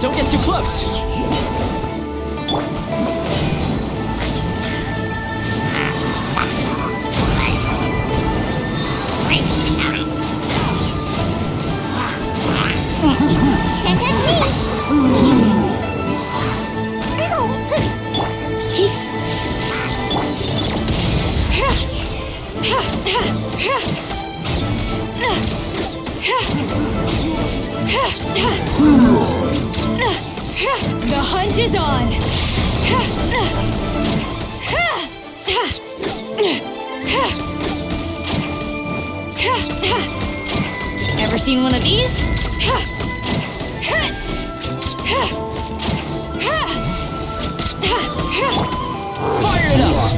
Don't get too close! The hunt is on! Ever seen one of these? Fire it up!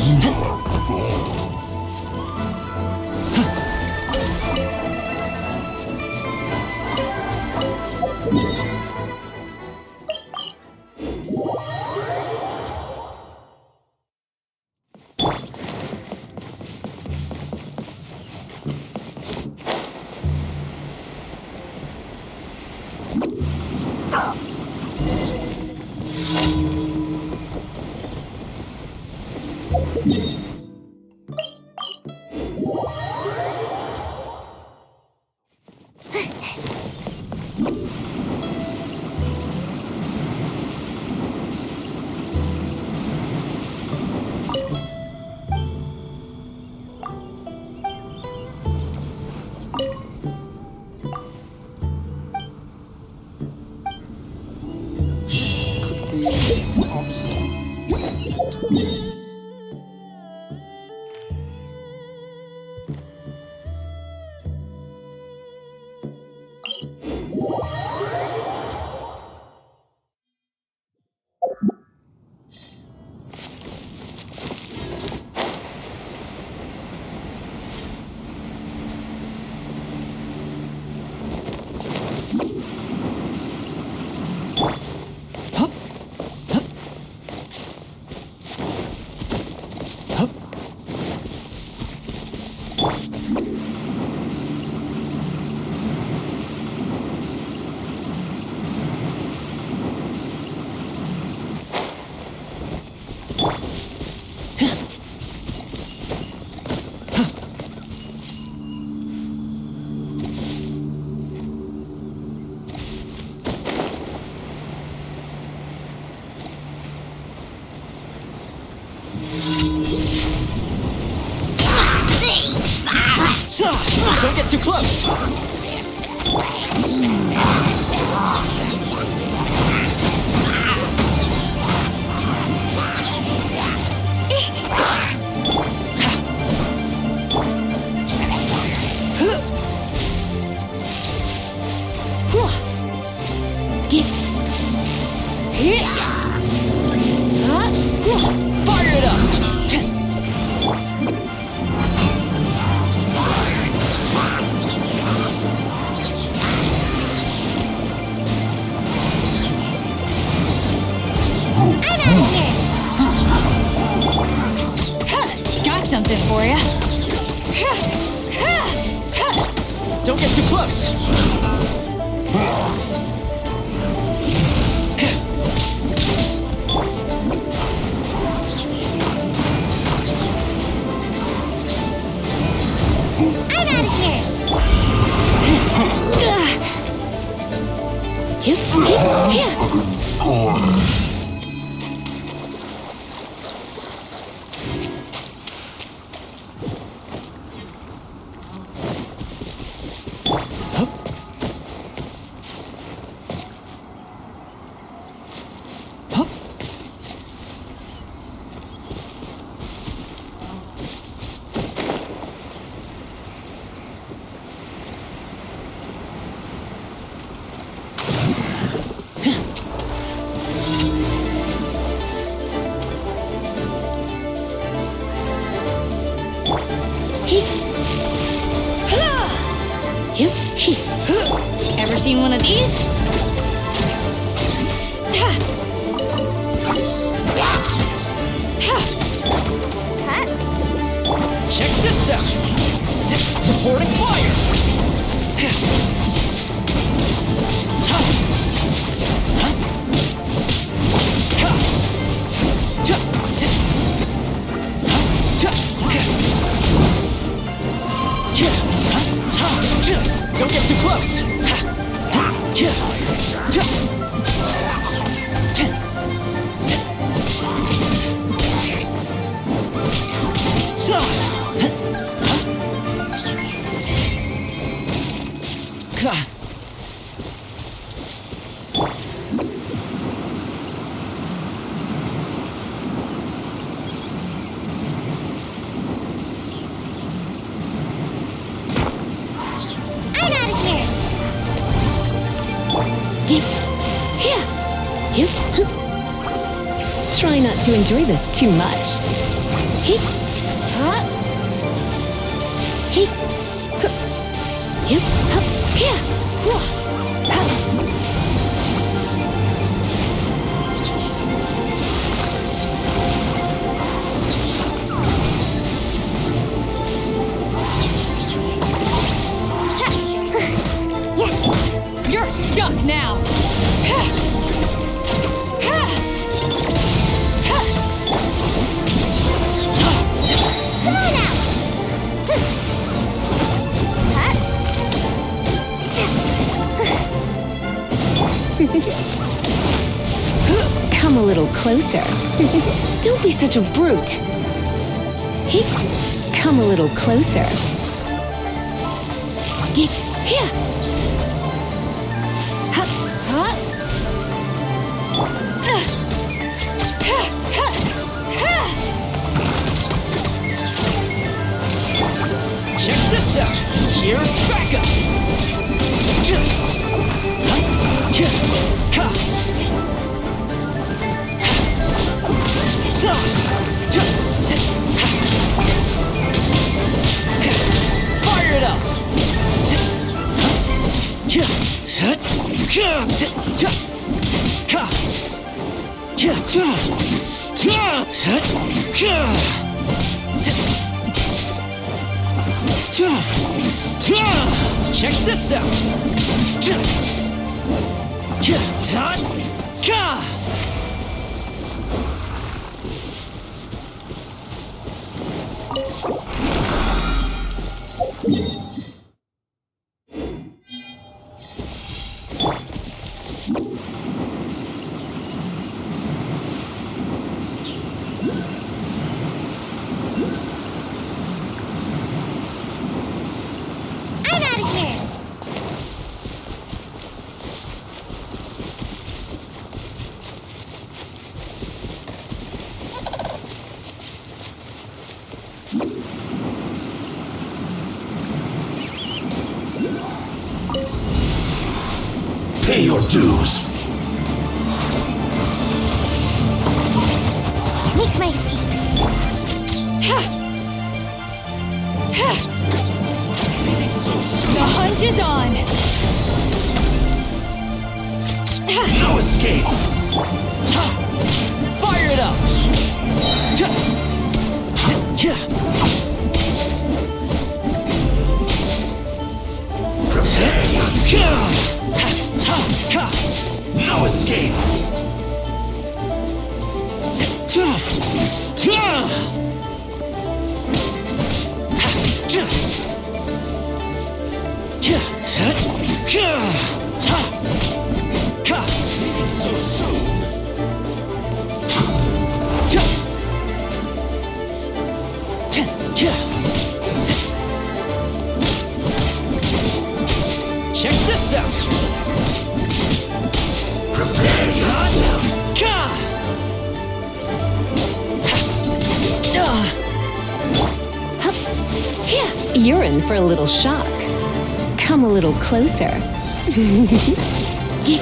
Don't get too close! Fire it up! ya. Don't get too close. I'm out of here. Ever seen one of these? Check this out. Supporting fire. Don't get too close. I'm out of here. Try not to enjoy this too much. You're stuck now. Come on out. Come a little closer. Don't be such a brute. Come a little closer. Check this out. Here's backup. Fire it up. Check this out. I'm out of here. Pay your dues. Make my escape. The hunt is on. No escape. Fire it up. No escape. Leaving so soon. Check this out. Prepare yourself. You're in for a little shock. Come a little closer. Leaving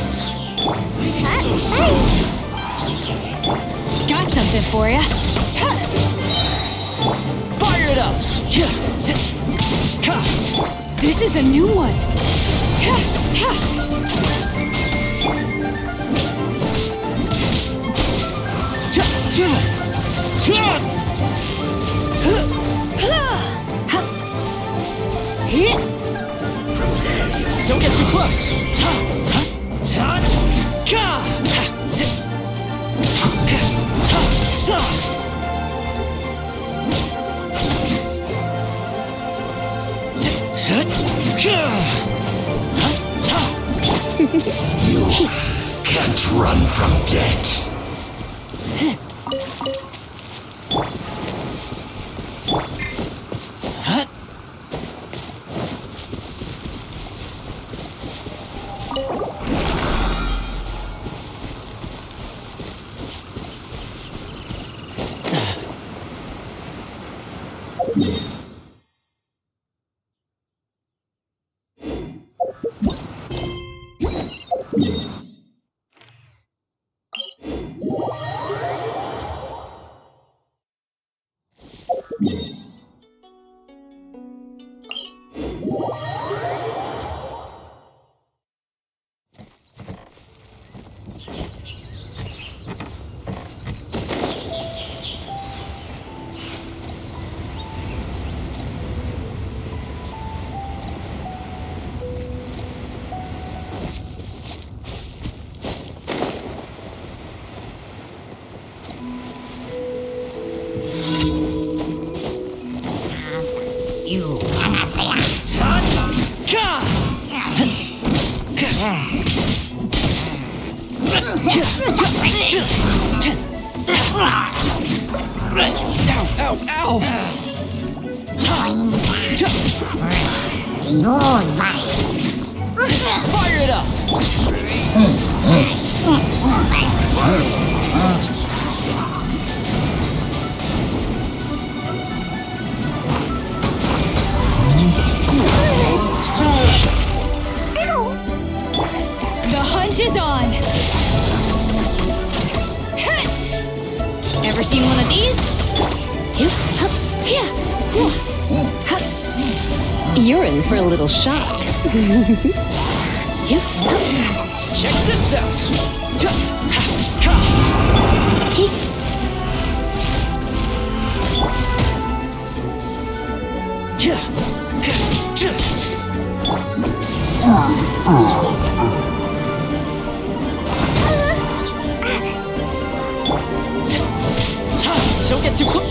so soon. Got something for ya. Fire it up. This is a new one. Prepare yourself. Don't get too close. You can't run from death. Ow, ow, Fire it up. The hunt is on. Ever seen one of these? You're in for a little shock. Check this out. Don't get too close.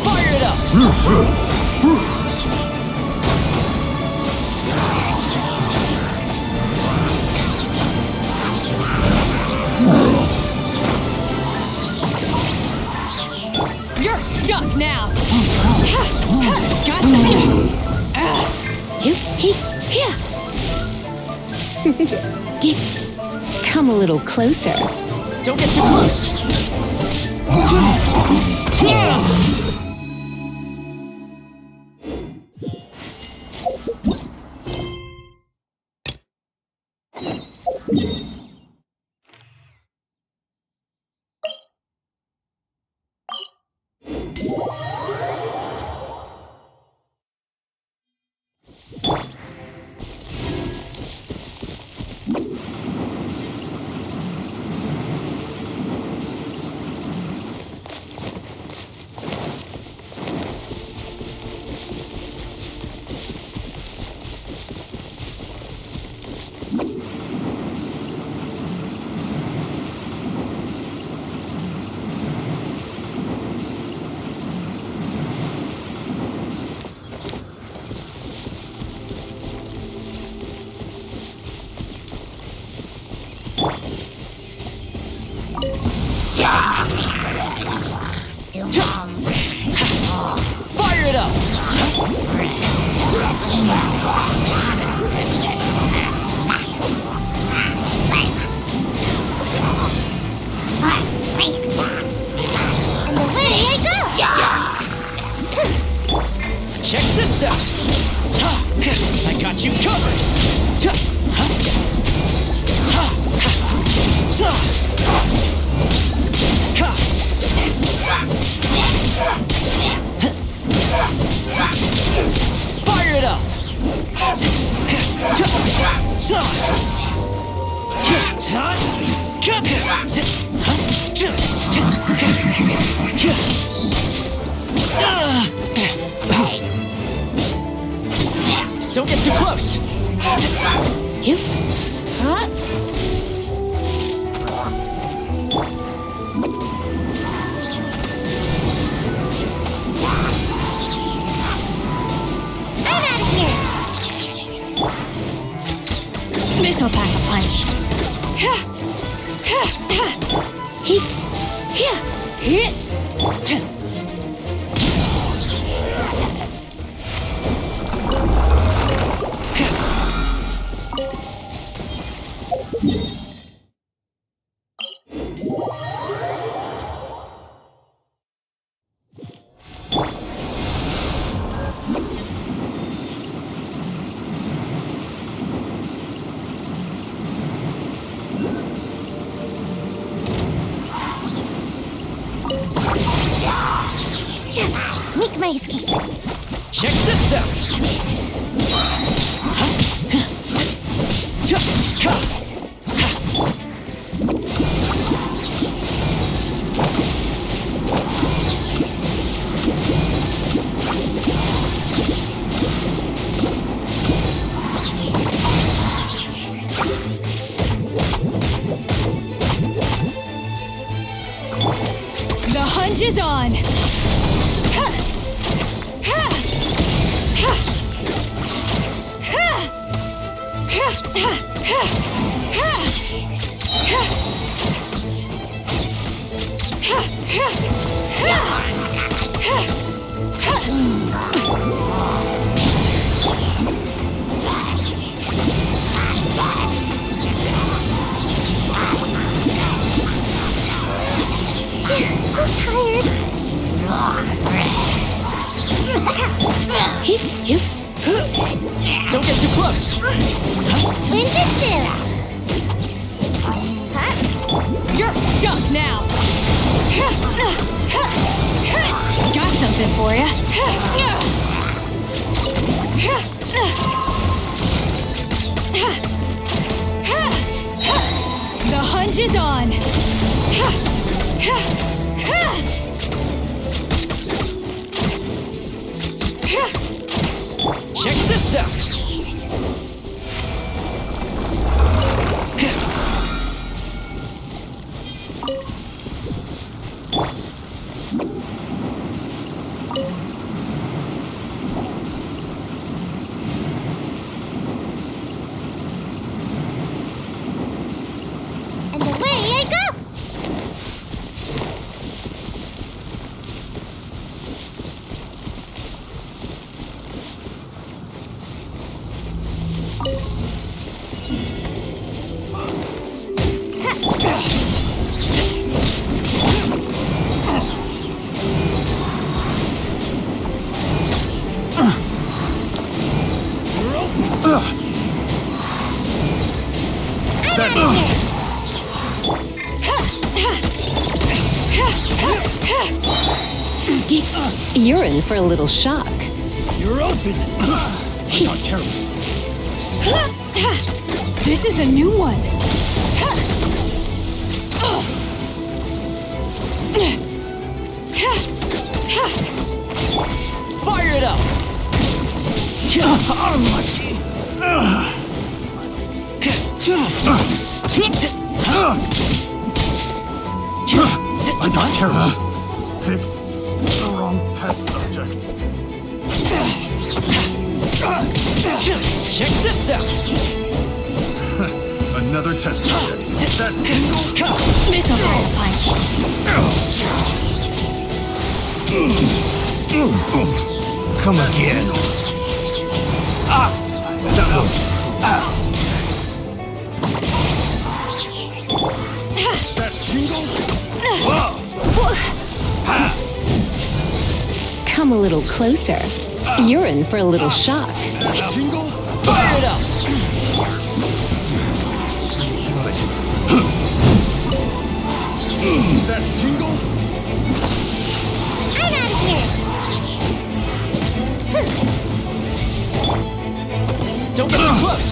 Fire it up. You're stuck now. Got something. Come a little closer. Don't get too close. Fire it up! Don't get too close! You? Huh? I'm out of here. This'll pack a punch. He. Yeah. Hit. Make my escape. Check this out! The hunt is on. You? Don't get too close! Ninjutsu! You're stuck now. Got something for ya. The hunt is on. Check this out! And away I go! You're in for a little shock. You're open! Not careless. This is a new one. Fire it up! I'm not careless. Picked the wrong test subject. Check this out! Another test subject. That This'll pack a punch. come again. That tingle? Come a little closer. You're in for a little shock. Tingle? Fire it up! that tingle? I'm out of here! Don't get too close!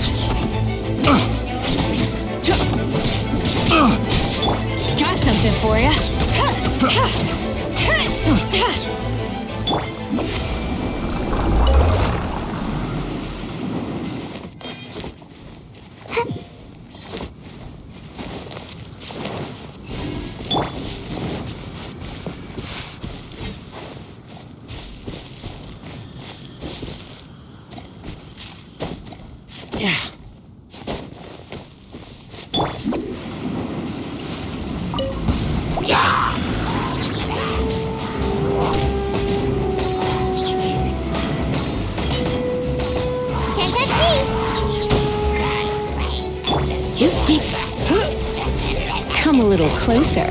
Got something for ya. Yeah. Can't catch me! You keep. Come a little closer.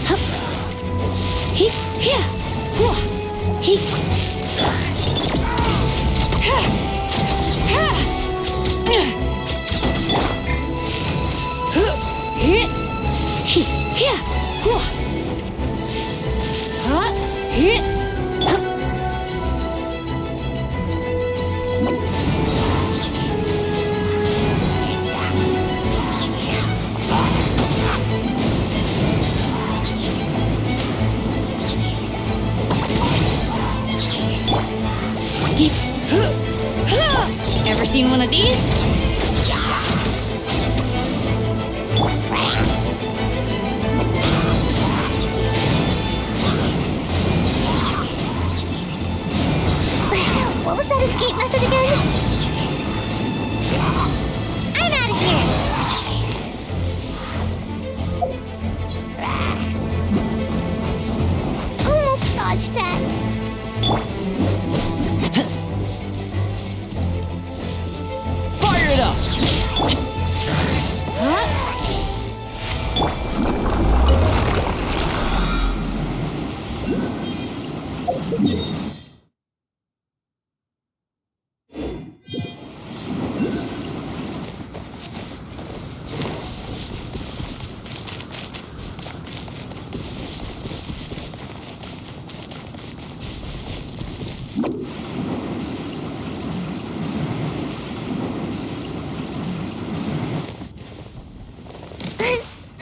Hup. He, here. Whoa. He. He, here. Whoa. Huh? Here. Hup. Ever seen one of these? What was that escape method again? I'm out of here! Almost dodged that. Fire it up! Huh?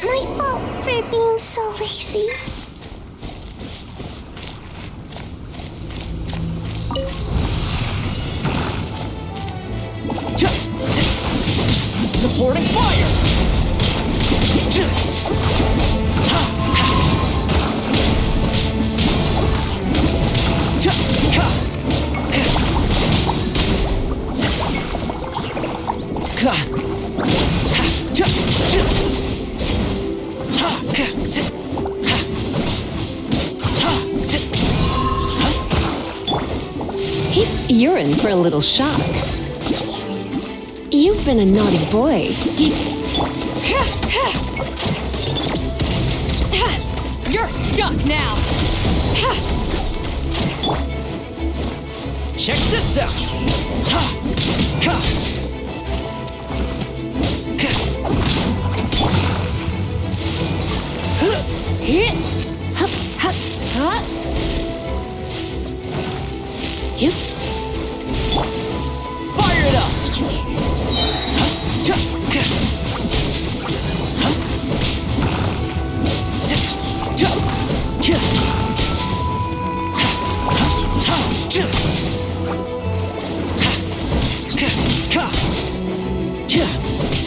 My fault for being so lazy. Supporting fire! You're in for a little shock. You've been a naughty boy. You're stuck now. Check this out! Hup, hup, hup. You. Fire it up!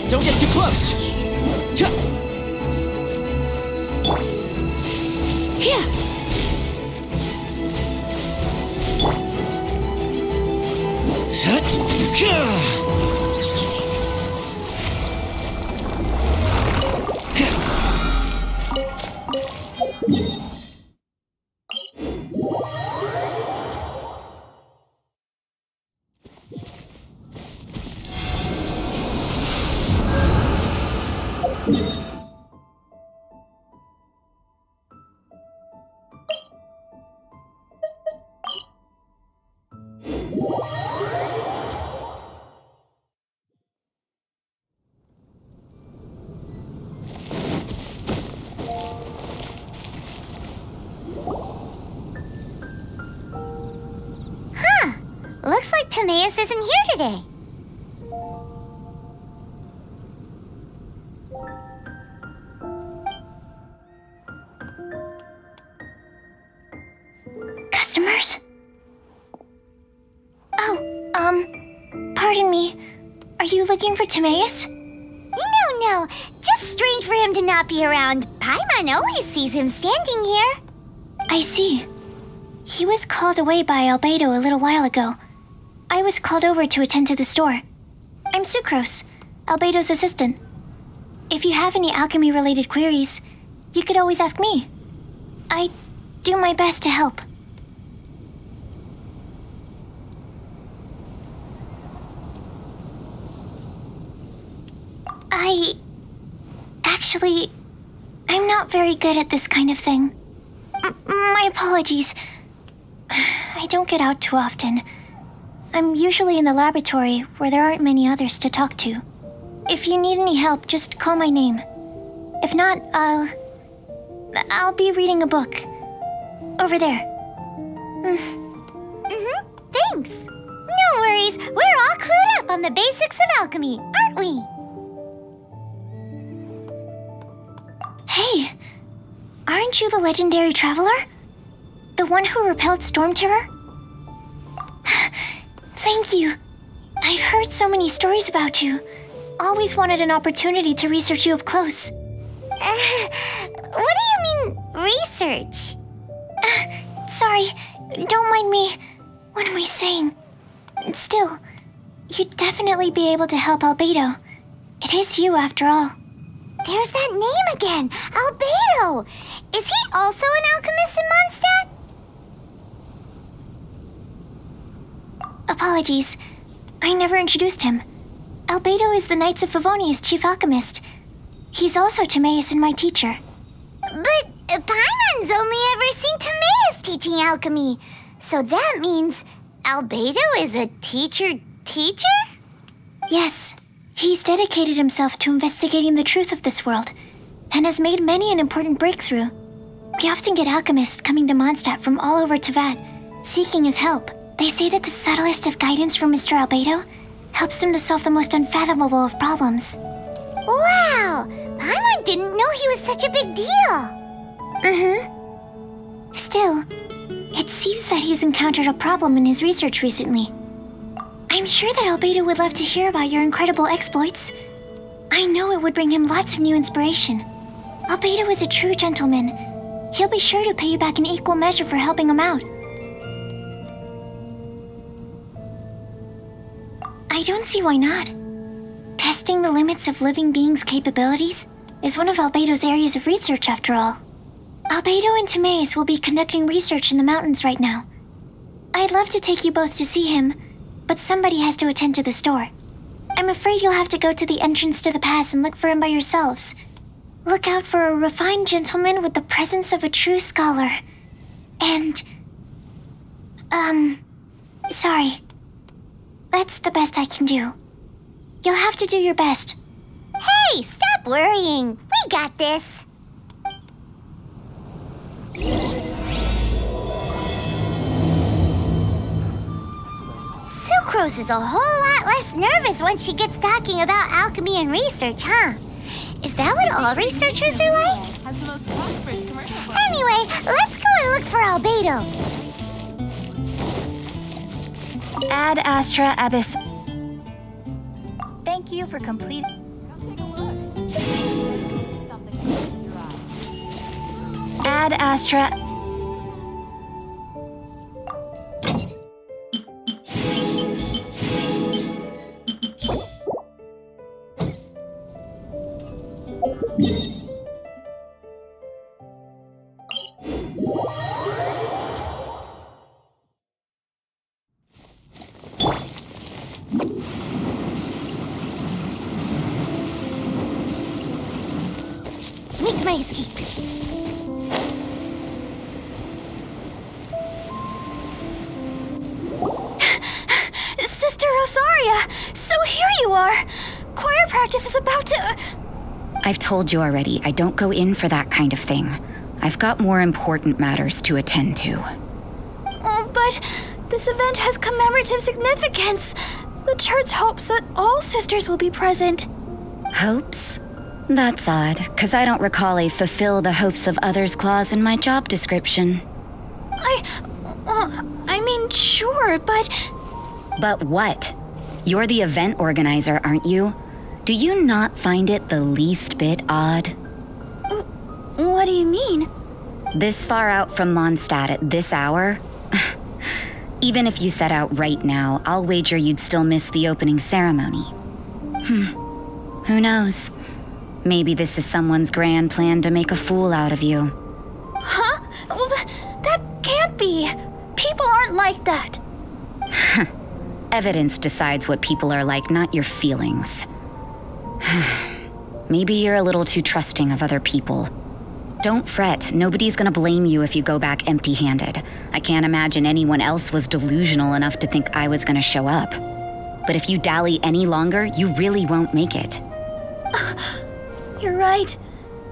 Don't get too close! Here. Timaeus isn't here today? Customers? Oh, pardon me. Are you looking for Timaeus? No. Just strange for him to not be around. Paimon always sees him standing here. I see. He was called away by Albedo a little while ago. I was called over to attend to the store. I'm Sucrose, Albedo's assistant. If you have any alchemy-related queries, you could always ask me. I do my best to help. I'm not very good at this kind of thing. My apologies. I don't get out too often. I'm usually in the laboratory where there aren't many others to talk to. If you need any help, just call my name. If not, I'll be reading a book. Over there. Thanks. No worries. We're all clued up on the basics of alchemy, aren't we? Hey, aren't you the legendary traveler? The one who repelled Storm Terror? Thank you. I've heard so many stories about you. Always wanted an opportunity to research you up close. What do you mean, research? Sorry, don't mind me. What am I saying? Still, you'd definitely be able to help Albedo. It is you, after all. There's that name again, Albedo! Is he also an alchemist in Mondstadt? Apologies. I never introduced him. Albedo is the Knights of Favonia's chief alchemist. He's also Timaeus and my teacher. But Paimon's only ever seen Timaeus teaching alchemy. So that means Albedo is a teacher? Yes. He's dedicated himself to investigating the truth of this world, and has made many an important breakthrough. We often get alchemists coming to Mondstadt from all over Teyvat, seeking his help. They say that the subtlest of guidance from Mr. Albedo helps him to solve the most unfathomable of problems. Wow! Paimon didn't know he was such a big deal! Still, it seems that he's encountered a problem in his research recently. I'm sure that Albedo would love to hear about your incredible exploits. I know it would bring him lots of new inspiration. Albedo is a true gentleman. He'll be sure to pay you back in equal measure for helping him out. I don't see why not. Testing the limits of living beings' capabilities is one of Albedo's areas of research, after all. Albedo and Timaeus will be conducting research in the mountains right now. I'd love to take you both to see him, but somebody has to attend to the store. I'm afraid you'll have to go to the entrance to the pass and look for him by yourselves. Look out for a refined gentleman with the presence of a true scholar. And... sorry. That's the best I can do. You'll have to do your best. Hey, stop worrying. We got this. Sucrose is a whole lot less nervous when she gets talking about alchemy and research, huh? Is that what all researchers are like? Has the most prosperous commercial plan. Anyway, let's go and look for Albedo. Ad Astra Abyss. Thank you for completing. Come take a look. Something catches your eye. Ad Astra. Make my escape. Sister Rosaria! So here you are! Choir practice is about to... I've told you already, I don't go in for that kind of thing. I've got more important matters to attend to. Oh, but This event has commemorative significance. The church hopes that all sisters will be present. Hopes? That's odd, because I don't recall a fulfill the hopes of others clause in my job description. I mean, sure, but... But what? You're the event organizer, aren't you? Do you not find it the least bit odd? What do you mean? This far out from Mondstadt at this hour? Even if you set out right now, I'll wager you'd still miss the opening ceremony. Who knows? Maybe this is someone's grand plan to make a fool out of you. Huh? Well, that can't be. People aren't like that. Evidence decides what people are like, not your feelings. Maybe you're a little too trusting of other people. Don't fret, nobody's gonna blame you if you go back empty-handed. I can't imagine anyone else was delusional enough to think I was gonna show up. But if you dally any longer, you really won't make it. You're right.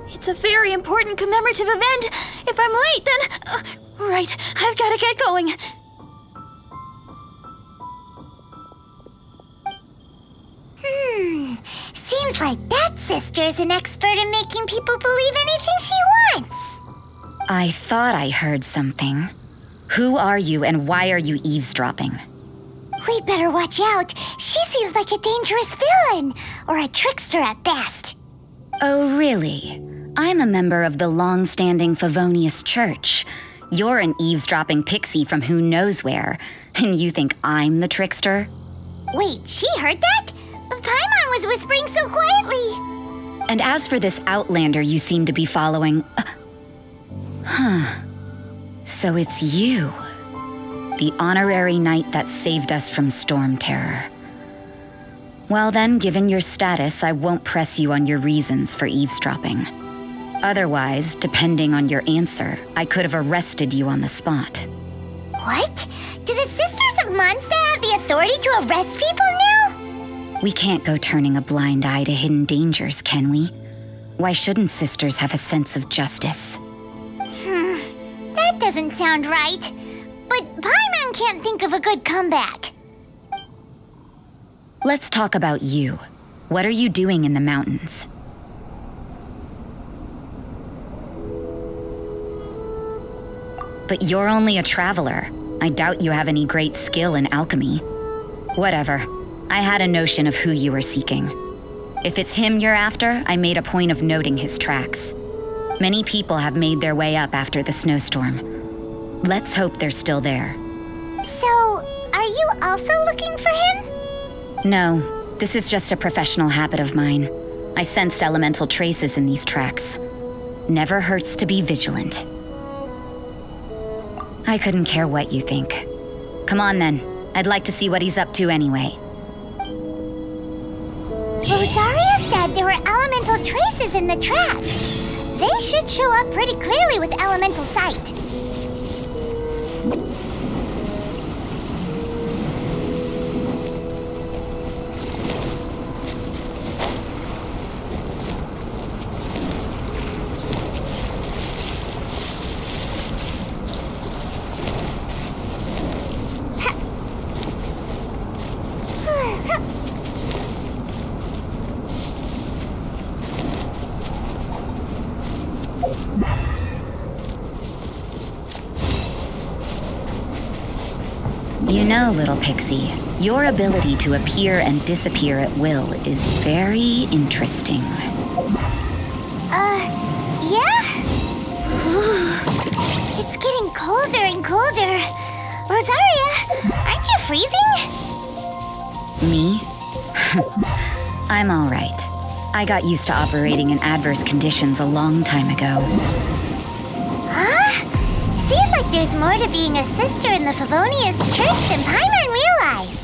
It's a very important commemorative event. If I'm late, then... right, I've gotta get going. Seems like that sister's an expert in making people believe anything she wants. I thought I heard something. Who are you and why are you eavesdropping? We better watch out. She seems like a dangerous villain, or a trickster at best. Oh, really? I'm a member of the long-standing Favonius Church. You're an eavesdropping pixie from who knows where, and you think I'm the trickster? Wait, she heard that? Paimon was whispering so quietly. And as for this outlander you seem to be following... So it's you. The honorary knight that saved us from storm terror. Well then, given your status, I won't press you on your reasons for eavesdropping. Otherwise, depending on your answer, I could have arrested you on the spot. What? Do the Sisters of Mondstadt have the authority to arrest people now? We can't go turning a blind eye to hidden dangers, can we? Why shouldn't sisters have a sense of justice? That doesn't sound right. But Paimon can't think of a good comeback. Let's talk about you. What are you doing in the mountains? But you're only a traveler. I doubt you have any great skill in alchemy. Whatever. I had a notion of who you were seeking. If it's him you're after, I made a point of noting his tracks. Many people have made their way up after the snowstorm. Let's hope they're still there. So, are you also looking for him? No, this is just a professional habit of mine. I sensed elemental traces in these tracks. Never hurts to be vigilant. I couldn't care what you think. Come on then. I'd like to see what he's up to anyway. Rosaria said there were elemental traces in the tracks. They should show up pretty clearly with elemental sight. You know, little pixie, your ability to appear and disappear at will is very interesting. Yeah? It's getting colder and colder. Rosaria, aren't you freezing? Me? I'm all right. I got used to operating in adverse conditions a long time ago. Huh? Seems like there's more to being a sister in the Favonius Church than Paimon realized.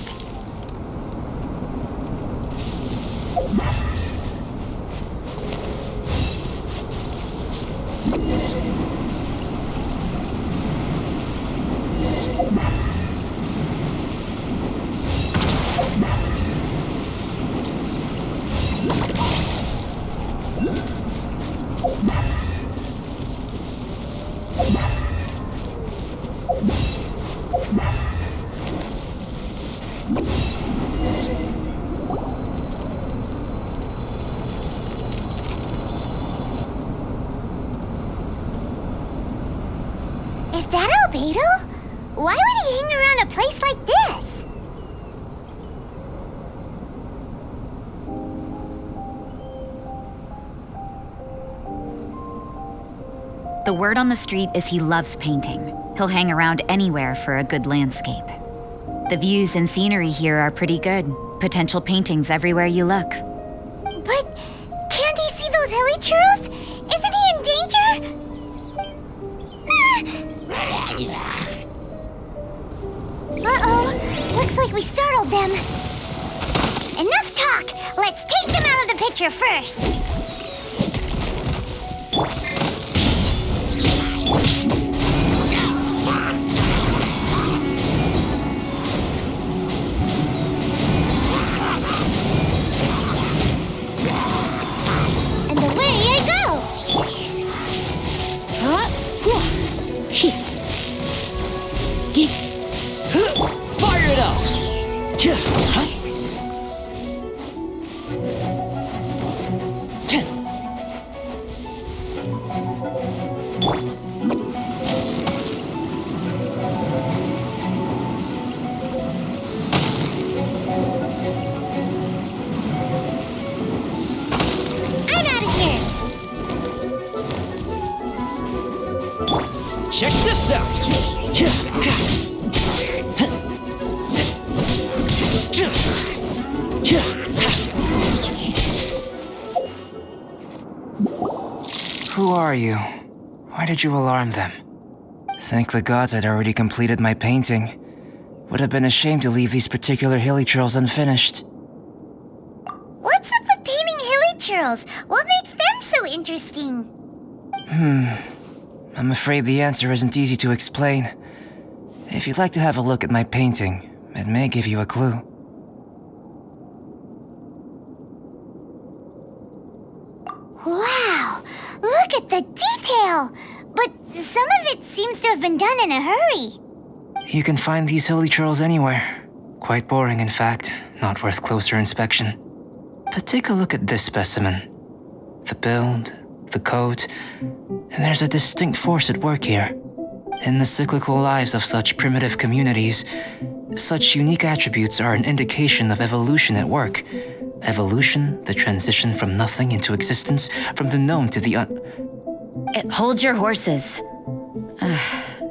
Beidou? Why would he hang around a place like this? The word on the street is he loves painting. He'll hang around anywhere for a good landscape. The views and scenery here are pretty good. Potential paintings everywhere you look. But can't he see those hilichurls? Isn't he in danger? Uh-oh. Looks like we startled them. Enough talk. Let's take them out of the picture first. And away I go. Fire it up! I'm out of here. Check this out! Who are you? Why did you alarm them? Thank the gods I'd already completed my painting. Would have been a shame to leave these particular hilichurls unfinished. What's up with painting hilichurls? What makes them so interesting? I'm afraid the answer isn't easy to explain. If you'd like to have a look at my painting, it may give you a clue. Wow! Look at the detail! But some of it seems to have been done in a hurry. You can find these hilichurls anywhere. Quite boring, in fact, not worth closer inspection. But take a look at this specimen. The build, the coat, and there's a distinct force at work here. In the cyclical lives of such primitive communities, such unique attributes are an indication of evolution at work. Evolution, the transition from nothing into existence, from the known to the Hold your horses.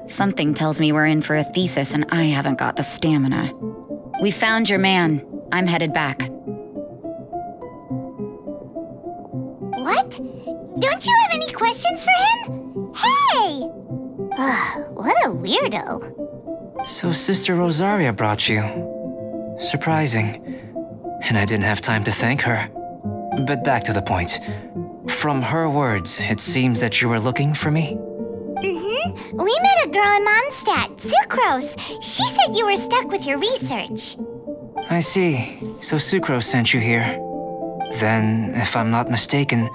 Something tells me we're in for a thesis and I haven't got the stamina. We found your man. I'm headed back. What? Don't you have any questions for him? Hey! What a weirdo. So Sister Rosaria brought you. Surprising. And I didn't have time to thank her. But back to the point. From her words, it seems that you were looking for me? We met a girl in Mondstadt, Sucrose. She said you were stuck with your research. I see. So Sucrose sent you here. Then, if I'm not mistaken,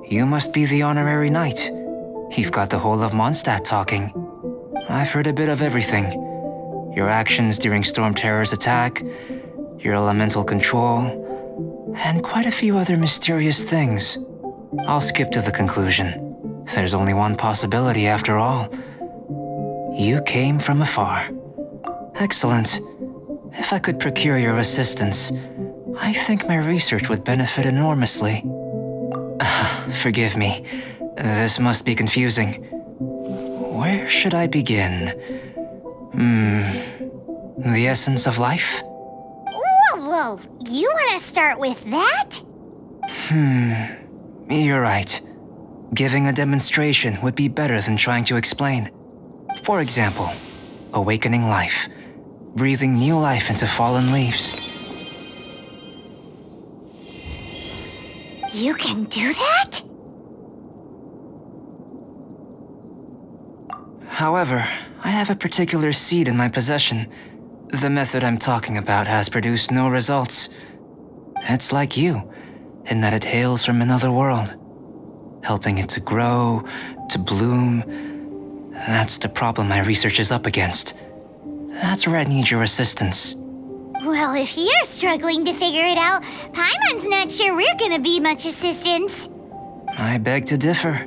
you must be the honorary knight. You've got the whole of Mondstadt talking. I've heard a bit of everything. Your actions during Storm Terror's attack, your elemental control, and quite a few other mysterious things. I'll skip to the conclusion. There's only one possibility after all. You came from afar. Excellent. If I could procure your assistance, I think my research would benefit enormously. Forgive me. This must be confusing. Where should I begin? The essence of life? Whoa. You want to start with that? You're right. Giving a demonstration would be better than trying to explain. For example, awakening life, breathing new life into fallen leaves. You can do that? However, I have a particular seed in my possession. The method I'm talking about has produced no results. It's like you, in that it hails from another world. Helping it to grow, to bloom. That's the problem my research is up against. That's where I need your assistance. Well, if you're struggling to figure it out, Paimon's not sure we're gonna be much assistance. I beg to differ.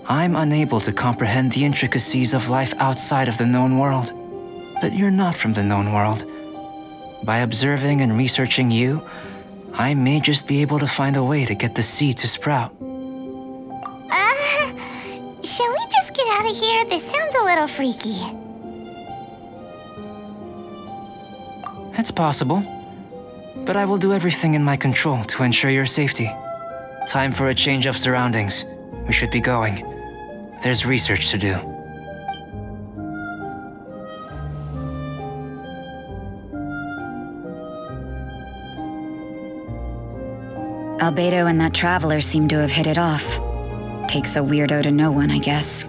I'm unable to comprehend the intricacies of life outside of the known world. But you're not from the known world. By observing and researching you, I may just be able to find a way to get the seed to sprout. Shall we just get out of here? This sounds a little freaky. It's possible. But I will do everything in my control to ensure your safety. Time for a change of surroundings. We should be going. There's research to do. Albedo and that traveler seem to have hit it off. Takes a weirdo to know one, I guess.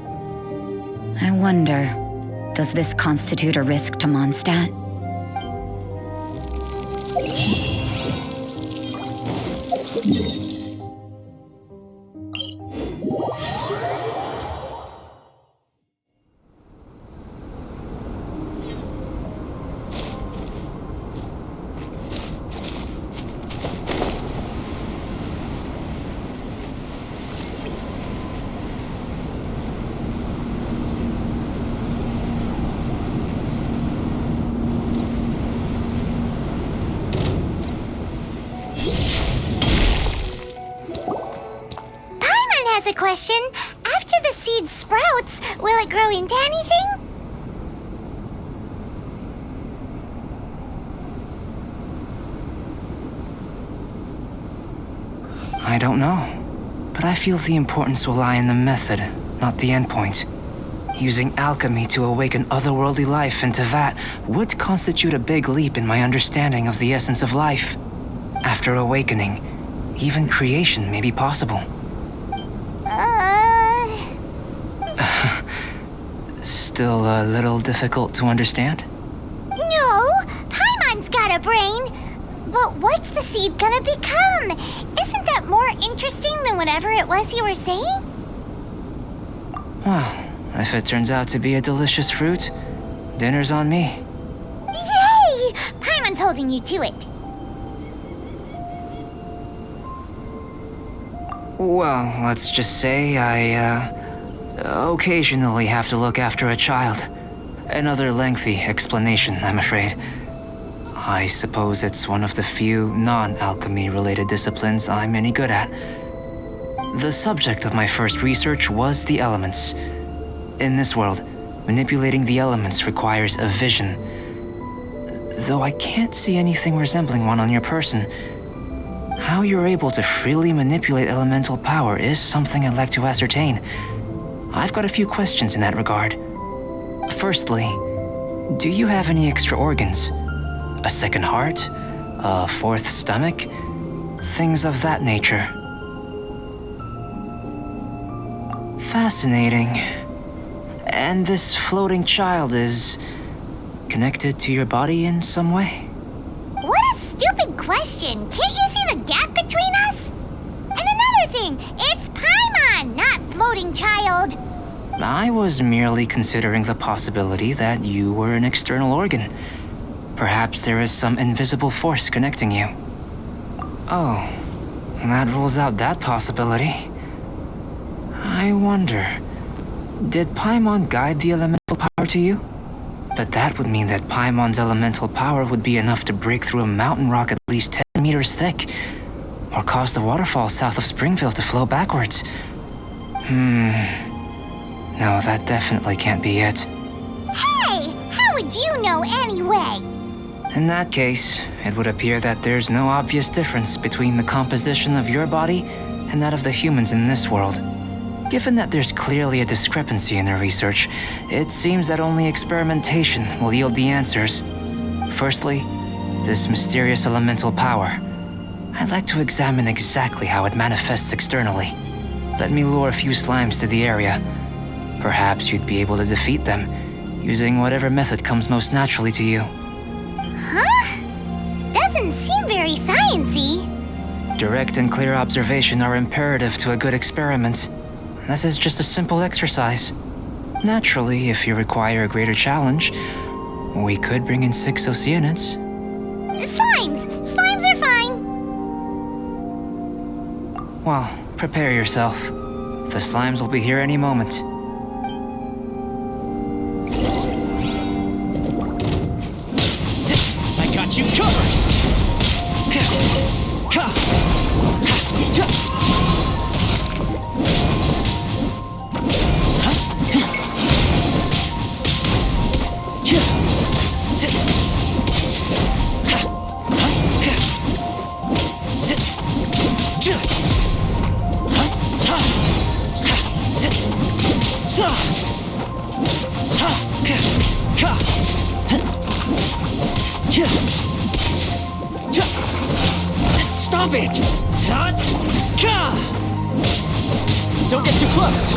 I wonder, does this constitute a risk to Mondstadt? A question. After the seed sprouts, will it grow into anything? I don't know. But I feel the importance will lie in the method, not the endpoint. Using alchemy to awaken otherworldly life into that would constitute a big leap in my understanding of the essence of life. After awakening, even creation may be possible. Still a little difficult to understand? No, Paimon's got a brain. But what's the seed gonna become? Isn't that more interesting than whatever it was you were saying? Well, if it turns out to be a delicious fruit, dinner's on me. Yay! Paimon's holding you to it. Well, let's just say I, occasionally have to look after a child. Another lengthy explanation, I'm afraid. I suppose it's one of the few non-alchemy related disciplines I'm any good at. The subject of my first research was the elements. In this world, manipulating the elements requires a vision. Though I can't see anything resembling one on your person, how you're able to freely manipulate elemental power is something I'd like to ascertain. I've got a few questions in that regard. Firstly, do you have any extra organs? A second heart? A fourth stomach? Things of that nature. Fascinating. And this floating child is connected to your body in some way? What a stupid question! Can't you see the gap between us? And another thing, it's Paimon, not floating child. I was merely considering the possibility that you were an external organ. Perhaps there is some invisible force connecting you. Oh, that rules out that possibility. I wonder, did Paimon guide the elemental power to you? But that would mean that Paimon's elemental power would be enough to break through a mountain rock at least 10 meters thick, or cause the waterfall south of Springville to flow backwards. No, that definitely can't be it. Hey, how would you know anyway? In that case, it would appear that there's no obvious difference between the composition of your body and that of the humans in this world. Given that there's clearly a discrepancy in our research, it seems that only experimentation will yield the answers. Firstly, this mysterious elemental power. I'd like to examine exactly how it manifests externally. Let me lure a few slimes to the area. Perhaps you'd be able to defeat them, using whatever method comes most naturally to you. Huh? Doesn't seem very sciencey. Direct and clear observation are imperative to a good experiment. This is just a simple exercise. Naturally, if you require a greater challenge, we could bring in 6 Oceanids. Slimes! Slimes are fine! Well, prepare yourself. The slimes will be here any moment. I got you covered! Stop it! Don't get too close!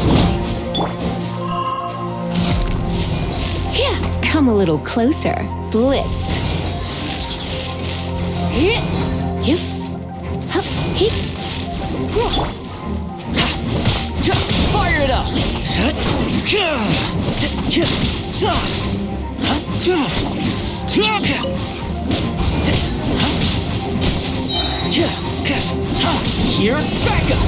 Yeah, come a little closer. Blitz. You. Hup, hip. Fire it up! Here's backup!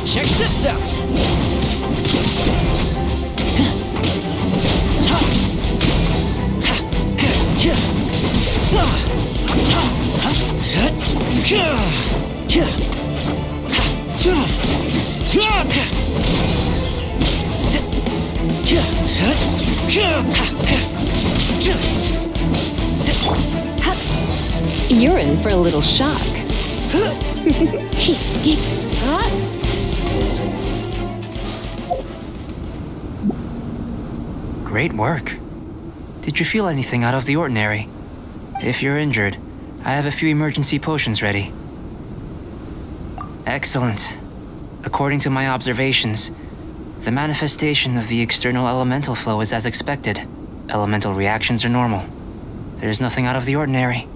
Check this out! You're in for a little shock. Great work. Did you feel anything out of the ordinary? If you're injured, I have a few emergency potions ready. Excellent. According to my observations, the manifestation of the external elemental flow is as expected. Elemental reactions are normal. There's nothing out of the ordinary.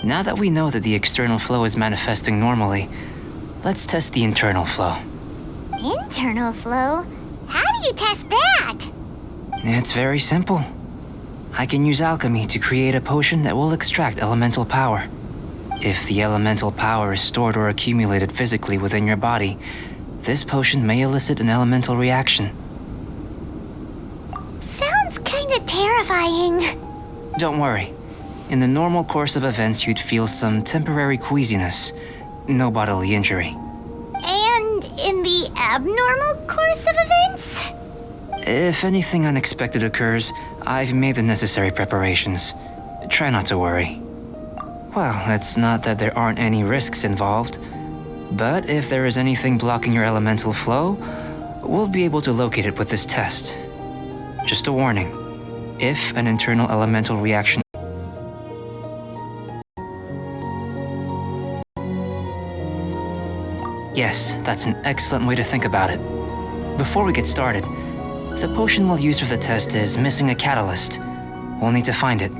Now that we know that the external flow is manifesting normally, let's test the internal flow. Internal flow? How do you test that? It's very simple. I can use alchemy to create a potion that will extract elemental power. If the elemental power is stored or accumulated physically within your body, this potion may elicit an elemental reaction. Sounds kinda terrifying. Don't worry. In the normal course of events, you'd feel some temporary queasiness, no bodily injury. And in the abnormal course of events? If anything unexpected occurs, I've made the necessary preparations. Try not to worry. Well, it's not that there aren't any risks involved, but if there is anything blocking your elemental flow, we'll be able to locate it with this test. Just a warning. If an internal elemental reaction Yes, that's an excellent way to think about it. Before we get started, the potion we'll use for the test is missing a catalyst. We'll need to find it.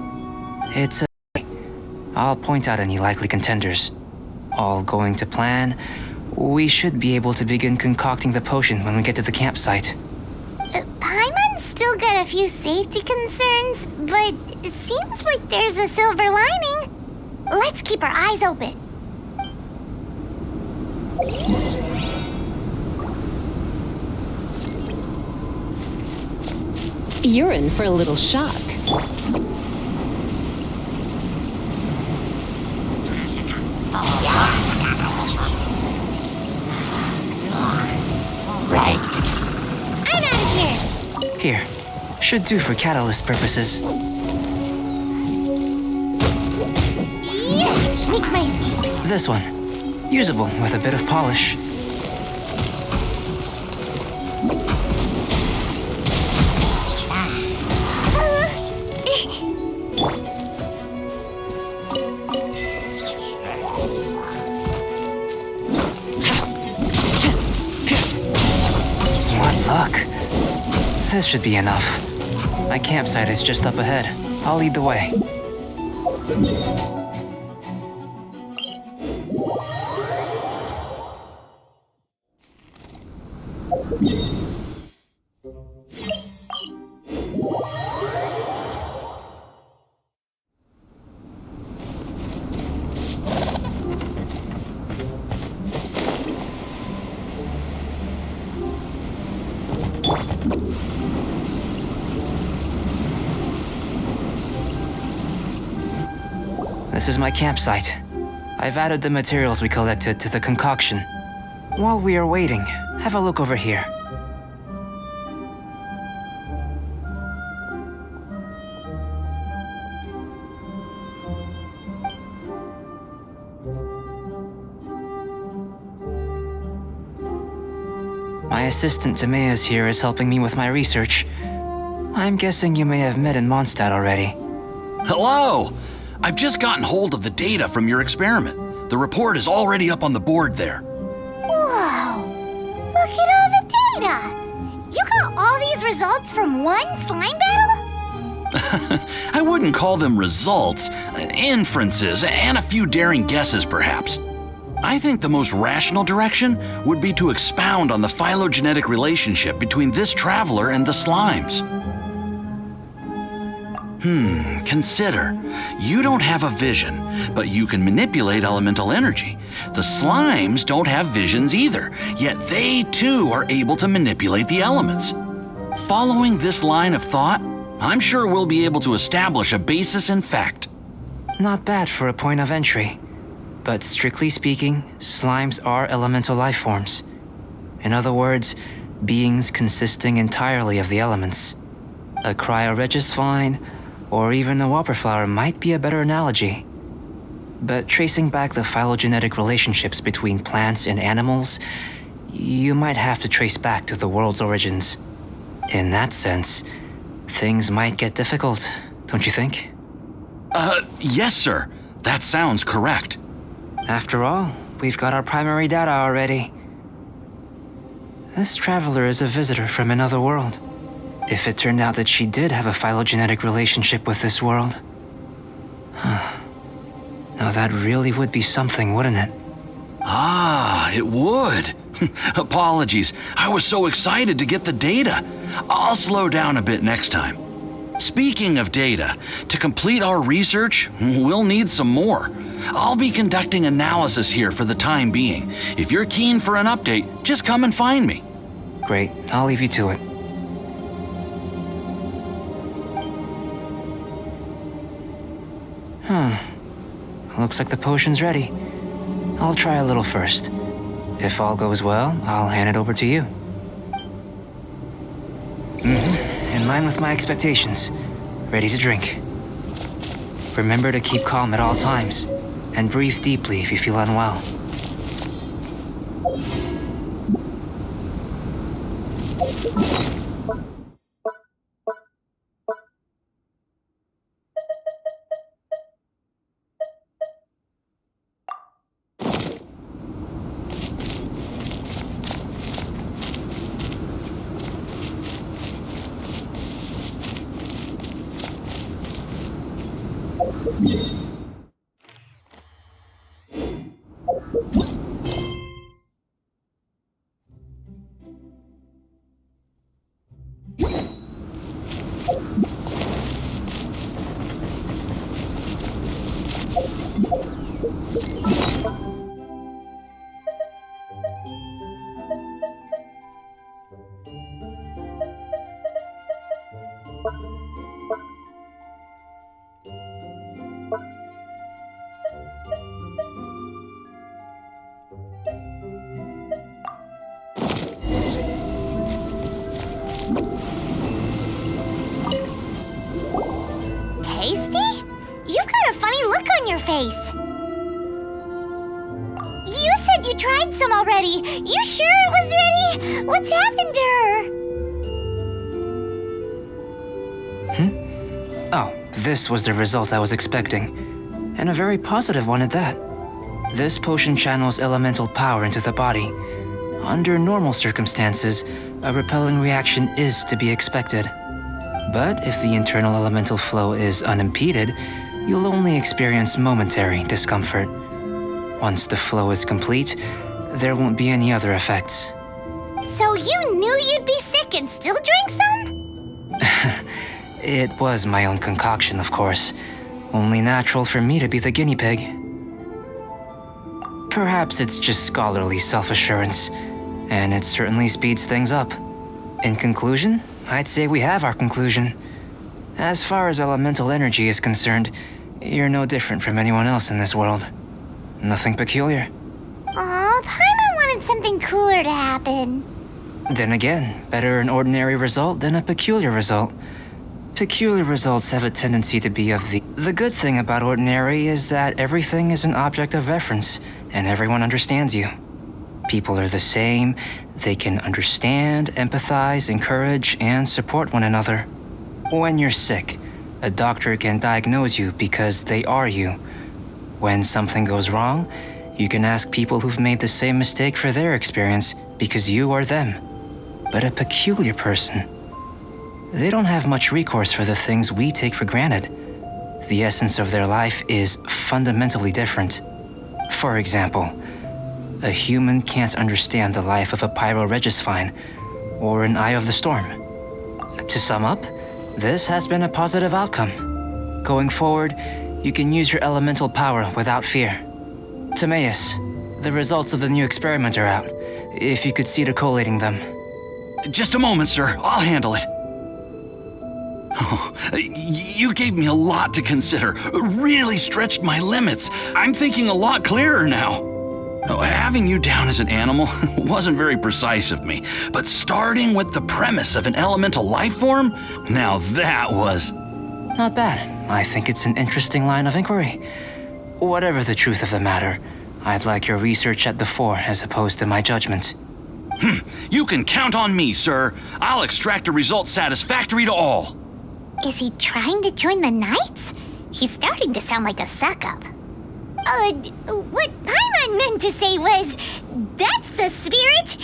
I'll point out any likely contenders. All going to plan, we should be able to begin concocting the potion when we get to the campsite. Paimon's still got a few safety concerns, but it seems like there's a silver lining. Let's keep our eyes open. You're in for a little shock. Right. I'm out of here. Here, should do for catalyst purposes. Yeah, sneak my escape. This one, usable with a bit of polish. Luck. This should be enough. My campsite is just up ahead. I'll lead the way. This is my campsite. I've added the materials we collected to the concoction. While we are waiting, have a look over here. My assistant Timaeus here is helping me with my research. I'm guessing you may have met in Mondstadt already. Hello! I've just gotten hold of the data from your experiment. The report is already up on the board there. Whoa! Look at all the data! You got all these results from one slime battle? I wouldn't call them results, inferences, and a few daring guesses perhaps. I think the most rational direction would be to expound on the phylogenetic relationship between this traveler and the slimes. Consider. You don't have a vision, but you can manipulate elemental energy. The slimes don't have visions either, yet they too are able to manipulate the elements. Following this line of thought, I'm sure we'll be able to establish a basis in fact. Not bad for a point of entry. But strictly speaking, slimes are elemental life forms. In other words, beings consisting entirely of the elements. A cryoregis vine, or even a whopperflower might be a better analogy. But tracing back the phylogenetic relationships between plants and animals, you might have to trace back to the world's origins. In that sense, things might get difficult, don't you think? Yes, sir. That sounds correct. After all, we've got our primary data already. This traveler is a visitor from another world. If it turned out that she did have a phylogenetic relationship with this world. Now that really would be something, wouldn't it? Ah, it would. Apologies. I was so excited to get the data. I'll slow down a bit next time. Speaking of data, to complete our research, we'll need some more. I'll be conducting analysis here for the time being. If you're keen for an update, just come and find me. Great, I'll leave you to it. Looks like the potion's ready. I'll try a little first. If all goes well, I'll hand it over to you. In line with my expectations. Ready to drink. Remember to keep calm at all times, and breathe deeply if you feel unwell. Tasty? You've got a funny look on your face. You said you tried some already. You sure it was ready? What's happened to her? Oh, this was the result I was expecting. And a very positive one at that. This potion channels elemental power into the body. Under normal circumstances, a repelling reaction is to be expected. But if the internal elemental flow is unimpeded, you'll only experience momentary discomfort. Once the flow is complete, there won't be any other effects. So you knew you'd be sick and still drank some? It was my own concoction, of course. Only natural for me to be the guinea pig. Perhaps it's just scholarly self-assurance, and it certainly speeds things up. In conclusion, I'd say we have our conclusion. As far as elemental energy is concerned, You're no different from anyone else in this world. Nothing peculiar. Aw, Paimon wanted something cooler to happen. Then again, better an ordinary result than a peculiar result. Peculiar results have a tendency to be of the... The good thing about ordinary is that everything is an object of reference, and everyone understands you. People are the same. They can understand, empathize, encourage, and support one another. When you're sick, a doctor can diagnose you because they are you. When something goes wrong, you can ask people who've made the same mistake for their experience because you are them. But a peculiar person, they don't have much recourse for the things we take for granted. The essence of their life is fundamentally different. For example, a human can't understand the life of a pyroregisvine or an eye of the storm. To sum up, this has been a positive outcome. Going forward, you can use your elemental power without fear. Timaeus, the results of the new experiment are out. If you could see to collating them. Just a moment, sir. I'll handle it. Oh, you gave me a lot to consider. Really stretched my limits. I'm thinking a lot clearer now. Oh, having you down as an animal wasn't very precise of me, but starting with the premise of an elemental life form, now that was... Not bad. I think it's an interesting line of inquiry. Whatever the truth of the matter, I'd like your research at the fore as opposed to my judgment. You can count on me, sir. I'll extract a result satisfactory to all. Is he trying to join the Knights? He's starting to sound like a suck-up. What Paimon meant to say was, that's the spirit.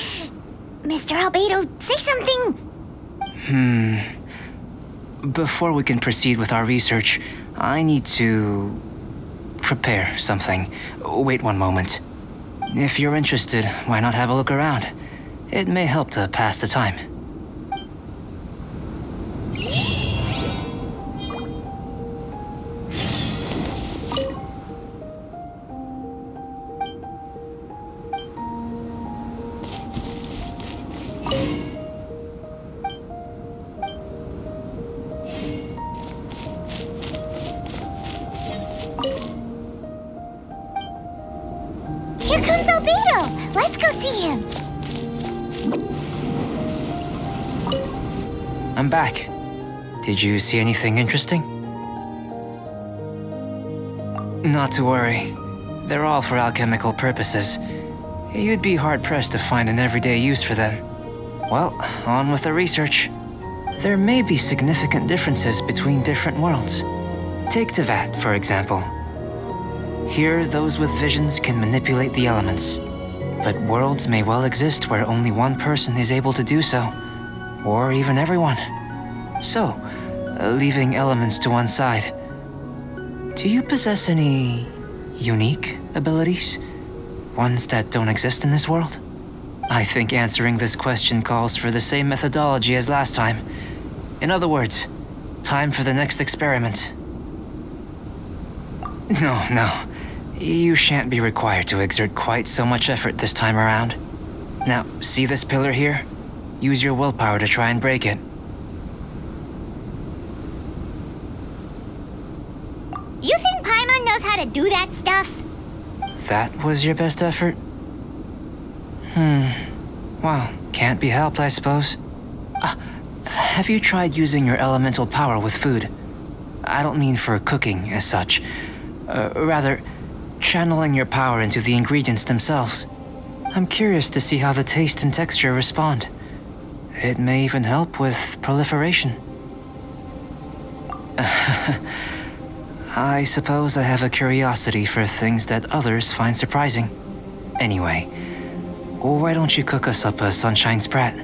Mr. Albedo, say something. Before we can proceed with our research, I need to prepare something. Wait one moment. If you're interested, why not have a look around? It may help to pass the time. Here comes Albedo. Let's go see him. I'm back. Did you see anything interesting? Not to worry. They're all for alchemical purposes. You'd be hard-pressed to find an everyday use for them. Well, on with the research. There may be significant differences between different worlds. Take Tevat, for example. Here, those with visions can manipulate the elements. But worlds may well exist where only one person is able to do so. Or even everyone. So, leaving elements to one side, do you possess any unique abilities? Ones that don't exist in this world? I think answering this question calls for the same methodology as last time. In other words, time for the next experiment. No. You shan't be required to exert quite so much effort this time around. Now, see this pillar here? Use your willpower to try and break it. You think Paimon knows how to do that stuff? That was your best effort? Well, can't be helped, I suppose. Have you tried using your elemental power with food? I don't mean for cooking as such. Rather, channeling your power into the ingredients themselves. I'm curious to see how the taste and texture respond. It may even help with proliferation. I suppose I have a curiosity for things that others find surprising. Anyway, why don't you cook us up a sunshine sprat?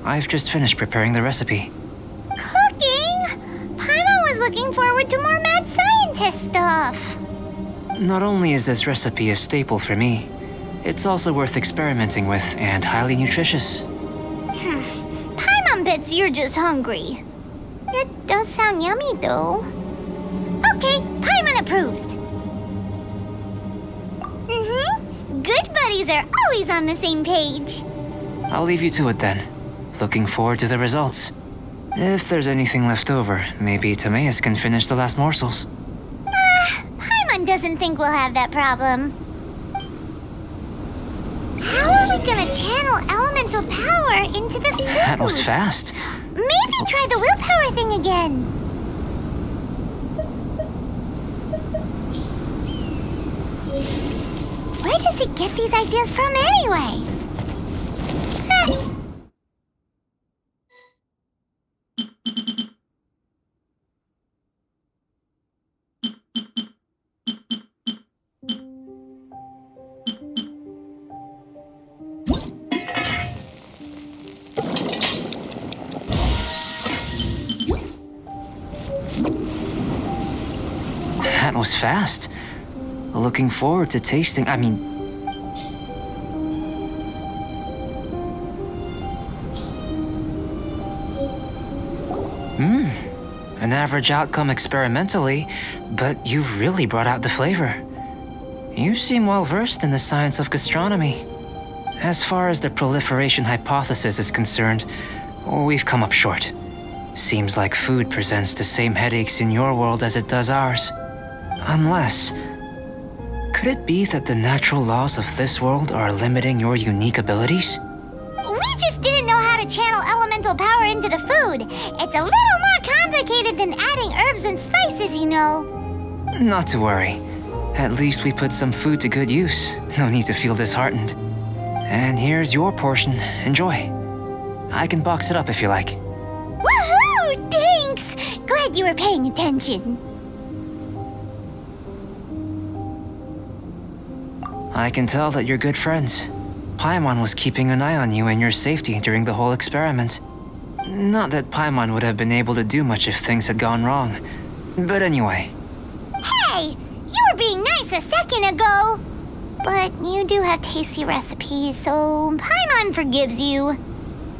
I've just finished preparing the recipe. Cooking? Paimon was looking forward to more mad scientist stuff. Not only is this recipe a staple for me, it's also worth experimenting with and highly nutritious. Paimon bets you're just hungry. It does sound yummy, though. Okay, Paimon approves. Good buddies are always on the same page. I'll leave you to it then. Looking forward to the results. If there's anything left over, maybe Timaeus can finish the last morsels. Paimon doesn't think we'll have that problem. How are we gonna channel elemental power into the food? That was fast. Maybe try the willpower thing again. Where does he get these ideas from anyway? Huh. That was fast. Looking forward to tasting. An average outcome experimentally, but you've really brought out the flavor. You seem well versed in the science of gastronomy. As far as the proliferation hypothesis is concerned, we've come up short. Seems like food presents the same headaches in your world as it does ours. Unless... could it be that the natural laws of this world are limiting your unique abilities? We just didn't know how to channel elemental power into the food. It's a little more complicated than adding herbs and spices, you know. Not to worry. At least we put some food to good use. No need to feel disheartened. And here's your portion. Enjoy. I can box it up if you like. Woohoo! Thanks! Glad you were paying attention. I can tell that you're good friends. Paimon was keeping an eye on you and your safety during the whole experiment. Not that Paimon would have been able to do much if things had gone wrong. But anyway. Hey! You were being nice a second ago! But you do have tasty recipes, so Paimon forgives you.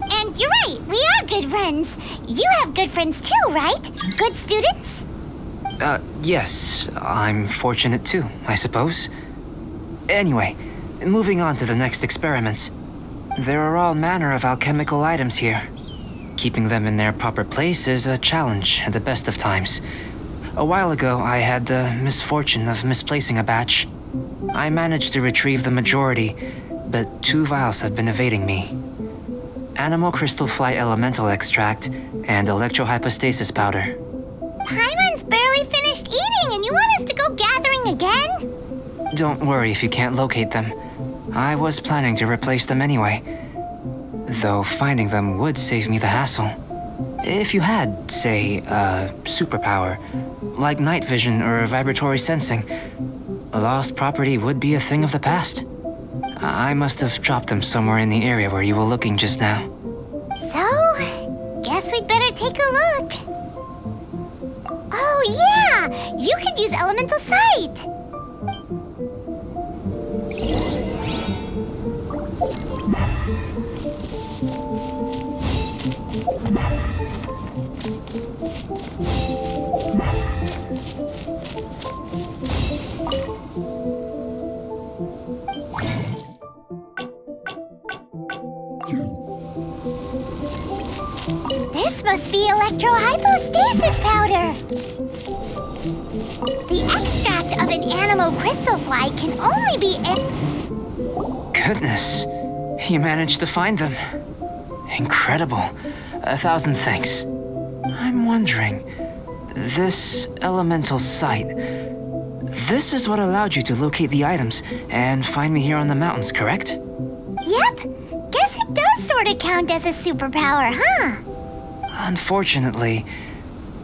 And you're right, we are good friends. You have good friends too, right? Good students? Yes. I'm fortunate too, I suppose. Anyway, moving on to the next experiment. There are all manner of alchemical items here. Keeping them in their proper place is a challenge at the best of times. A while ago, I had the misfortune of misplacing a batch. I managed to retrieve the majority, but 2 vials have been evading me. Animal crystal fly elemental extract and electrohypostasis powder. Paimon's barely finished eating and you want us to go gathering again? Don't worry if you can't locate them. I was planning to replace them anyway. Though finding them would save me the hassle. If you had, say, a superpower, like night vision or vibratory sensing, lost property would be a thing of the past. I must have dropped them somewhere in the area where you were looking just now. So, guess we'd better take a look. Oh yeah! You could use elemental sight! This must be electrohypostasis powder! The extract of an animal crystal fly can only be Goodness, you managed to find them. Incredible. 1,000 thanks. I'm wondering, this elemental sight, this is what allowed you to locate the items and find me here on the mountains, correct? Yep. Guess it does sort of count as a superpower, huh? Unfortunately,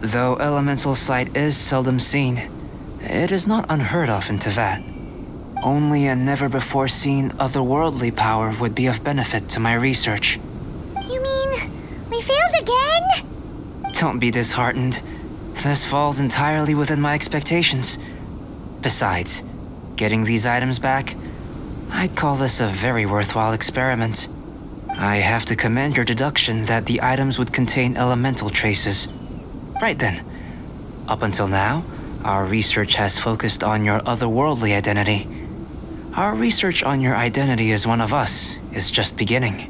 though elemental sight is seldom seen, it is not unheard of in Teyvat. Only a never-before-seen otherworldly power would be of benefit to my research. You mean, we failed again? Don't be disheartened. This falls entirely within my expectations. Besides, getting these items back, I'd call this a very worthwhile experiment. I have to commend your deduction that the items would contain elemental traces. Right then. Up until now, our research has focused on your otherworldly identity. Our research on your identity as one of us is just beginning.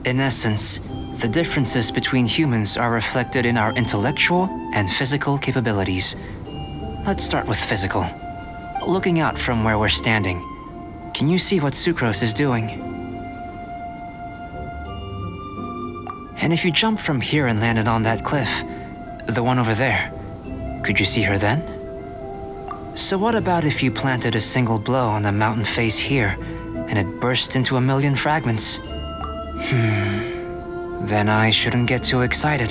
In essence, The differences between humans are reflected in our intellectual and physical capabilities. Let's start with physical. Looking out from where we're standing, can you see what Sucrose is doing? And if you jumped from here and landed on that cliff, the one over there, could you see her then? So what about if you planted a single blow on the mountain face here, and it burst into a million fragments? Then I shouldn't get too excited.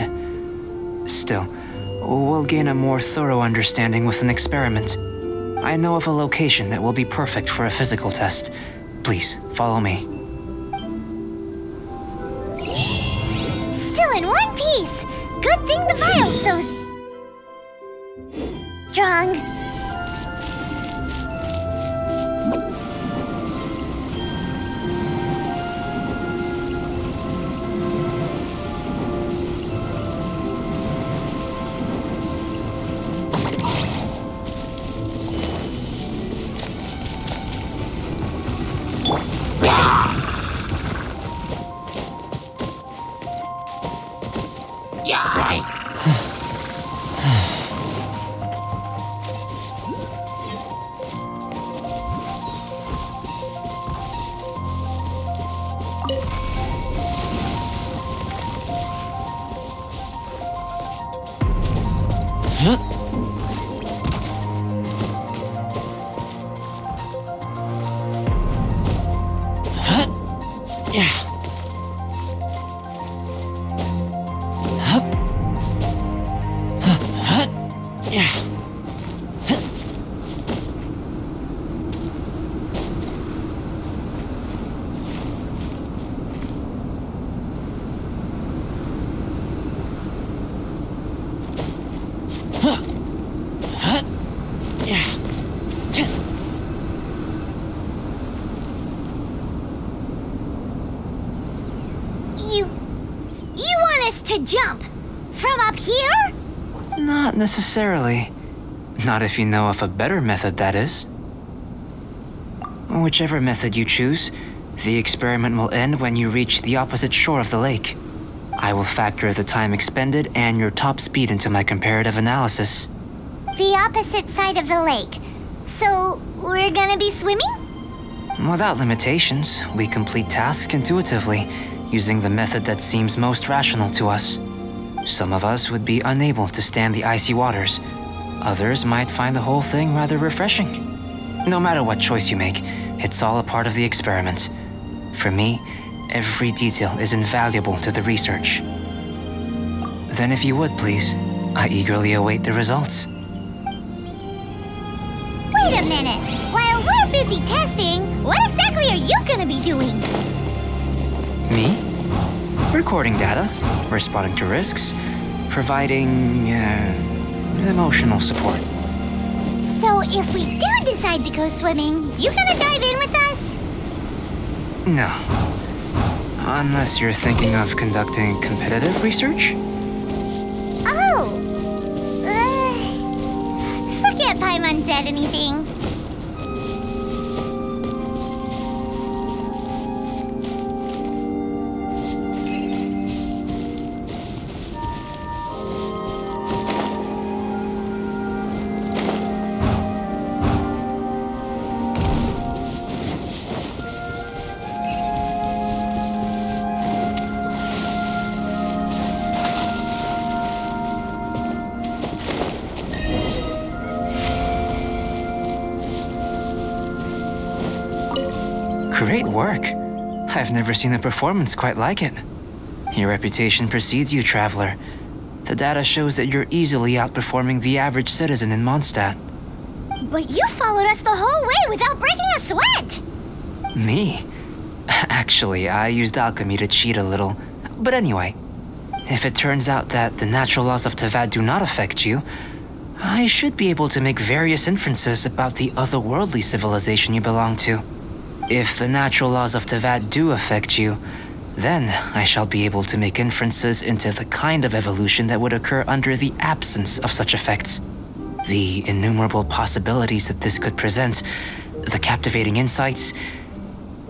Still, we'll gain a more thorough understanding with an experiment. I know of a location that will be perfect for a physical test. Please, follow me. Still in one piece! Good thing the vial's so strong. You want us to jump? From up here? Not necessarily. Not if you know of a better method, that is. Whichever method you choose, the experiment will end when you reach the opposite shore of the lake. I will factor the time expended and your top speed into my comparative analysis. The opposite side of the lake. So, we're gonna be swimming? Without limitations, we complete tasks intuitively, using the method that seems most rational to us. Some of us would be unable to stand the icy waters. Others might find the whole thing rather refreshing. No matter what choice you make, it's all a part of the experiment. For me, every detail is invaluable to the research. Then if you would, please, I eagerly await the results. Wait a minute! While we're busy testing, what exactly are you gonna be doing? Me? Recording data, responding to risks, providing, emotional support. So if we do decide to go swimming, you gonna dive in with us? No. Unless you're thinking of conducting competitive research? Oh! Forget Paimon said anything. Great work. I've never seen a performance quite like it. Your reputation precedes you, Traveler. The data shows that you're easily outperforming the average citizen in Mondstadt. But you followed us the whole way without breaking a sweat! Me? Actually, I used alchemy to cheat a little. But anyway, if it turns out that the natural laws of Tavad do not affect you, I should be able to make various inferences about the otherworldly civilization you belong to. If the natural laws of Tavad do affect you, then I shall be able to make inferences into the kind of evolution that would occur under the absence of such effects. The innumerable possibilities that this could present, the captivating insights,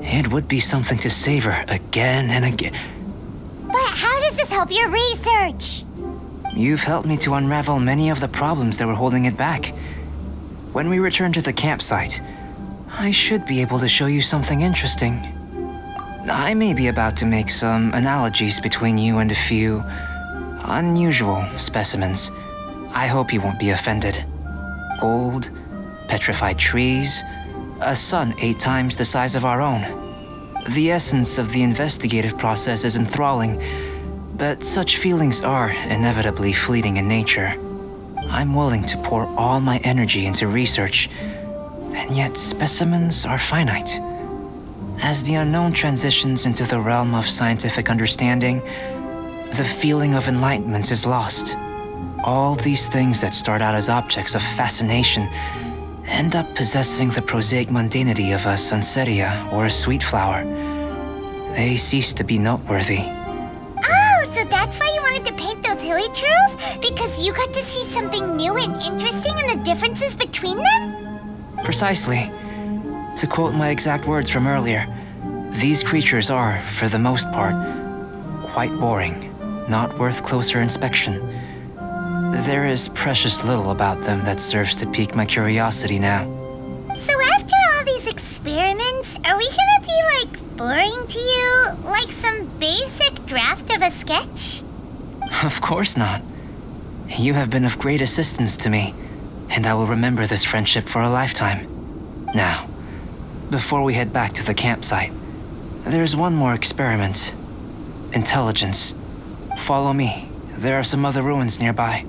it would be something to savor again and again. But how does this help your research? You've helped me to unravel many of the problems that were holding it back. When we return to the campsite, I should be able to show you something interesting. I may be about to make some analogies between you and a few unusual specimens. I hope you won't be offended. Gold, petrified trees, a sun 8 times the size of our own. The essence of the investigative process is enthralling, but such feelings are inevitably fleeting in nature. I'm willing to pour all my energy into research, and yet specimens are finite. As the unknown transitions into the realm of scientific understanding, the feeling of enlightenment is lost. All these things that start out as objects of fascination end up possessing the prosaic mundanity of a sunsetia or a sweet flower. They cease to be noteworthy. Oh, so that's why you wanted to paint those hilly turtles? Because you got to see something new and interesting and the differences between them? Precisely. To quote my exact words from earlier, these creatures are, for the most part, quite boring, not worth closer inspection. There is precious little about them that serves to pique my curiosity now. So after all these experiments, are we gonna be, like, boring to you? Like some basic draft of a sketch? Of course not. You have been of great assistance to me, and I will remember this friendship for a lifetime. Now, before we head back to the campsite, there's one more experiment. Intelligence. Follow me. There are some other ruins nearby.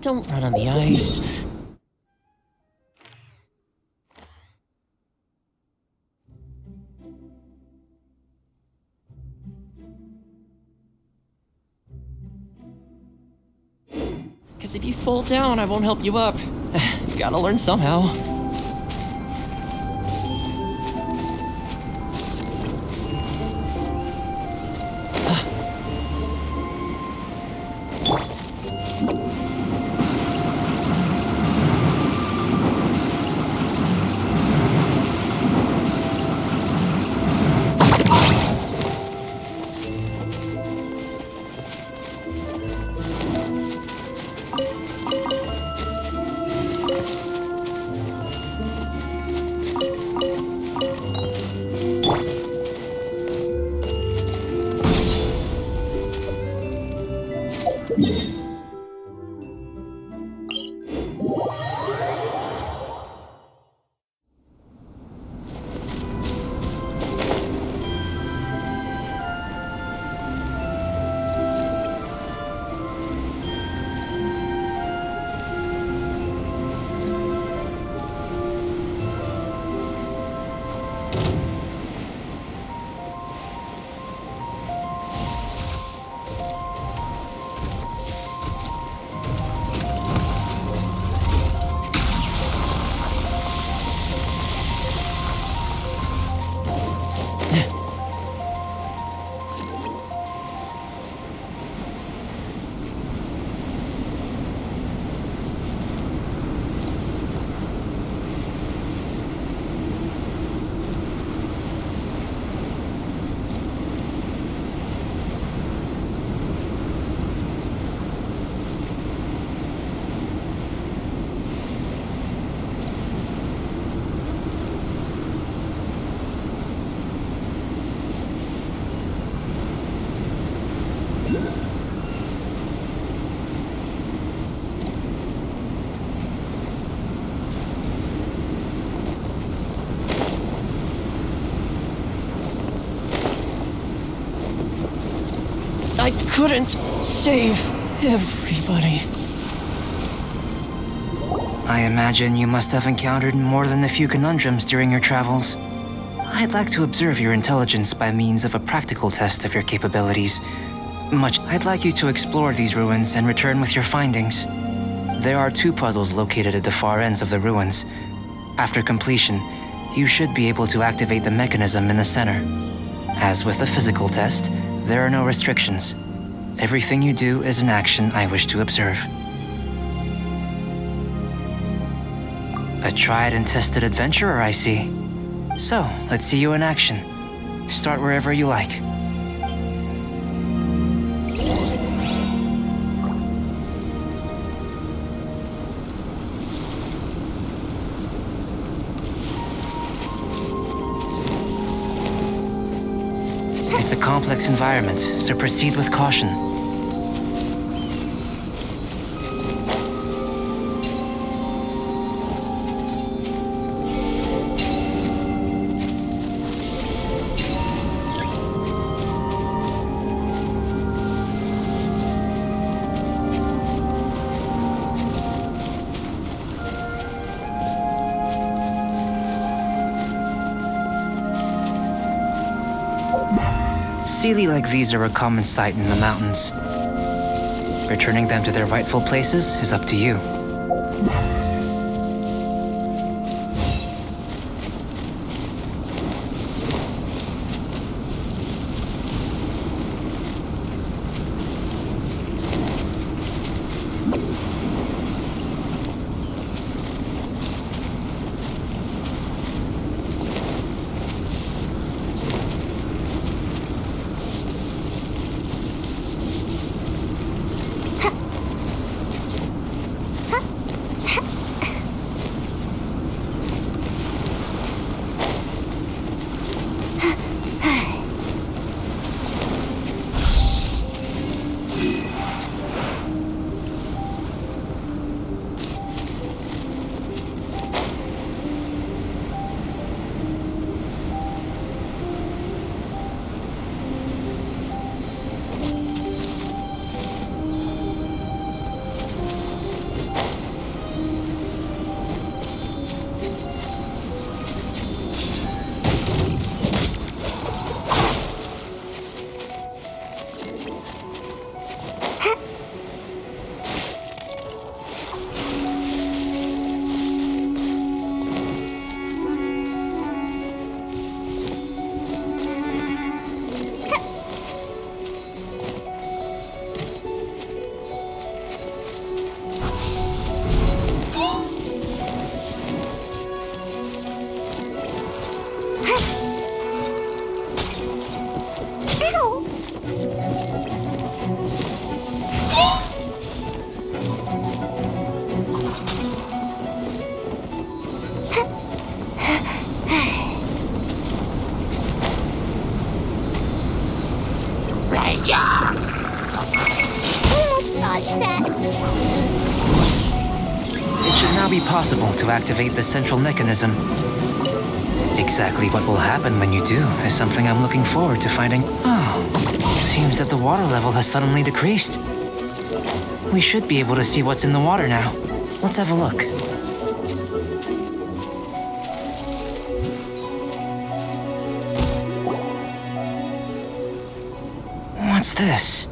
Don't run on the ice. Because if you fall down, I won't help you up. Gotta learn somehow. couldn't save everybody. I imagine you must have encountered more than a few conundrums during your travels. I'd like to observe your intelligence by means of a practical test of your capabilities. I'd like you to explore these ruins and return with your findings. There are 2 puzzles located at the far ends of the ruins. After completion, you should be able to activate the mechanism in the center. As with the physical test, there are no restrictions. Everything you do is an action I wish to observe. A tried and tested adventurer, I see. So, let's see you in action. Start wherever you like. It's a complex environment, so proceed with caution. Sealy like these are a common sight in the mountains. Returning them to their rightful places is up to you. It should now be possible to activate the central mechanism. Exactly what will happen when you do is something I'm looking forward to finding. Oh, seems that the water level has suddenly decreased. We should be able to see what's in the water now. Let's have a look. What's this?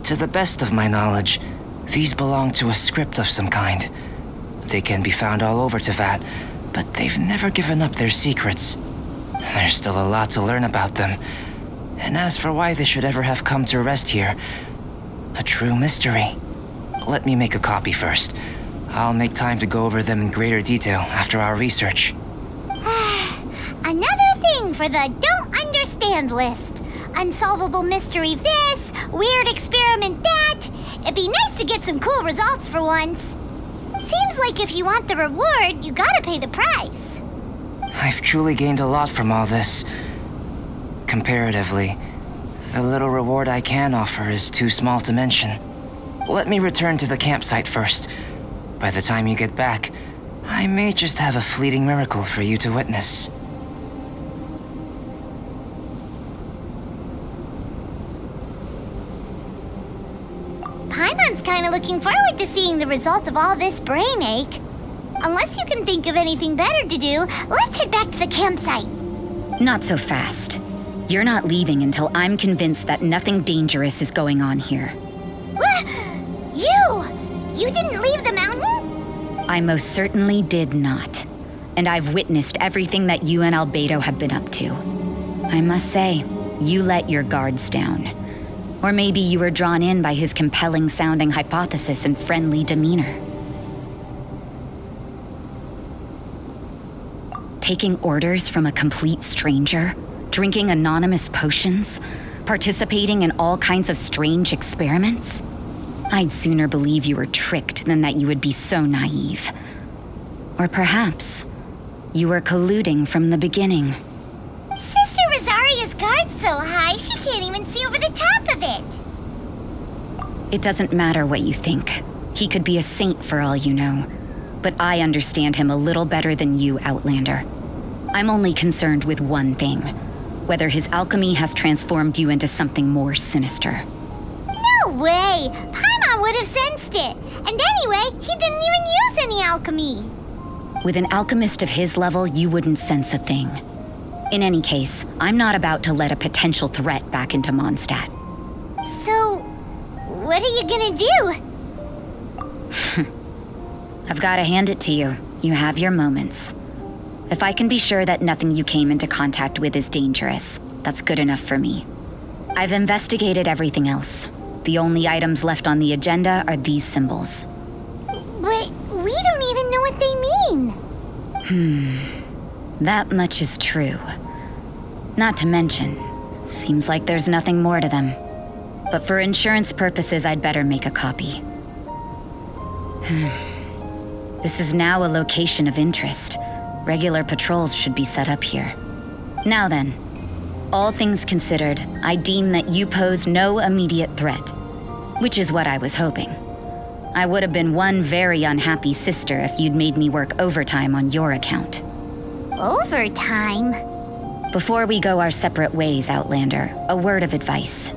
To the best of my knowledge, these belong to a script of some kind. They can be found all over Teyvat, but they've never given up their secrets. There's still a lot to learn about them. And as for why they should ever have come to rest here, a true mystery. Let me make a copy first. I'll make time to go over them in greater detail after our research. Another thing for the don't understand list. Unsolvable mystery this, weird experiment that. It'd be nice to get some cool results for once. Seems like if you want the reward, you gotta pay the price. I've truly gained a lot from all this. Comparatively, the little reward I can offer is too small to mention. Let me return to the campsite first. By the time you get back, I may just have a fleeting miracle for you to witness. looking forward to seeing the result of all this brain ache. Unless you can think of anything better to do, let's head back to the campsite. Not so fast. You're not leaving until I'm convinced that nothing dangerous is going on here. You didn't leave the mountain? I most certainly did not. And I've witnessed everything that you and Albedo have been up to. I must say, you let your guards down. Or maybe you were drawn in by his compelling-sounding hypothesis and friendly demeanor. Taking orders from a complete stranger, drinking anonymous potions, participating in all kinds of strange experiments? I'd sooner believe you were tricked than that you would be so naive. Or perhaps you were colluding from the beginning. Sister Rosaria's guard's so high, she can't even see over the top of it. It doesn't matter what you think. He could be a saint for all you know. But I understand him a little better than you, Outlander. I'm only concerned with one thing. Whether his alchemy has transformed you into something more sinister. No way! Paimon would have sensed it. And anyway, he didn't even use any alchemy. With an alchemist of his level, you wouldn't sense a thing. In any case, I'm not about to let a potential threat back into Mondstadt. So, what are you gonna do? I've gotta hand it to you. You have your moments. If I can be sure that nothing you came into contact with is dangerous, that's good enough for me. I've investigated everything else. The only items left on the agenda are these symbols. But we don't even know what they mean. That much is true. Not to mention, seems like there's nothing more to them. But for insurance purposes, I'd better make a copy. This is now a location of interest. Regular patrols should be set up here. Now then, all things considered, I deem that you pose no immediate threat, which is what I was hoping. I would have been one very unhappy sister if you'd made me work overtime on your account. Overtime? Before we go our separate ways, Outlander, a word of advice.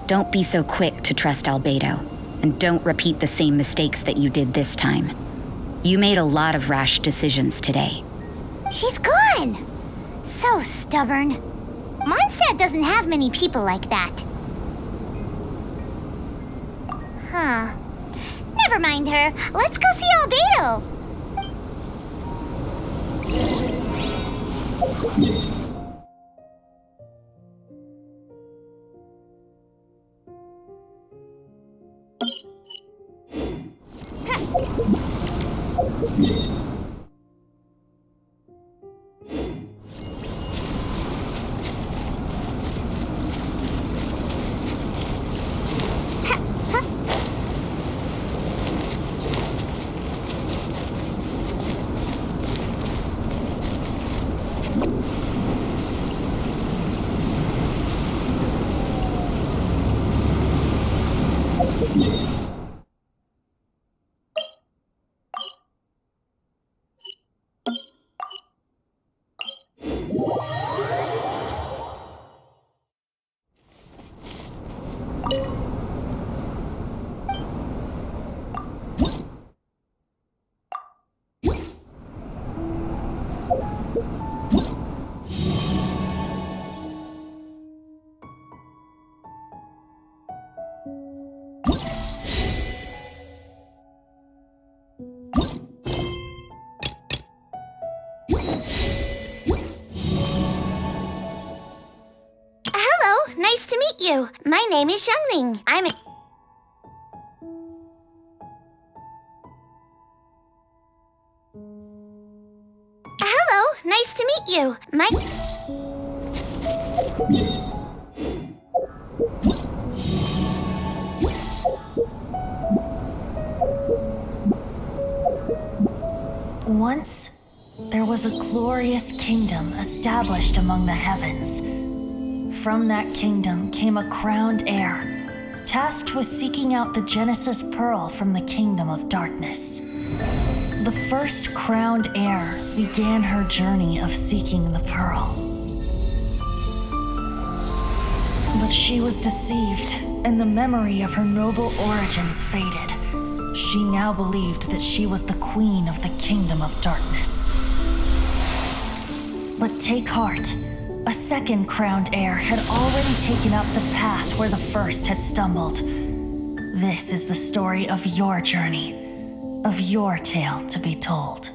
Don't be so quick to trust Albedo, and don't repeat the same mistakes that you did this time. You made a lot of rash decisions today. She's gone! So stubborn. Mondstadt doesn't have many people like that. Huh. Never mind her. Let's go see Albedo. Nice to meet you. My name is Xiangling. Hello, nice to meet you. Once, there was a glorious kingdom established among the heavens. From that kingdom came a crowned heir, tasked with seeking out the Genesis Pearl from the kingdom of darkness. The first crowned heir began her journey of seeking the pearl. But she was deceived, and the memory of her noble origins faded. She now believed that she was the queen of the kingdom of darkness. But take heart. A second crowned heir had already taken up the path where the first had stumbled. This is the story of your journey, of your tale to be told.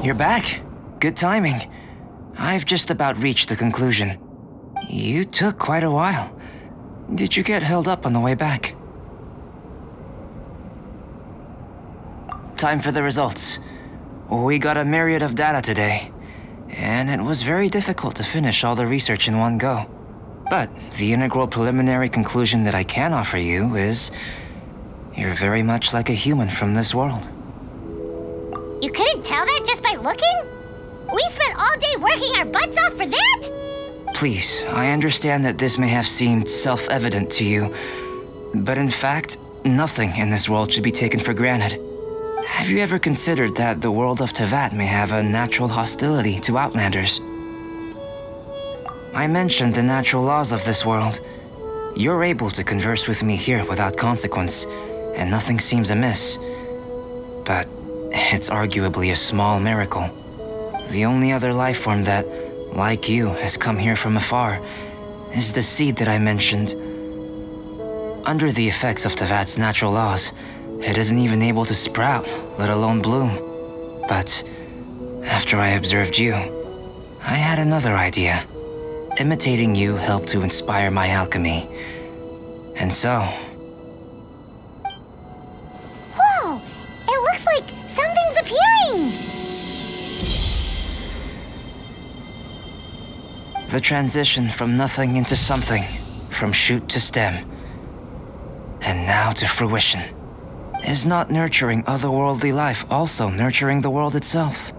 You're back. Good timing. I've just about reached the conclusion. You took quite a while. Did you get held up on the way back? Time for the results. We got a myriad of data today, and it was very difficult to finish all the research in one go. But the integral preliminary conclusion that I can offer you is you're very much like a human from this world. You couldn't tell that just by looking? We spent all day working our butts off for that? Please, I understand that this may have seemed self-evident to you, but in fact, nothing in this world should be taken for granted. Have you ever considered that the world of Teyvat may have a natural hostility to Outlanders? I mentioned the natural laws of this world. You're able to converse with me here without consequence, and nothing seems amiss. But it's arguably a small miracle. The only other life form that, like you, has come here from afar is the seed that I mentioned. Under the effects of Teyvat's natural laws, it isn't even able to sprout, let alone bloom. But after I observed you, I had another idea. Imitating you helped to inspire my alchemy. And so... Whoa! It looks like something's appearing! The transition from nothing into something, from shoot to stem, and now to fruition. Is not nurturing otherworldly life also nurturing the world itself?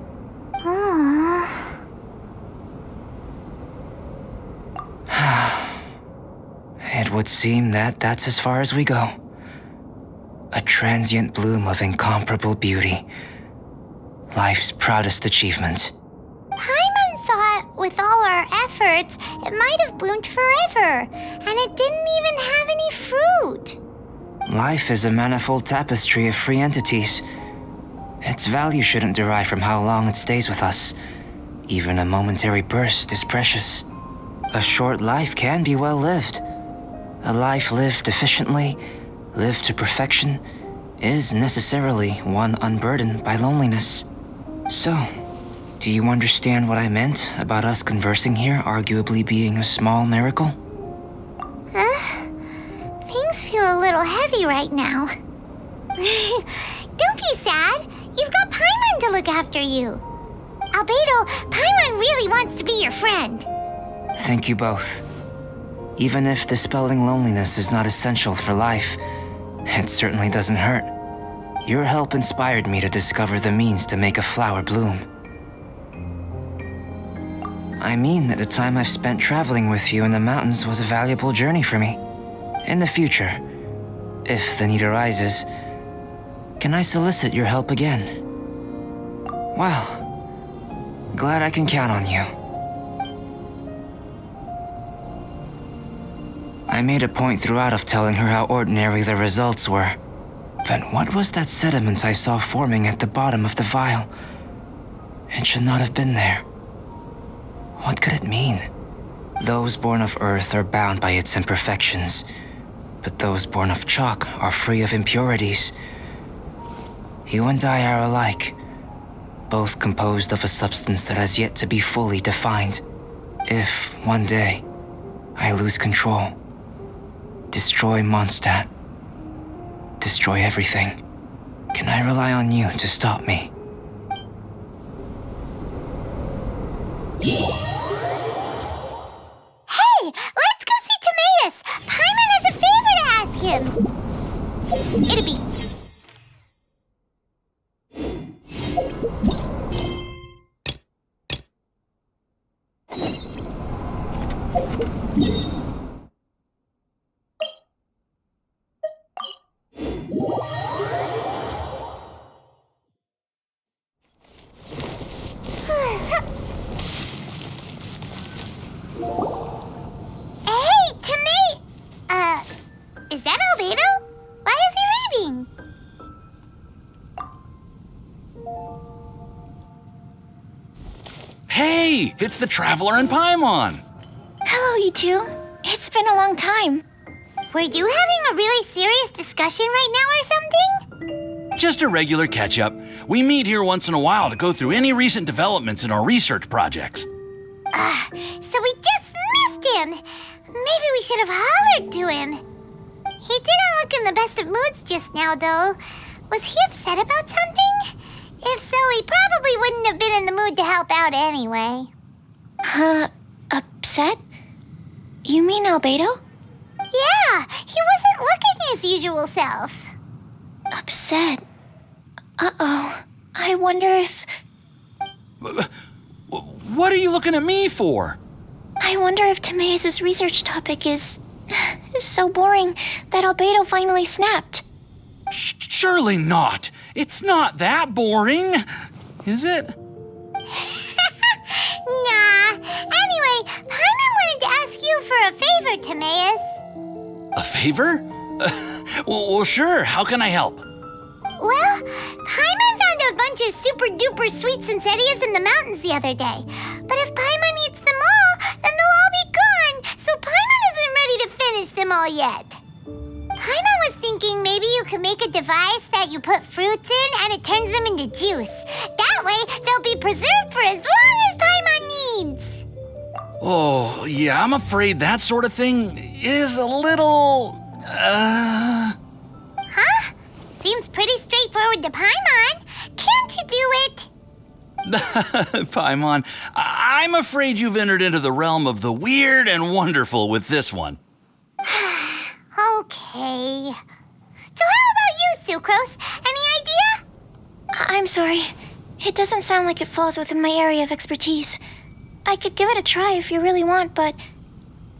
It would seem that that's as far as we go. A transient bloom of incomparable beauty. Life's proudest achievement. Paimon thought, with all our efforts, it might have bloomed forever, and it didn't even have any fruit. Life is a manifold tapestry of free entities. Its value shouldn't derive from how long it stays with us. Even a momentary burst is precious. A short life can be well lived. A life lived efficiently, lived to perfection, is necessarily one unburdened by loneliness. So, do you understand what I meant about us conversing here arguably being a small miracle? Things feel a little heavy right now. Don't be sad. You've got Paimon to look after you. Albedo, Paimon really wants to be your friend. Thank you both. Even if dispelling loneliness is not essential for life, it certainly doesn't hurt. Your help inspired me to discover the means to make a flower bloom. I mean that the time I've spent traveling with you in the mountains was a valuable journey for me. In the future, if the need arises, can I solicit your help again? Well, glad I can count on you. I made a point throughout of telling her how ordinary the results were. But what was that sediment I saw forming at the bottom of the vial? It should not have been there. What could it mean? Those born of earth are bound by its imperfections, but those born of chalk are free of impurities. You and I are alike, both composed of a substance that has yet to be fully defined. If, one day, I lose control, destroy Mondstadt, destroy everything, can I rely on you to stop me? Hey, let's go see Timaeus! Paimon has a favor to ask him. It'll be... Is that Albedo? Why is he leaving? Hey, it's the Traveler and Paimon. Hello, you two. It's been a long time. Were you having a really serious discussion right now or something? Just a regular catch-up. We meet here once in a while to go through any recent developments in our research projects. So we just missed him. Maybe we should have hollered to him. He didn't look in the best of moods just now, though. Was he upset about something? If so, he probably wouldn't have been in the mood to help out anyway. Upset? You mean Albedo? Yeah, he wasn't looking his usual self. Upset? Uh-oh. I wonder if... What are you looking at me for? I wonder if Timaeus' research topic is so boring that Albedo finally snapped. Surely not. It's not that boring, is it? Nah. Anyway, Paimon wanted to ask you for a favor, Timaeus. A favor? Well, sure. How can I help? Well, Paimon found a bunch of super-duper sweet Sincerias in the mountains the other day. But if Paimon eats them all, then they'll all be gone, so Paimon isn't ready to finish them all yet. Paimon was thinking maybe you could make a device that you put fruits in and it turns them into juice. That way, they'll be preserved for as long as Paimon needs. Oh, yeah, I'm afraid that sort of thing is a little... Huh? Seems pretty straightforward to Paimon. Can't you do it? Paimon, I'm afraid you've entered into the realm of the weird and wonderful with this one. Okay. So how about you, Sucrose? Any idea? I'm sorry. It doesn't sound like it falls within my area of expertise. I could give it a try if you really want, but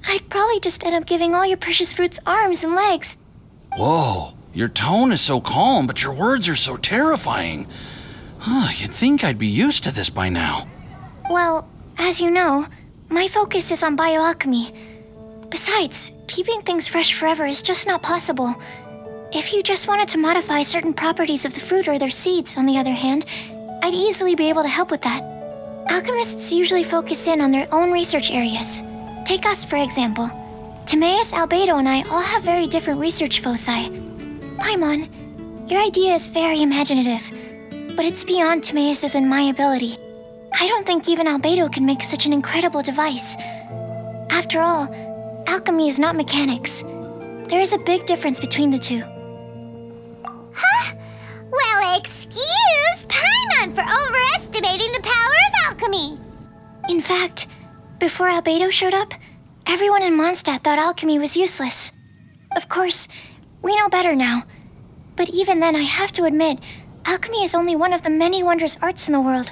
I'd probably just end up giving all your precious fruits arms and legs. Whoa, your tone is so calm, but your words are so terrifying. You'd think I'd be used to this by now. Well, as you know, my focus is on bioalchemy. Besides, keeping things fresh forever is just not possible. If you just wanted to modify certain properties of the fruit or their seeds, on the other hand, I'd easily be able to help with that. Alchemists usually focus in on their own research areas. Take us, for example. Timaeus, Albedo, and I all have very different research foci. Paimon, your idea is very imaginative, but it's beyond Timaeus' and my ability. I don't think even Albedo can make such an incredible device. After all, alchemy is not mechanics. There is a big difference between the two. Huh? Well, excuse Paimon for overestimating the power of alchemy. In fact, before Albedo showed up, everyone in Mondstadt thought alchemy was useless. Of course, we know better now. But even then, I have to admit, alchemy is only one of the many wondrous arts in the world.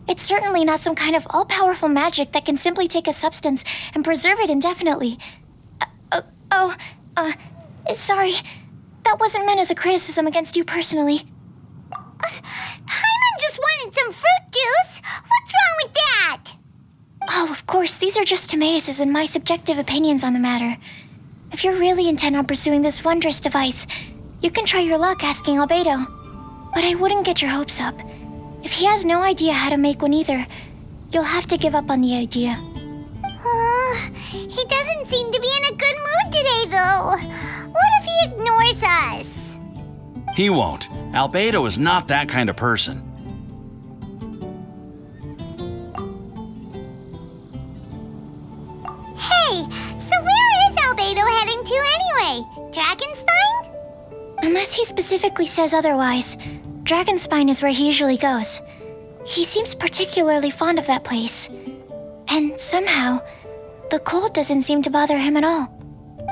It's certainly not some kind of all-powerful magic that can simply take a substance and preserve it indefinitely. Sorry. That wasn't meant as a criticism against you personally. Paimon just wanted some fruit juice. What's wrong with that? Oh, of course, these are just Timaeus' and my subjective opinions on the matter. If you're really intent on pursuing this wondrous device, you can try your luck asking Albedo. But I wouldn't get your hopes up. If he has no idea how to make one either, you'll have to give up on the idea. He doesn't seem to be in a good mood today, though. What if he ignores us? He won't. Albedo is not that kind of person. Hey, so where is Albedo heading to anyway? Dragonspine? Unless he specifically says otherwise, Dragonspine is where he usually goes. He seems particularly fond of that place. And somehow, the cold doesn't seem to bother him at all.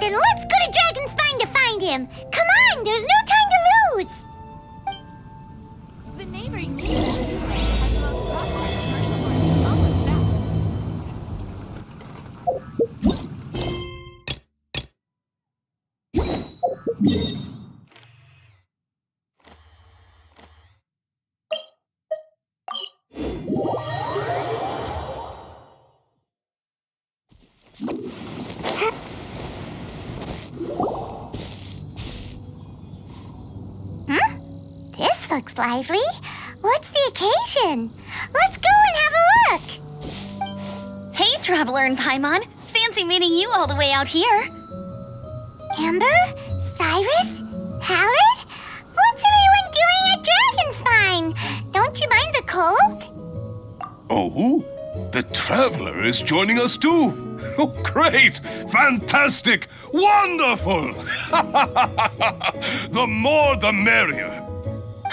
Then let's go to Dragonspine to find him. Come on, there's no time to lose. The neighboring nation has the most prosperous commercial market. I'll look to This looks lively. What's the occasion? Let's go and have a look. Hey, Traveler and Paimon. Fancy meeting you all the way out here. Amber? Cyrus? Pallet? What's everyone doing Oh, the Traveler is joining us too. Oh, great! Fantastic! Wonderful! The more the merrier.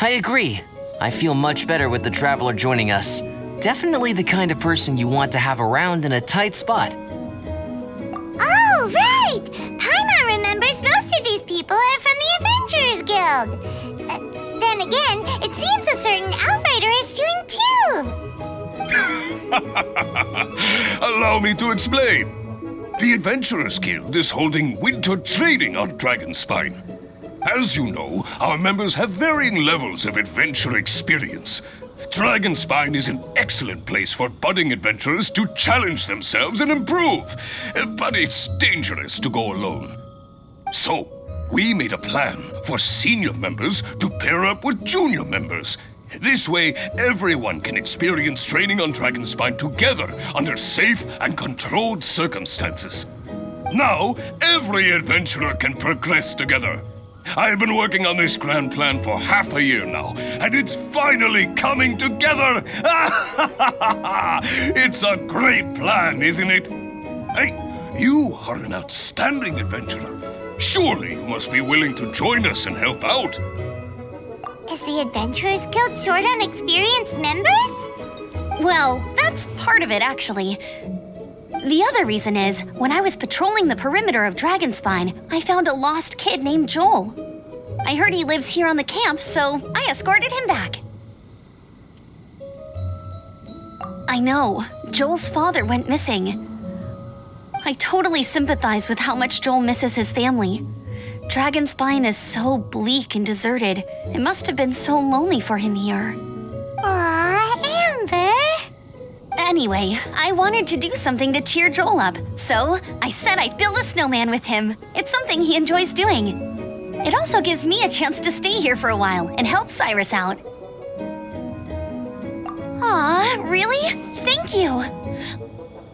I agree. I feel much better with the Traveler joining us. Definitely the kind of person you want to have around in a tight spot. Oh, right! Paimon remembers most of these people are from the Adventurers Guild. Then again, it seems a certain Outrider is doing too. Allow me to explain. The Adventurers Guild is holding winter training on Dragonspine. As you know, our members have varying levels of adventure experience. Dragonspine is an excellent place for budding adventurers to challenge themselves and improve, but it's dangerous to go alone. So, we made a plan for senior members to pair up with junior members. This way, everyone can experience training on Dragonspine together under safe and controlled circumstances. Now, every adventurer can progress together. I've been working on this grand plan for half a year now, and it's finally coming together! It's a great plan, isn't it? Hey, you are an outstanding adventurer. Surely you must be willing to join us and help out. Is the Adventurers Guild short on experienced members? Well, that's part of it, actually. The other reason is, when I was patrolling the perimeter of Dragonspine, I found a lost kid named Joel. I heard he lives here on the camp, so I escorted him back. I know, Joel's father went missing. I totally sympathize with how much Joel misses his family. Dragonspine is so bleak and deserted. It must have been so lonely for him here. Aw, Amber! Anyway, I wanted to do something to cheer Joel up, so I said I'd build a snowman with him. It's something he enjoys doing. It also gives me a chance to stay here for a while and help Cyrus out. Aw, really? Thank you.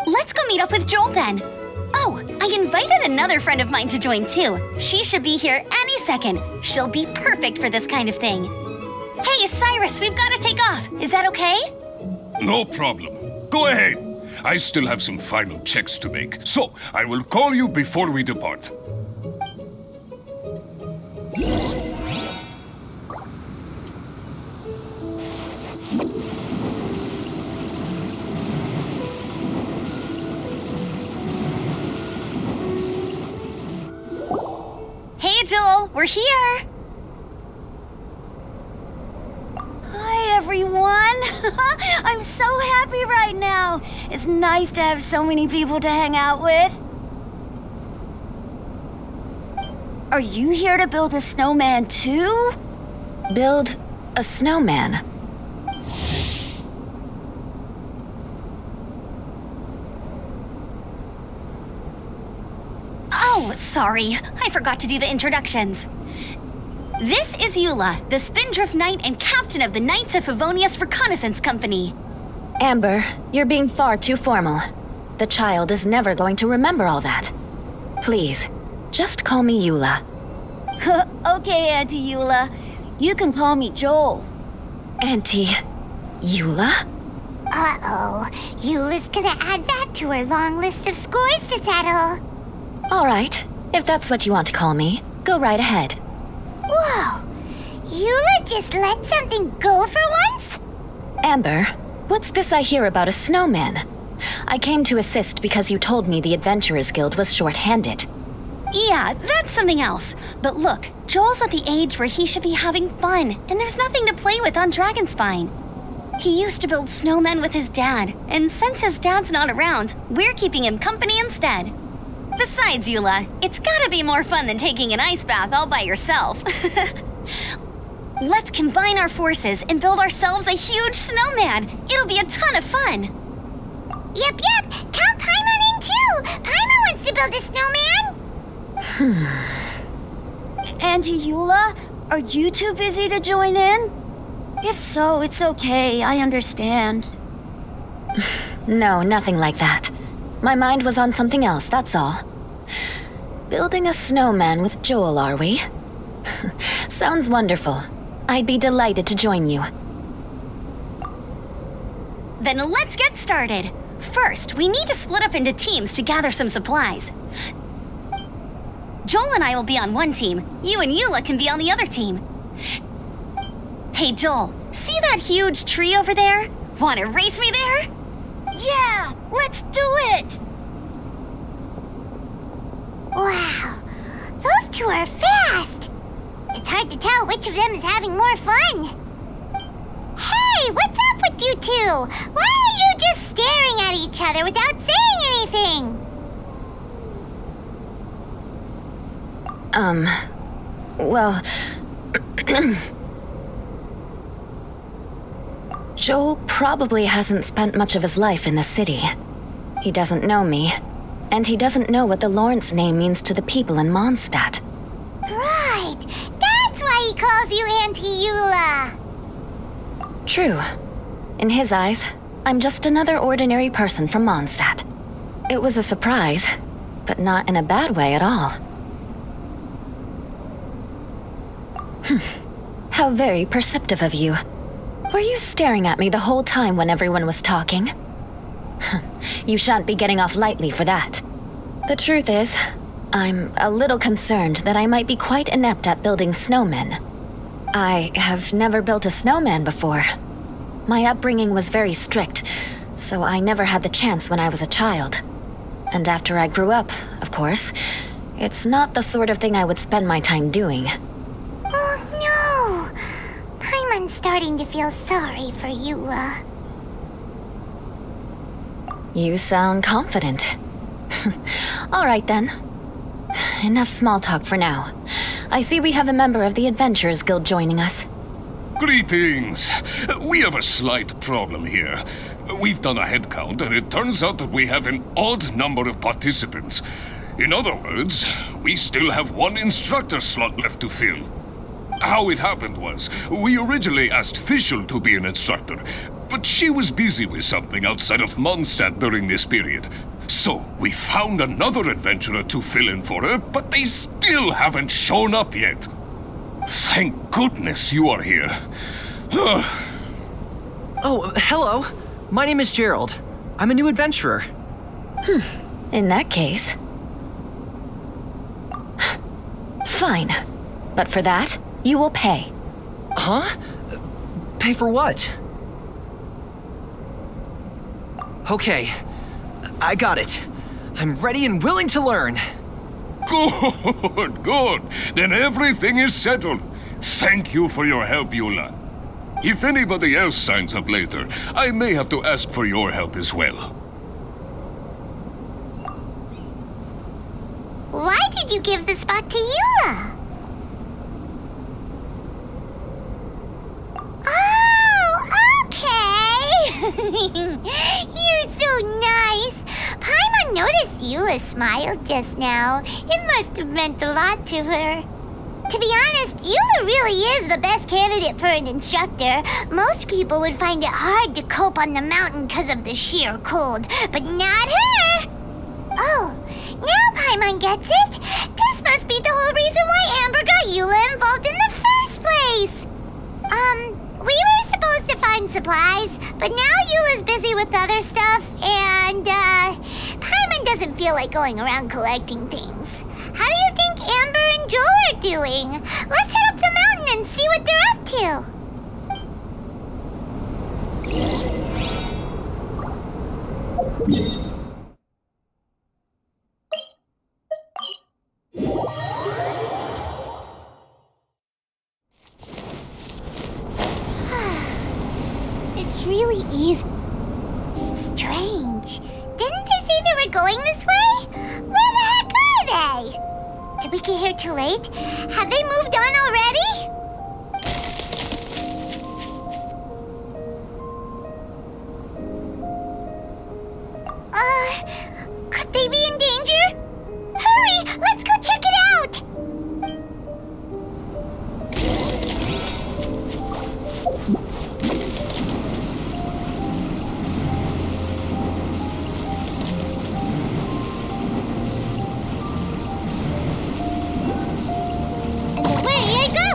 Let's go meet up with Joel then. Oh, I invited another friend of mine to join too. She should be here any second. She'll be perfect for this kind of thing. Hey, Cyrus, we've got to take off. Is that okay? No problem. Go ahead. I still have some final checks to make, so I will call you before we depart. Hey, Joel, we're here. Hi, everyone. I'm so happy right now. It's nice to have so many people to hang out with. Are you here to build a snowman too? Build a snowman? Oh, sorry. I forgot to do the introductions. This is Eula, the Spindrift Knight and captain of the Knights of Favonius Reconnaissance Company. Amber, you're being far too formal. The child is never going to remember all that. Please, just call me Eula. Okay, Auntie Eula. You can call me Joel. Auntie Eula? Uh-oh. Eula's gonna add that to her long list of scores to settle. All right, if that's what you want to call me, go right ahead. Whoa! Eula just let something go for once? Amber, what's this I hear about a snowman? I came to assist because you told me the Adventurers Guild was short-handed. Yeah, that's something else. But look, Joel's at the age where he should be having fun, and there's nothing to play with on Dragonspine. He used to build snowmen with his dad, and since his dad's not around, we're keeping him company instead. Besides, Eula, it's gotta be more fun than taking an ice bath all by yourself. Let's combine our forces and build ourselves a huge snowman. It'll be a ton of fun. Yep. Count Paimon in too. Paimon wants to build a snowman. Auntie Eula, are you too busy to join in? If so, it's okay. I understand. No, nothing like that. My mind was on something else, that's all. Building a snowman with Joel, are we? Sounds wonderful. I'd be delighted to join you. Then let's get started. First, we need to split up into teams to gather some supplies. Joel and I will be on one team. You and Eula can be on the other team. Hey, Joel, see that huge tree over there? Wanna race me there? Yeah, let's do it! Wow, those two are fast. It's hard to tell which of them is having more fun. Hey, what's up with you two? Why are you just staring at each other without saying anything? Well... Joel probably hasn't spent much of his life in the city. He doesn't know me, and he doesn't know what the Lawrence name means to the people in Mondstadt. Right, that's why he calls you Auntie Eula. True. In his eyes, I'm just another ordinary person from Mondstadt. It was a surprise, but not in a bad way at all. How very perceptive of you. Were you staring at me the whole time when everyone was talking? You shan't be getting off lightly for that. The truth is, I'm a little concerned that I might be quite inept at building snowmen. I have never built a snowman before. My upbringing was very strict, so I never had the chance when I was a child. And after I grew up, of course, it's not the sort of thing I would spend my time doing. Oh no! Paimon's starting to feel sorry for Eula. You sound confident. All right then. Enough small talk for now. I see we have a member of the Adventurers Guild joining us. Greetings. We have a slight problem here. We've done a head count, and it turns out that we have an odd number of participants. In other words, we still have one instructor slot left to fill. How it happened was, we originally asked Fischl to be an instructor, but she was busy with something outside of Mondstadt during this period. So, we found another adventurer to fill in for her, but they still haven't shown up yet. Thank goodness you are here. Oh, hello. My name is Gerald. I'm a new adventurer. In that case... Fine. But for that, you will pay. Huh? Pay for what? Okay. I got it. I'm ready and willing to learn. Good, good. Then everything is settled. Thank you for your help, Eula. If anybody else signs up later, I may have to ask for your help as well. Why did you give the spot to Eula? Oh, okay. You're so nice. Paimon noticed Eula smiled just now. It must have meant a lot to her. To be honest, Eula really is the best candidate for an instructor. Most people would find it hard to cope on the mountain because of the sheer cold, but not her! Oh, now Paimon gets it. This must be the whole reason why Amber got Eula involved in the first place. We were supposed to find supplies, but now Eula's busy with other stuff, and, Paimon doesn't feel like going around collecting things. How do you think Amber and Joel are doing? Let's head up the mountain and see what they're up to. It's really easy. Strange. Didn't they say they were going this way? Where the heck are they? Did we get here too late? Have they moved on already? Could they be in danger? Hurry! Let's go check it out! And away I go!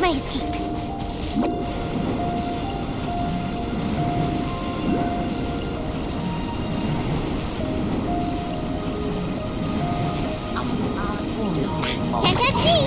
my escape. Can't catch me!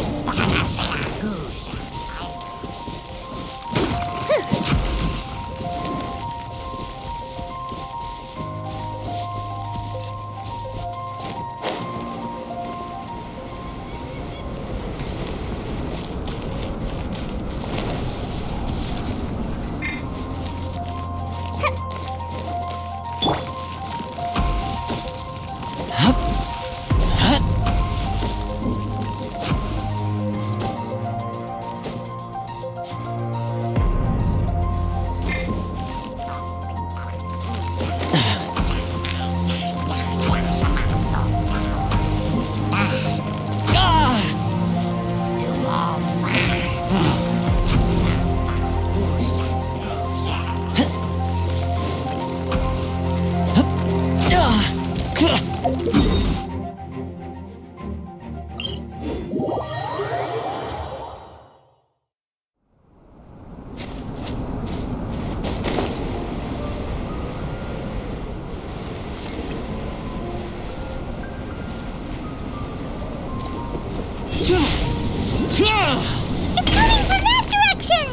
It's coming from that direction!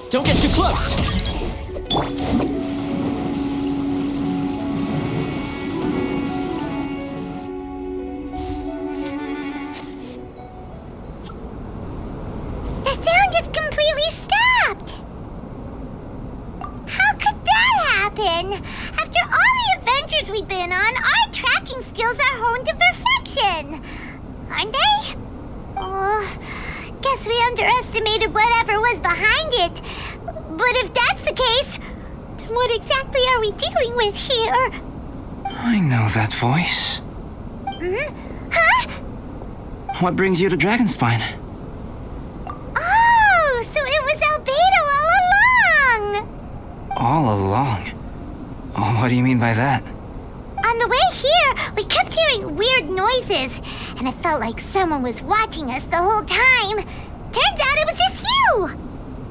Don't get too close! The sound is completely stopped! How could that happen? After all the adventures we've been on, our tracking skills are honed to perfection! Aren't they? Oh, guess we underestimated whatever was behind it. But if that's the case, then what exactly are we dealing with here? I know that voice. Huh? What brings you to Dragonspine? Oh, so it was Albedo all along! All along? Oh, what do you mean by that? On the way here, we kept hearing weird noises, and it felt like someone was watching us the whole time. Turns out it was just you!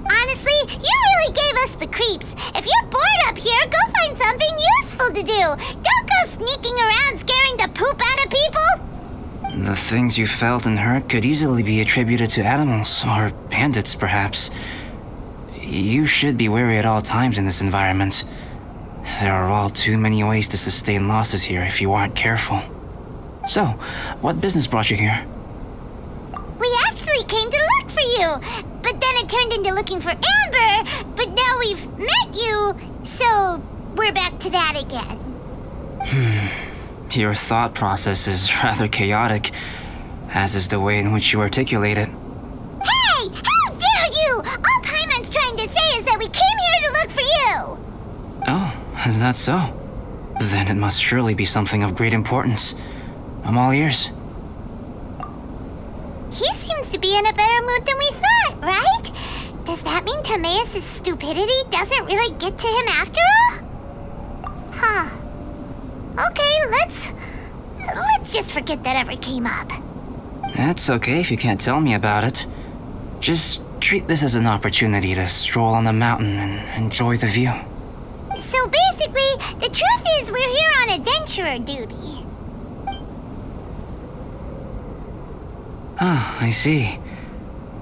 Honestly, you really gave us the creeps. If you're bored up here, go find something useful to do. Don't go sneaking around scaring the poop out of people. The things you felt and heard could easily be attributed to animals, or bandits, perhaps. You should be wary at all times in this environment. There are all too many ways to sustain losses here if you aren't careful. So, what business brought you here? We actually came to look for you, but then it turned into looking for Amber, but now we've met you, so we're back to that again. Your thought process is rather chaotic, as is the way in which you articulate it. Hey! How dare you! All Paimon's trying to say is that we came here to look for you! Oh, is that so? Then it must surely be something of great importance. I'm all ears. He seems to be in a better mood than we thought, right? Does that mean Timaeus' stupidity doesn't really get to him after all? Huh. Okay, let's just forget that ever came up. That's okay if you can't tell me about it. Just treat this as an opportunity to stroll on the mountain and enjoy the view. So basically, the truth is we're here on adventurer duty. Ah, I see.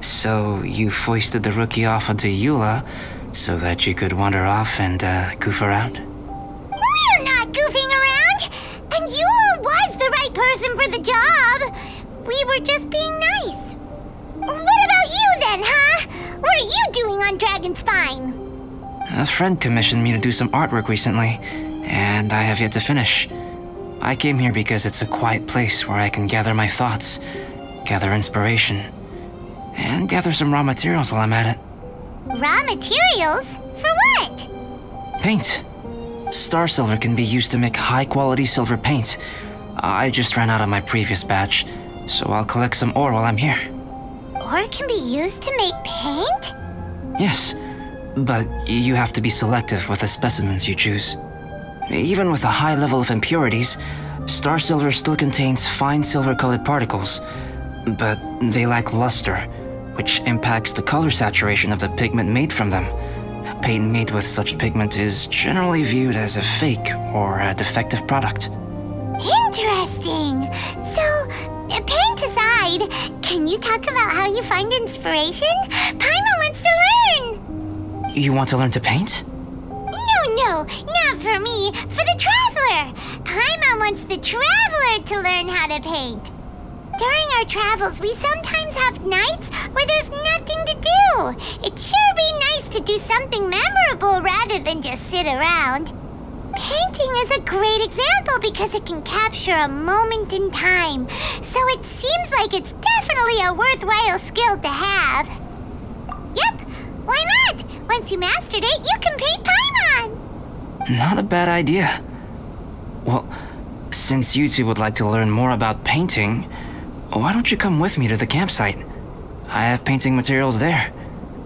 So you foisted the rookie off onto Eula so that you could wander off and goof around? We're not goofing around! And Eula was the right person for the job! We were just being nice. What about you then, huh? What are you doing on Dragonspine? A friend commissioned me to do some artwork recently, and I have yet to finish. I came here because it's a quiet place where I can gather my thoughts, gather inspiration, and gather some raw materials while I'm at it. Raw materials? For what? Paint. Star silver can be used to make high-quality silver paint. I just ran out of my previous batch, so I'll collect some ore while I'm here. Ore can be used to make paint? Yes, but you have to be selective with the specimens you choose. Even with a high level of impurities, star silver still contains fine silver-colored particles, but they lack luster, which impacts the color saturation of the pigment made from them. Paint made with such pigment is generally viewed as a fake or a defective product. Interesting. So, paint aside, can you talk about how you find inspiration? Paimon wants to learn. You want to learn to paint? No, not for me. For the traveler. Paimon wants the traveler to learn how to paint. During our travels, we sometimes have nights where there's nothing to do. It'd sure be nice to do something memorable rather than just sit around. Painting is a great example because it can capture a moment in time, so it seems like it's definitely a worthwhile skill to have. Yep, why not? Once you mastered it, you can paint Paimon! Not a bad idea. Well, since you two would like to learn more about painting, why don't you come with me to the campsite? I have painting materials there.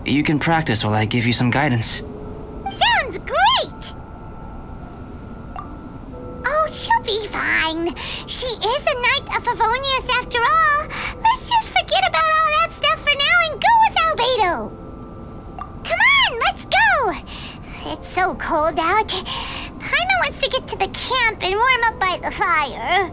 You can practice while I give you some guidance. Sounds great! Oh, she'll be fine. She is a Knight of Favonius after all. Let's just forget about all that stuff for now and go with Albedo. Come on, let's go! It's so cold out. Paimon wants to get to the camp and warm up by the fire.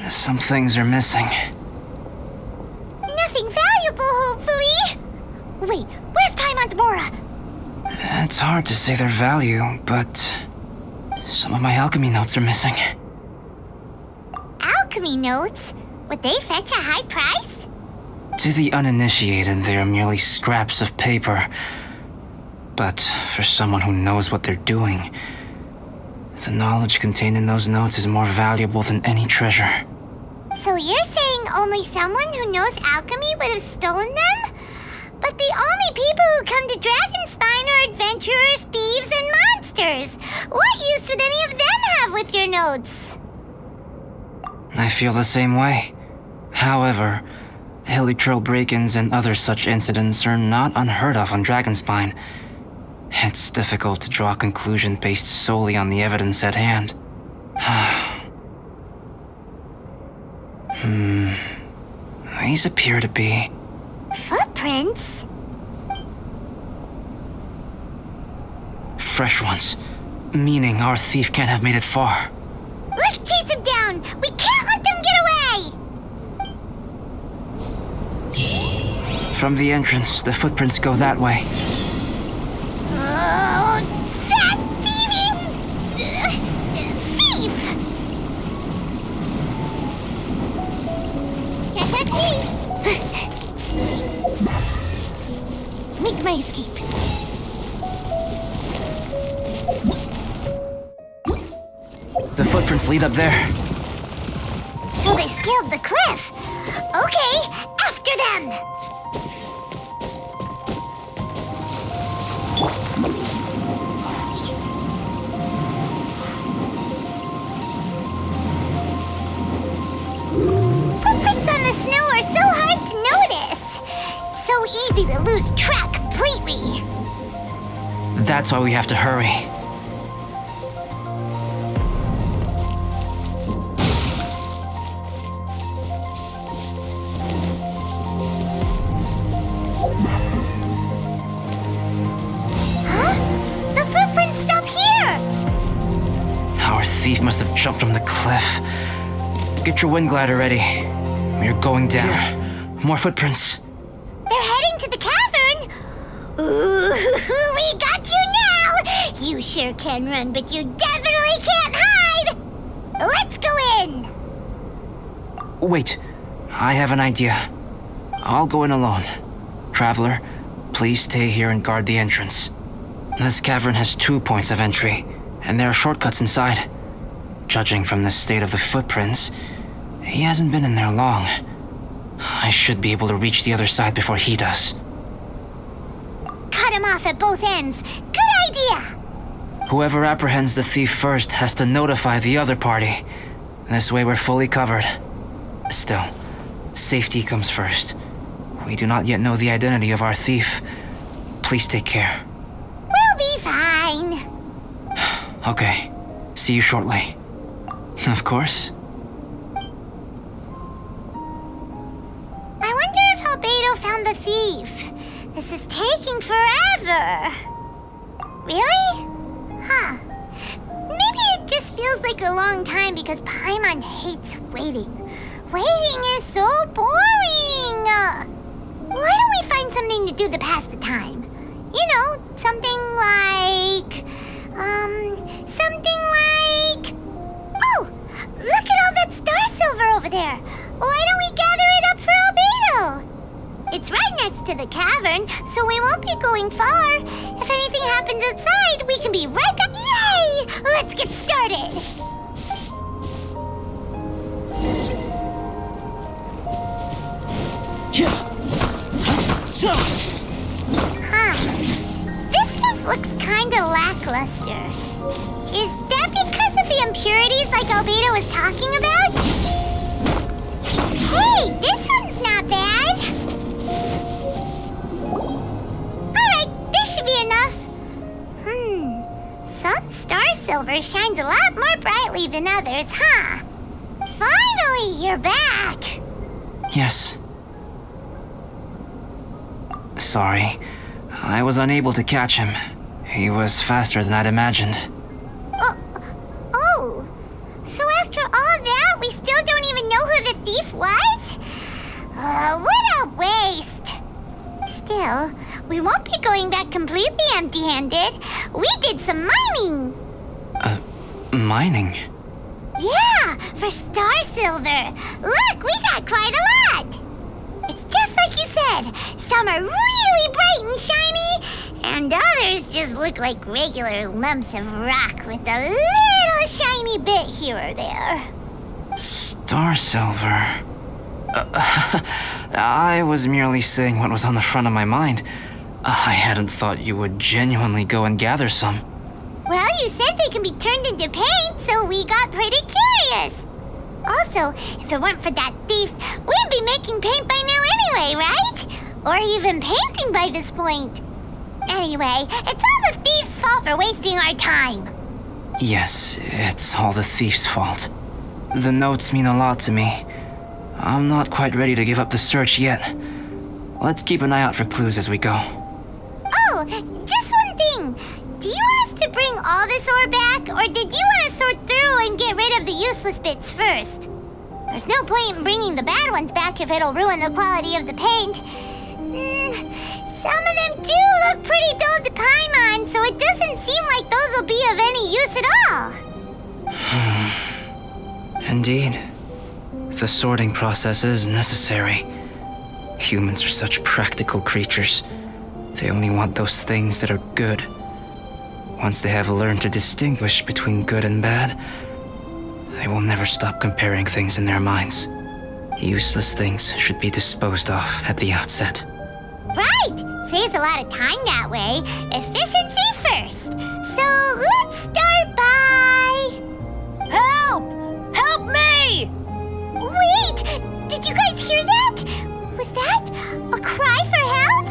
Some things are missing. Nothing valuable, hopefully. Wait, where's Paimon's Mora? It's hard to say their value, but some of my alchemy notes are missing. Alchemy notes? Would they fetch a high price? To the uninitiated, they are merely scraps of paper. But for someone who knows what they're doing, the knowledge contained in those notes is more valuable than any treasure. So you're saying only someone who knows alchemy would have stolen them? But the only people who come to Dragonspine are adventurers, thieves, and monsters. What use would any of them have with your notes? I feel the same way. However, hilly trail break-ins and other such incidents are not unheard of on Dragonspine. It's difficult to draw a conclusion based solely on the evidence at hand. These appear to be... footprints? fresh ones. Meaning our thief can't have made it far. Let's chase him down! We can't let them get away! From the entrance, the footprints go that way. Oh, that thieving... thief! Can't hurt me! Make my escape. The footprints lead up there. So they scaled the cliff. Okay, after them! Footprints on the snow are so hard to notice. So easy to lose track completely. That's why we have to hurry. Thief must have jumped from the cliff. Get your wind glider ready. We're going down. Here. More footprints. They're heading to the cavern. Ooh, we got you now. You sure can run, but you definitely can't hide. Let's go in! Wait, I have an idea. I'll go in alone. Traveler, please stay here and guard the entrance. This cavern has 2 points of entry, and there are shortcuts inside. Judging from the state of the footprints, he hasn't been in there long. I should be able to reach the other side before he does. Cut him off at both ends. Good idea! Whoever apprehends the thief first has to notify the other party. This way we're fully covered. Still, safety comes first. We do not yet know the identity of our thief. Please take care. We'll be fine. Okay, see you shortly. Of course. I wonder if Albedo found the thief. This is taking forever. Really? Huh. Maybe it just feels like a long time because Paimon hates waiting. Waiting is so boring. Why don't we find something to do to pass the time? You know, something like... Oh! Look at all that star silver over there! Why don't we gather it up for Albedo? It's right next to the cavern, so we won't be going far. If anything happens outside, we can be right back. Yay! Let's get started! Huh. This stuff looks kinda lackluster. Is that because of the impurities like Albedo was talking about? Hey, this one's not bad. Alright, this should be enough. Some star silver shines a lot more brightly than others, huh? Finally, you're back. Yes. Sorry, I was unable to catch him. He was faster than I'd imagined. Oh, so after all that, we still don't even know who the thief was? What a waste! Still, we won't be going back completely empty-handed. We did some mining! Mining? Yeah, for star silver. Look, we got quite a lot! It's just like you said. Some are really bright and shiny, and others just look like regular lumps of rock with a little shiny bit here or there. Star silver. I was merely saying what was on the front of my mind. I hadn't thought you would genuinely go and gather some. Well, you said they can be turned into paint, so we got pretty curious. Also, if it weren't for that thief, we'd be making paint by now anyway, right? Or even painting by this point. Anyway, it's all the thief's fault for wasting our time. Yes, it's all the thief's fault. The notes mean a lot to me. I'm not quite ready to give up the search yet. Let's keep an eye out for clues as we go. Oh, just one thing. Do you want us to bring all this ore back, or did you want to sort through and get rid of the useless bits first? There's no point in bringing the bad ones back if it'll ruin the quality of the paint. Some of them do look pretty dull to Paimon, so it doesn't seem like those will be of any use at all. Indeed. The sorting process is necessary. Humans are such practical creatures. They only want those things that are good. Once they have learned to distinguish between good and bad, they will never stop comparing things in their minds. Useless things should be disposed of at the outset. Right! Saves a lot of time that way. Efficiency first. So let's start by... Help! Help me! Wait! Did you guys hear that? Was that a cry for help?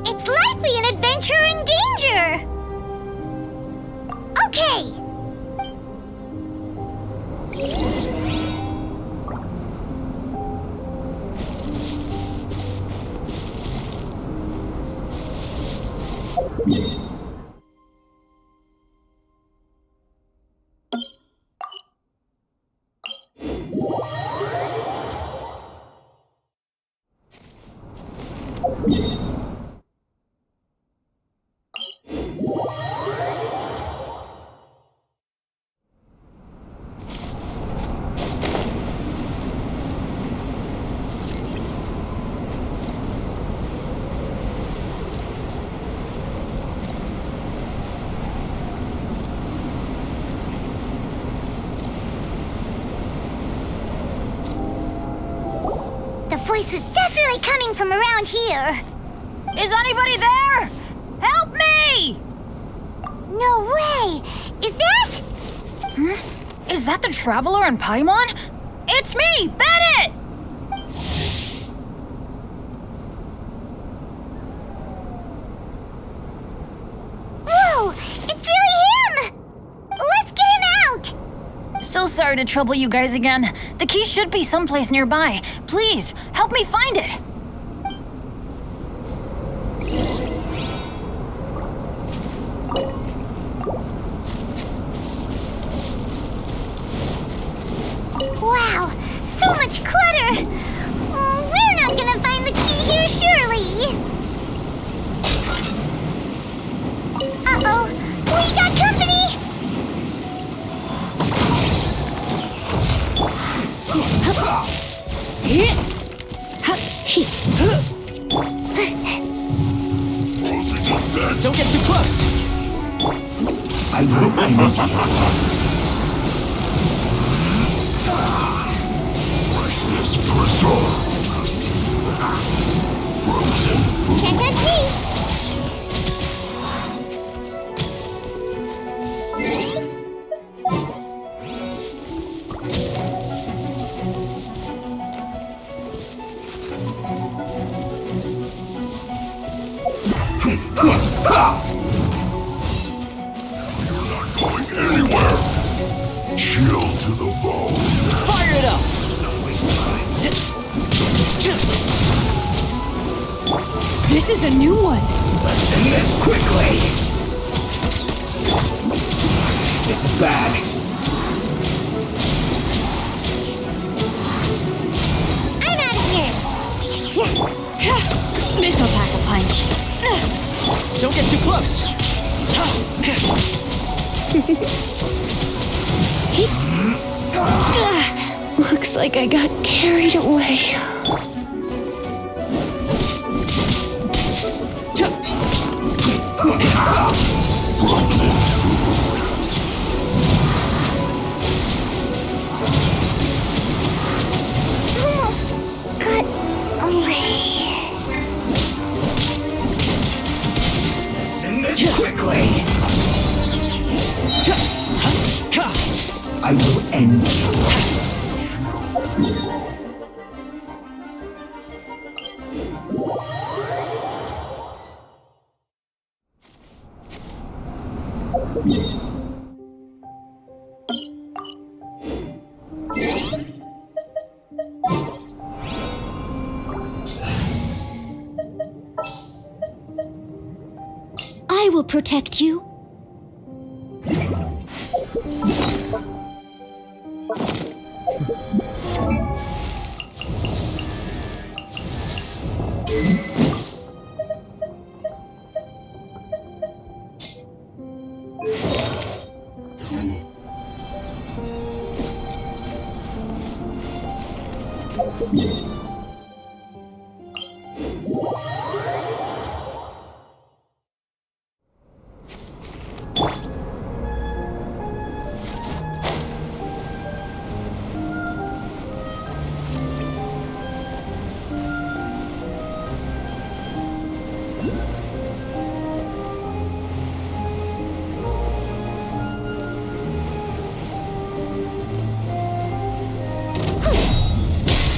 It's likely an adventurer in danger! Okay! voice was definitely coming from around here. Is anybody there? Help me! No way! Is that? Is that the Traveler and Paimon? It's me, Bennett! Whoa! It's really him! Let's get him out! So sorry to trouble you guys again. The key should be someplace nearby. Please, help me find it. Wow, so much clutter! We're not gonna find the key here, surely! Uh-oh, we got company! Don't get too close! I will end you. Freshness preserved. Frozen food. Can't touch me! You're not going anywhere. Chill to the bone. Fire it up! This is a new one. Let's end this quickly. This is bad. I'm out of here! This'll pack a punch. Don't get too close! Looks like I got carried away. Almost got away. Let's end this quickly. I will end you. I will protect you.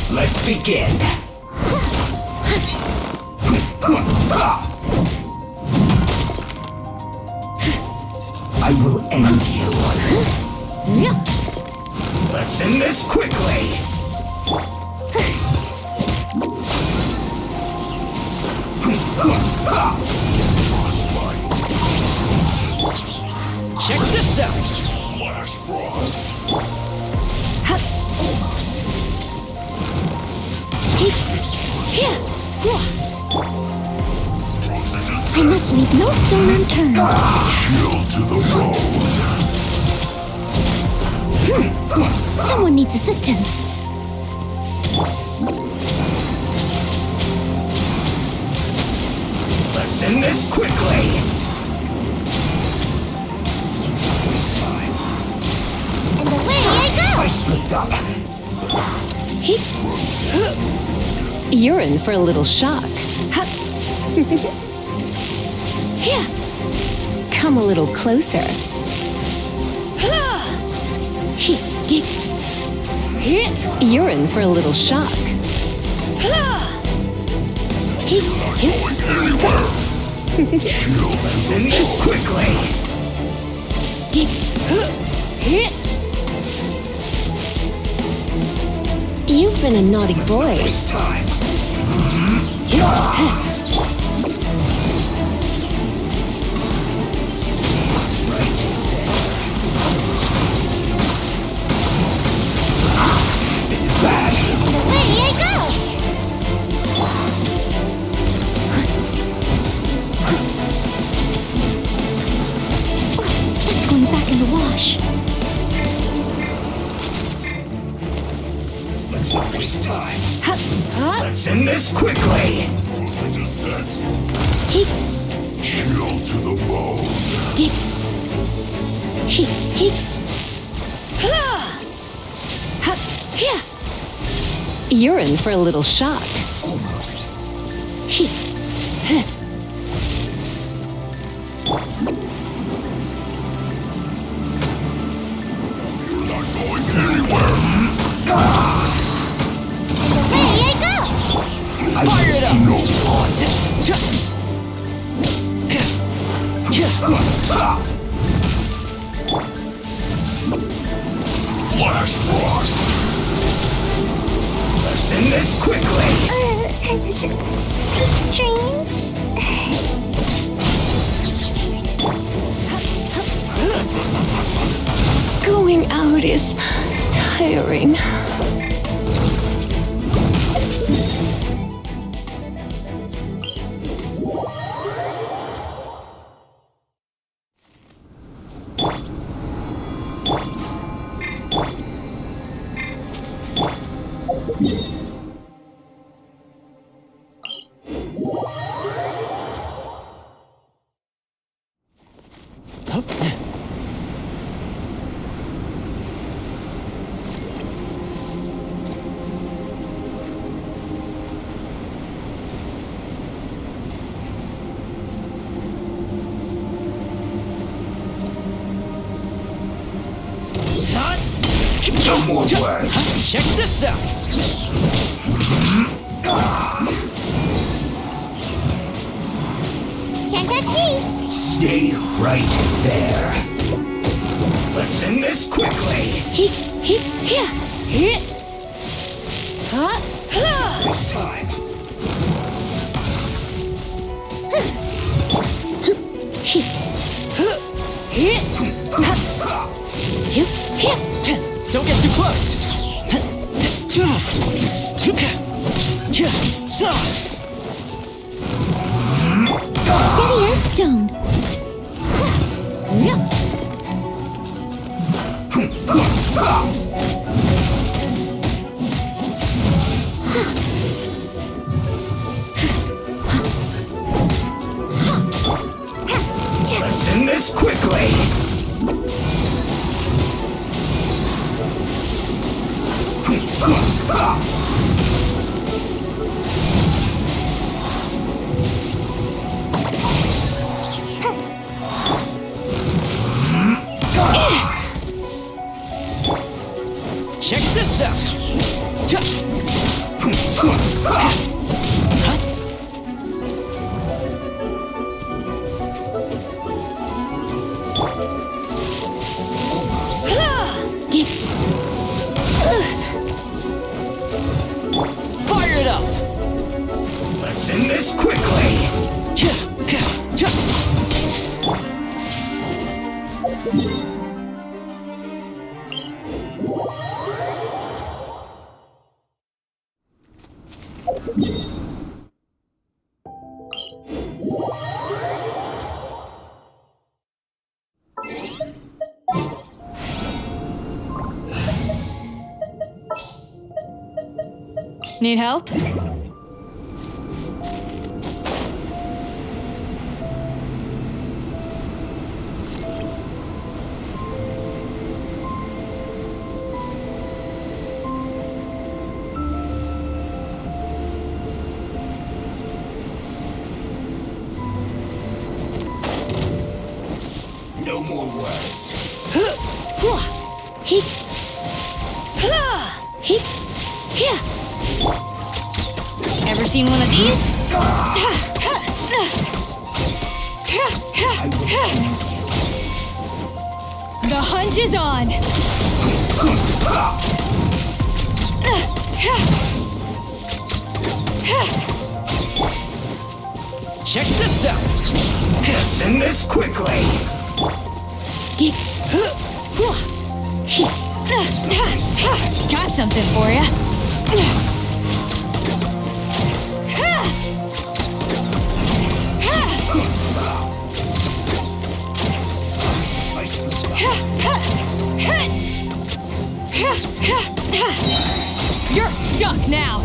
Let's begin. I will end you. Let's end this quickly. Check this out! Flash frost. I must leave no stone unturned. Chill to the bone. Someone needs assistance. Let's end this quickly. And away I go! I slipped up. You're in for a little shock. Here. Come a little closer. You're in for a little shock. Send this quickly. You've been a naughty boy. It's time. This is bad. Ready, I go! That's going back in the wash. Let's not waste time. Let's end this quickly. Chill to the bone. You're in for a little shock. Almost. You're not going anywhere. Ready, I go! Fire it up! No. Flash frost. Let's end this quickly. Sweet dreams. Going out is tiring. No more words. Check this out! Can't touch me! Stay right there. Let's end this quickly. This time. Don't get too close! Steady as stone. Let's end this quickly. Check this out! Fire it up! Let's end this quickly. Need help? No more words. Ever seen one of these? The hunt is on. Check this out. Let's end this quickly. Got something for ya. You're stuck now.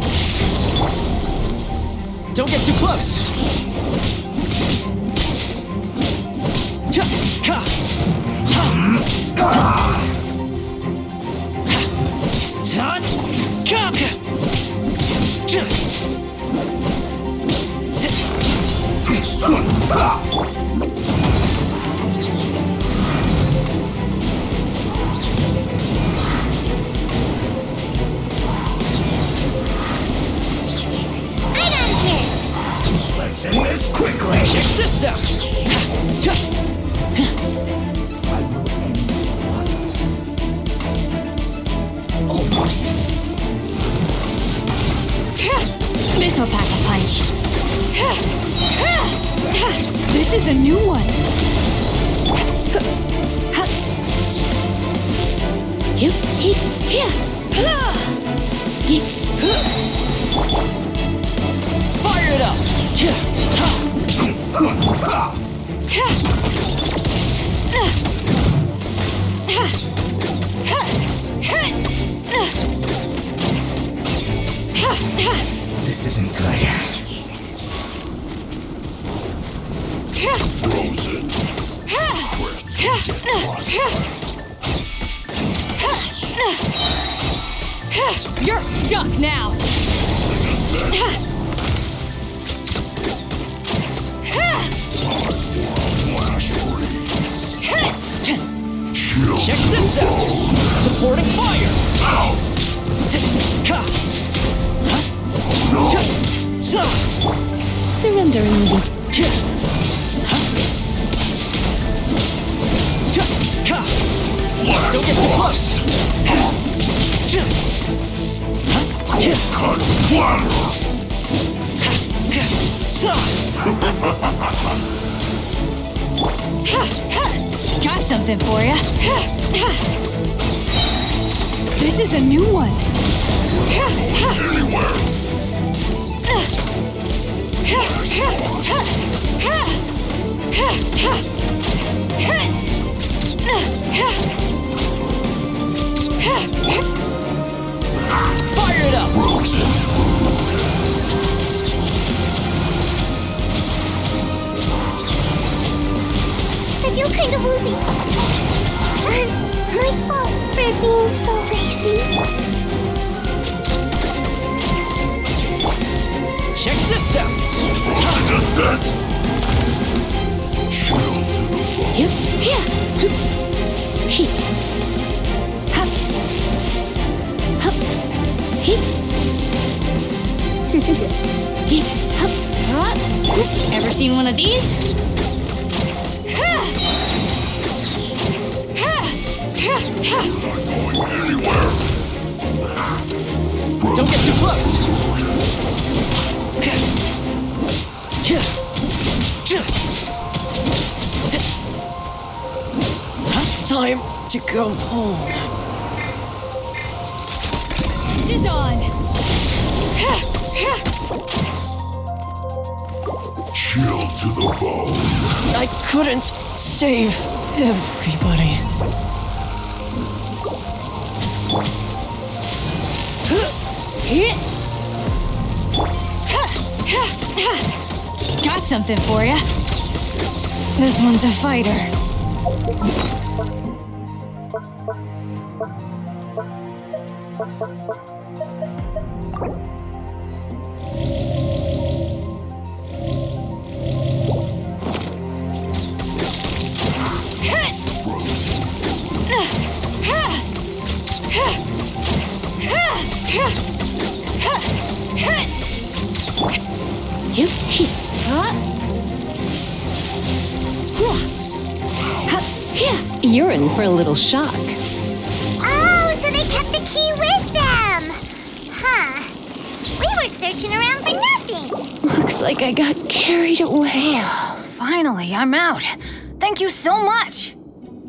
Don't get too close. Let's end this quickly. Check this out. I will end almost. This'll pack a punch. This is a new one. Fire it up. This isn't good. Frozen. You're stuck now. Check this out. Supporting fire. Surrender immediately. Don't get too close. Cut water. Got something for ya. This is a new one. Anywhere. Fire it up. Frozen food. I feel kind of woozy. My fault for being so lazy. Check this out. Descent. Chill to the bone. Ever seen one of these? Not going anywhere. Don't get too close. Time to go home. Is on. Chill to the bone. I couldn't save everybody. Got something for ya. This one's a fighter. You're in for a little shock. Oh, so they kept the key with them! Huh. We were searching around for nothing. Looks like I got carried away. Finally, I'm out. Thank you so much.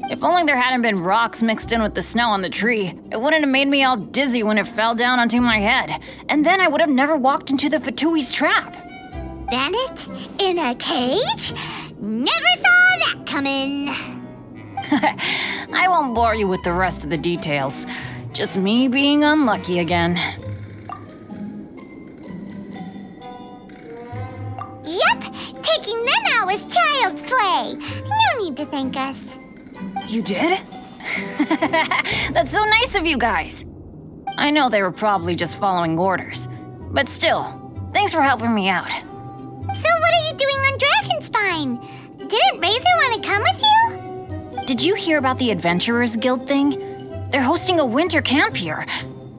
If only there hadn't been rocks mixed in with the snow on the tree, it wouldn't have made me all dizzy when it fell down onto my head. And then I would have never walked into the Fatui's trap. Bennett? In a cage? Never saw that coming. I won't bore you with the rest of the details. Just me being unlucky again. Yep, taking them out was child's play. No need to thank us. You did? That's so nice of you guys. I know they were probably just following orders, but still, thanks for helping me out. So what are you doing on Dragonspine? Didn't Razor want to come with you? Did you hear about the Adventurers Guild thing? They're hosting a winter camp here.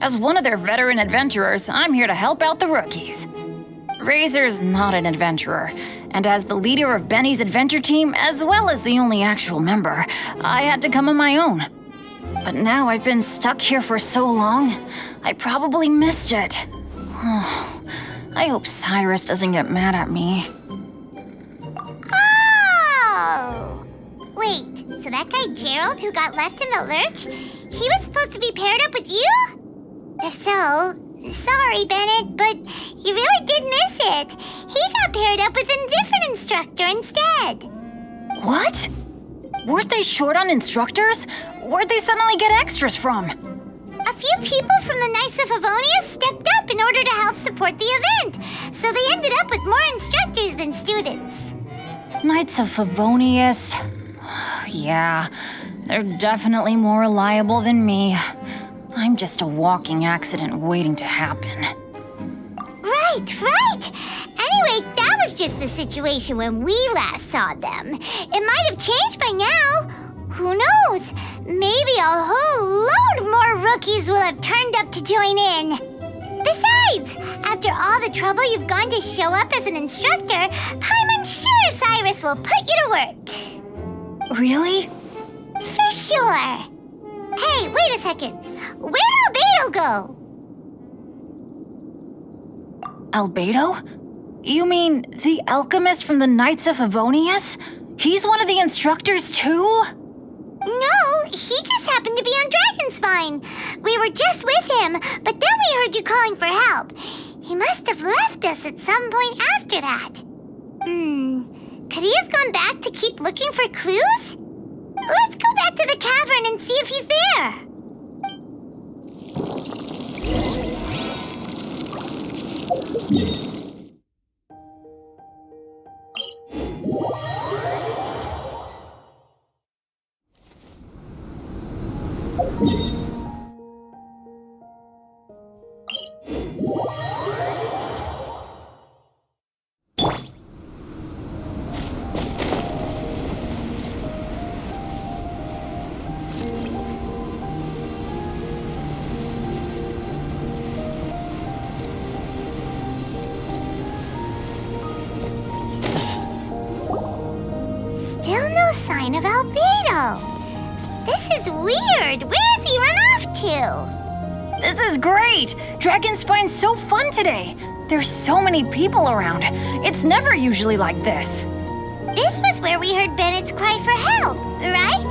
As one of their veteran adventurers, I'm here to help out the rookies. Razor's not an adventurer, and as the leader of Benny's adventure team, as well as the only actual member, I had to come on my own. But now I've been stuck here for so long, I probably missed it. I hope Cyrus doesn't get mad at me. Oh! Wait, so that guy Gerald who got left in the lurch, he was supposed to be paired up with you? If so, sorry, Bennett, but you really did miss it. He got paired up with a different instructor instead. What? Weren't they short on instructors? Where'd they suddenly get extras from? A few people from the Knights of Favonius stepped up in order to help support the event, so they ended up with more instructors than students. Knights of Favonius? Yeah, they're definitely more reliable than me. I'm just a walking accident waiting to happen. Right. Anyway, that was just the situation when we last saw them. It might have changed by now. Who knows? Maybe a whole load more rookies will have turned up to join in. Besides, after all the trouble you've gone to show up as an instructor, Paimon's sure Cyrus will put you to work. Really? For sure. Hey, wait a second. Where'd Albedo go? Albedo? You mean the alchemist from the Knights of Favonius? He's one of the instructors too? No, he just happened to be on Dragonspine. We were just with him, but then we heard you calling for help. He must have left us at some point after that. Could he have gone back to keep looking for clues? Let's go back to the cavern and see if he's there. Still no sign of Albedo. This is weird. Where has he run off to? This is great! Dragonspine's so fun today! There's so many people around. It's never usually like this. This was where we heard Bennett's cry for help, right?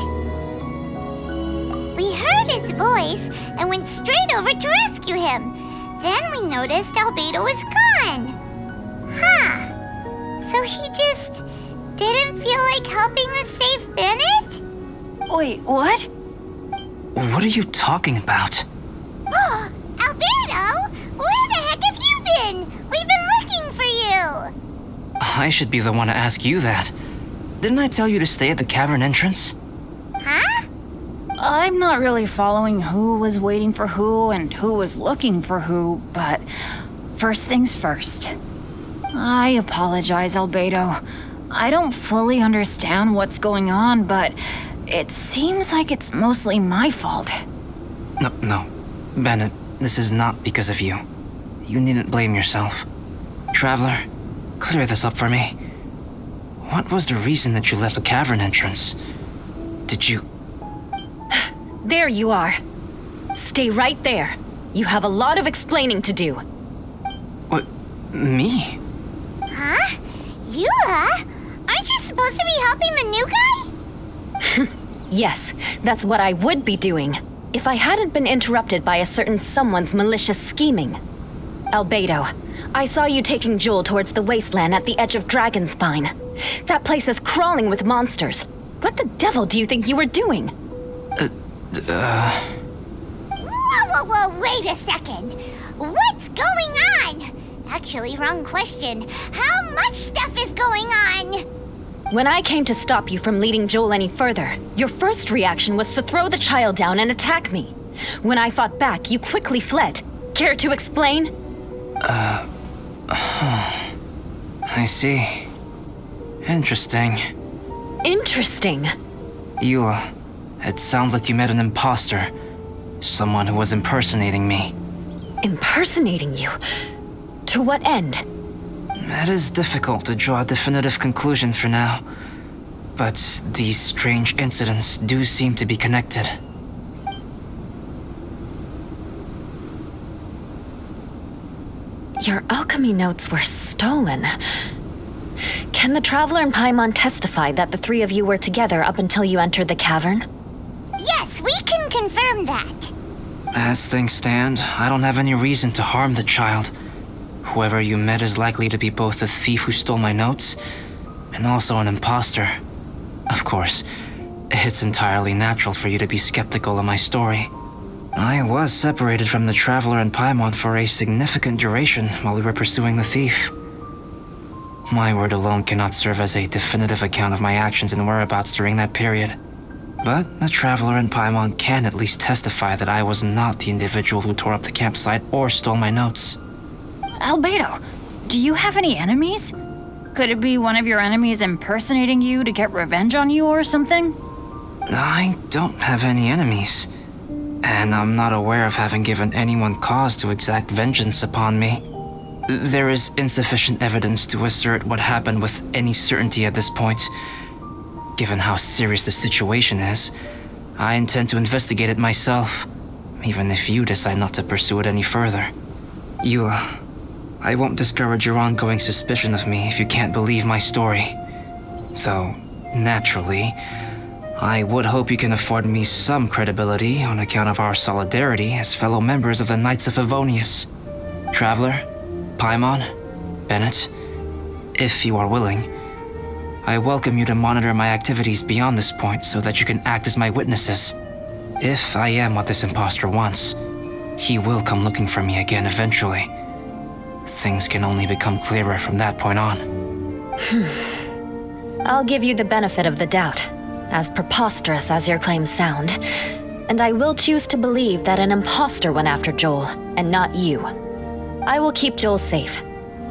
We heard his voice and went straight over to rescue him. Then we noticed Albedo was gone. Huh. So he just didn't feel like helping us save Bennett? Wait, what? What are you talking about? Oh, Albedo! Where the heck have you been? We've been looking for you! I should be the one to ask you that. Didn't I tell you to stay at the cavern entrance? Huh? I'm not really following who was waiting for who and who was looking for who, but first things first. I apologize, Albedo. I don't fully understand what's going on, but it seems like it's mostly my fault. No. Bennett, this is not because of you. You needn't blame yourself. Traveler, clear this up for me. What was the reason that you left the cavern entrance? Did you... There you are. Stay right there. You have a lot of explaining to do. What? Me? Huh? Eula? Aren't you supposed to be helping the new guy? Yes, that's what I would be doing, if I hadn't been interrupted by a certain someone's malicious scheming. Albedo, I saw you taking Joel towards the wasteland at the edge of Dragonspine. That place is crawling with monsters. What the devil do you think you were doing? Whoa, wait a second. What's going on? Actually, wrong question. How much stuff is going on? When I came to stop you from leading Joel any further, your first reaction was to throw the child down and attack me. When I fought back, you quickly fled. Care to explain? I see. Interesting. Interesting? Eula, it sounds like you met an imposter. Someone who was impersonating me. Impersonating you? To what end? It is difficult to draw a definitive conclusion for now. But these strange incidents do seem to be connected. Your alchemy notes were stolen. Can the Traveler and Paimon testify that the three of you were together up until you entered the cavern? Yes, we can confirm that. As things stand, I don't have any reason to harm the child. Whoever you met is likely to be both the thief who stole my notes and also an imposter. Of course, it's entirely natural for you to be skeptical of my story. I was separated from the Traveler and Paimon for a significant duration while we were pursuing the thief. My word alone cannot serve as a definitive account of my actions and whereabouts during that period. But the Traveler and Paimon can at least testify that I was not the individual who tore up the campsite or stole my notes. Albedo, do you have any enemies? Could it be one of your enemies impersonating you to get revenge on you or something? I don't have any enemies. And I'm not aware of having given anyone cause to exact vengeance upon me. There is insufficient evidence to assert what happened with any certainty at this point. Given how serious the situation is, I intend to investigate it myself, even if you decide not to pursue it any further. Eula, I won't discourage your ongoing suspicion of me if you can't believe my story. Though, naturally, I would hope you can afford me some credibility on account of our solidarity as fellow members of the Knights of Favonius. Traveler, Paimon, Bennett, if you are willing, I welcome you to monitor my activities beyond this point so that you can act as my witnesses. If I am what this imposter wants, he will come looking for me again eventually. Things can only become clearer from that point on. I'll give you the benefit of the doubt, as preposterous as your claims sound. And I will choose to believe that an imposter went after Joel, and not you. I will keep Joel safe.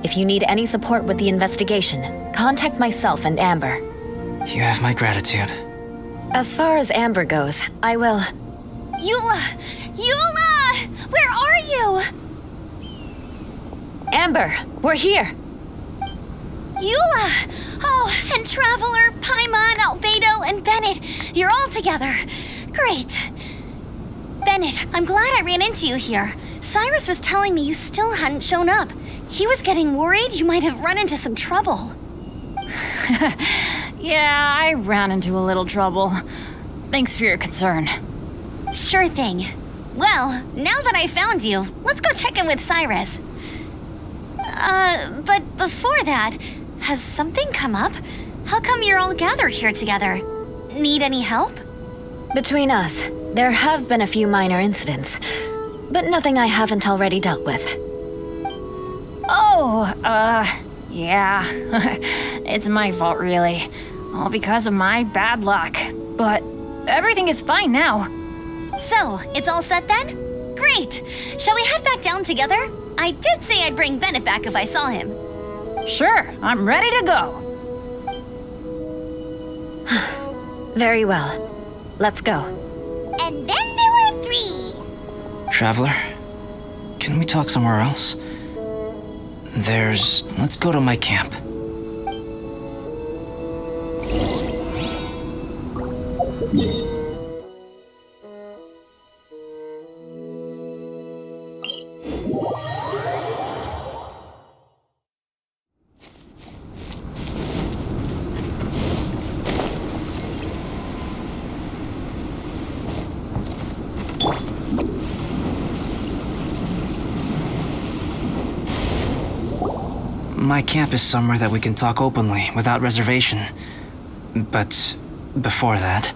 If you need any support with the investigation, contact myself and Amber. You have my gratitude. As far as Amber goes, I will... Eula! Eula! Where are you? Amber, we're here! Eula! Oh, and Traveler, Paimon, Albedo, and Bennett. You're all together. Great. Bennett, I'm glad I ran into you here. Cyrus was telling me you still hadn't shown up. He was getting worried you might have run into some trouble. Yeah, I ran into a little trouble. Thanks for your concern. Sure thing. Well, now that I found you, let's go check in with Cyrus. But before that, has something come up? How come you're all gathered here together? Need any help? Between us, there have been a few minor incidents, but nothing I haven't already dealt with. Oh, yeah. It's my fault, really. All because of my bad luck. But everything is fine now. So, it's all set then? Great! Shall we head back down together? I did say I'd bring Bennett back if I saw him. Sure, I'm ready to go. Very well. Let's go. And then there were 3. Traveler, can we talk somewhere else? Let's go to my camp. My camp is somewhere that we can talk openly, without reservation. But before that...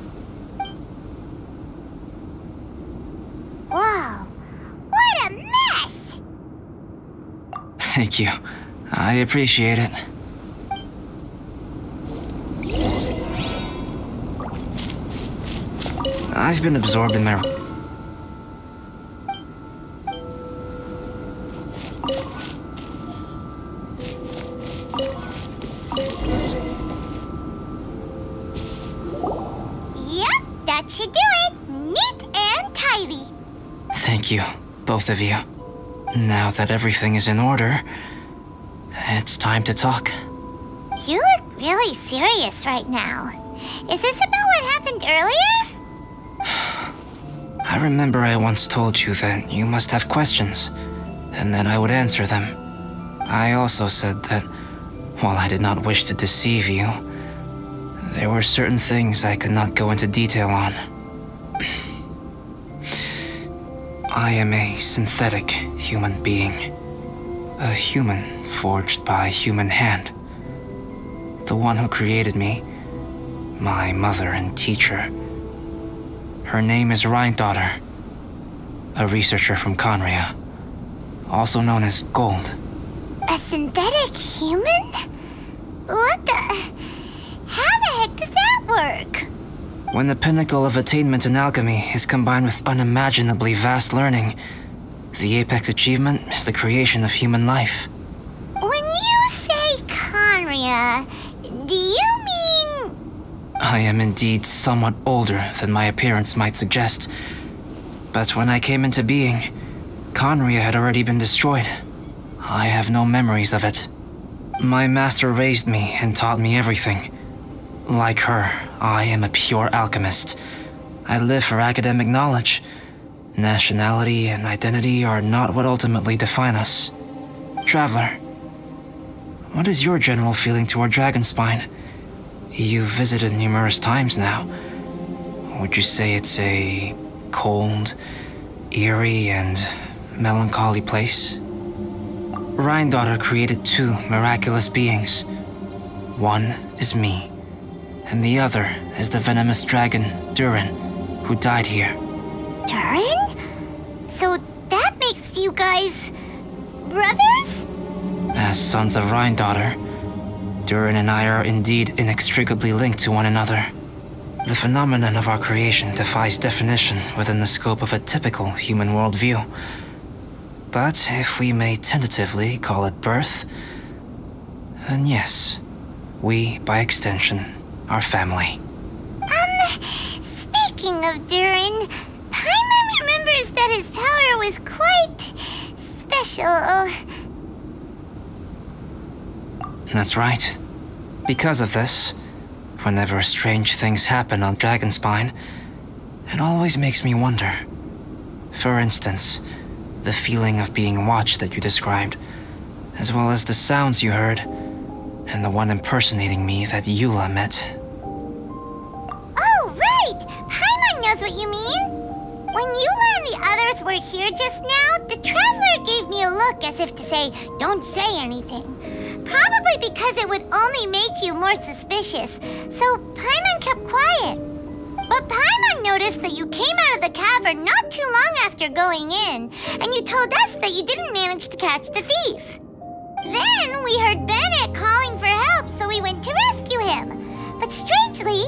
Whoa! What a mess! Thank you. I appreciate it. I've been absorbed in my... That should do it! Neat and tidy! Thank you, both of you. Now that everything is in order, it's time to talk. You look really serious right now. Is this about what happened earlier? I remember I once told you that you must have questions, and that I would answer them. I also said that, while I did not wish to deceive you, there were certain things I could not go into detail on. I am a synthetic human being. A human forged by human hand. The one who created me, my mother and teacher. Her name is Rhine-daughter, a researcher from Conria, also known as Gold. A synthetic human? What the... How the heck does that work? When the pinnacle of attainment in alchemy is combined with unimaginably vast learning, the apex achievement is the creation of human life. When you say Conria, do you mean... I am indeed somewhat older than my appearance might suggest, but when I came into being, Conria had already been destroyed. I have no memories of it. My master raised me and taught me everything. Like her, I am a pure alchemist. I live for academic knowledge. Nationality and identity are not what ultimately define us. Traveler, what is your general feeling toward Dragonspine? You've visited numerous times now. Would you say it's a cold, eerie, and melancholy place? Rhine-daughter created two miraculous beings. One is me, and the other is the venomous dragon, Durin, who died here. Durin? So that makes you guys... brothers? As sons of Rhine-daughter, Durin and I are indeed inextricably linked to one another. The phenomenon of our creation defies definition within the scope of a typical human worldview. But if we may tentatively call it birth, then yes, we, by extension, are family. Speaking of Durin, Paimon remembers that his power was quite special. That's right. Because of this, whenever strange things happen on Dragonspine, it always makes me wonder. For instance, the feeling of being watched that you described, as well as the sounds you heard, and the one impersonating me that Eula met. Oh, right! Paimon knows what you mean! When Eula and the others were here just now, the Traveler gave me a look as if to say, don't say anything. Probably because it would only make you more suspicious, so Paimon kept quiet. But Paimon noticed that you came out of the cavern not too long after going in, and you told us that you didn't manage to catch the thief. Then we heard Bennett calling for help, so we went to rescue him. But strangely,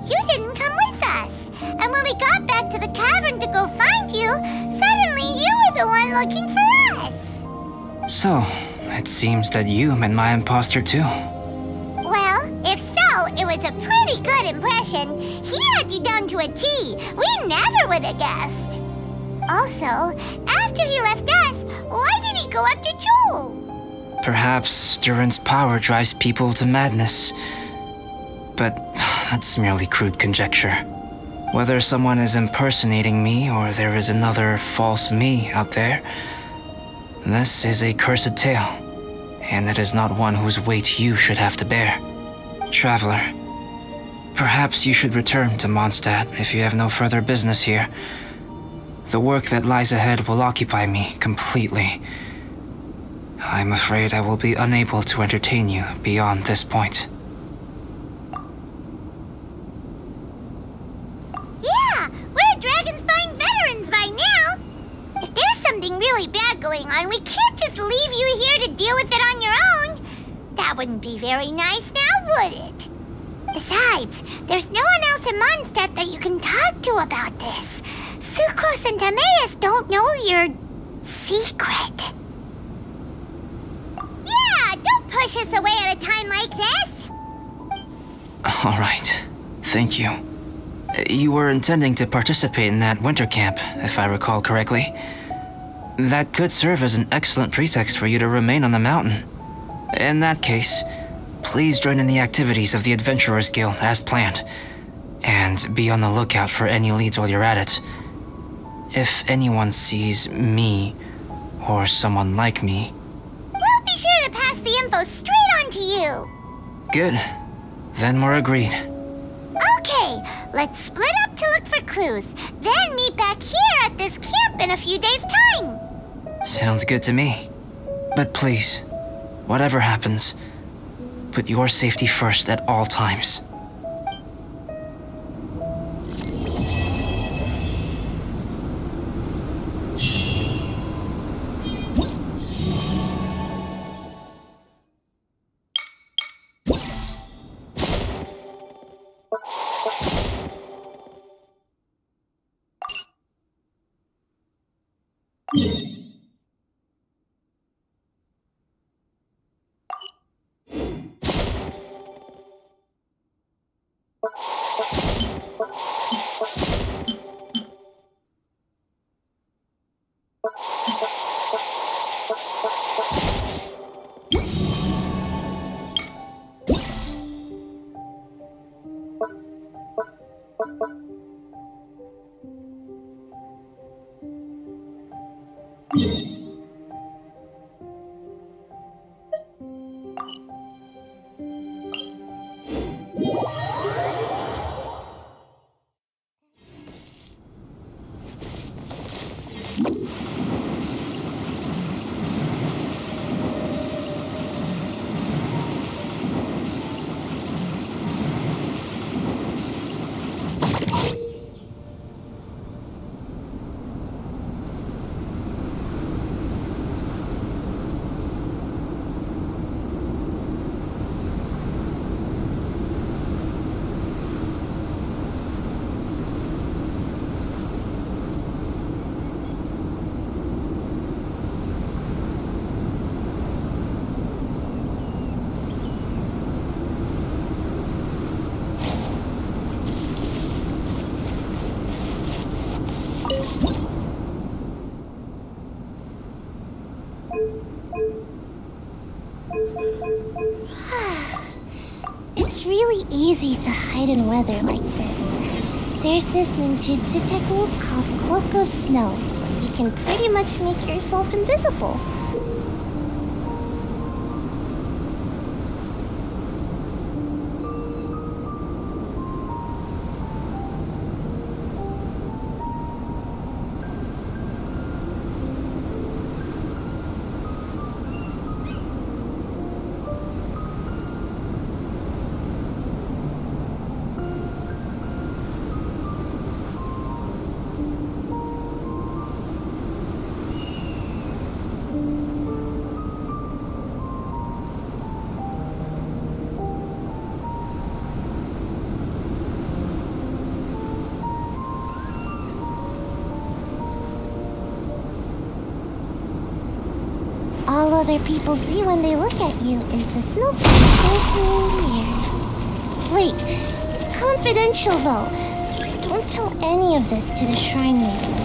you didn't come with us. And when we got back to the cavern to go find you, suddenly you were the one looking for us. So, it seems that you met my imposter too. Well, if so, it was a pretty good impression. He had you down to a T. We never would have guessed. Also, after he left us, why did he go after Joel? Perhaps Durin's power drives people to madness. But that's merely crude conjecture. Whether someone is impersonating me or there is another false me out there, this is a cursed tale, and it is not one whose weight you should have to bear. Traveler, perhaps you should return to Mondstadt if you have no further business here. The work that lies ahead will occupy me completely. I'm afraid I will be unable to entertain you beyond this point. Yeah, we're Dragonspine veterans by now. If there's something really bad going on, we can't just leave you here to deal with it on your own. That wouldn't be very nice now, would it? Besides, there's no one else in Mondstadt that you can talk to about this. Sucrose and Timaeus don't know your secret. Yeah, don't push us away at a time like this. All right. Thank you. You were intending to participate in that winter camp, if I recall correctly. That could serve as an excellent pretext for you to remain on the mountain. In that case, please join in the activities of the Adventurers Guild as planned, and be on the lookout for any leads while you're at it. If anyone sees me, or someone like me... We'll be sure to pass the info straight on to you. Good. Then we're agreed. Okay, let's split up to look for clues, then meet back here at this camp in a few days' time. Sounds good to me. But please, whatever happens, put your safety first at all times. It's really easy to hide in weather like this. There's this ninjutsu technique called Cloak of Snow. You can pretty much make yourself invisible. All other people see when they look at you is the snowflake weird. Wait, it's confidential though. Don't tell any of this to the Shrine Lady.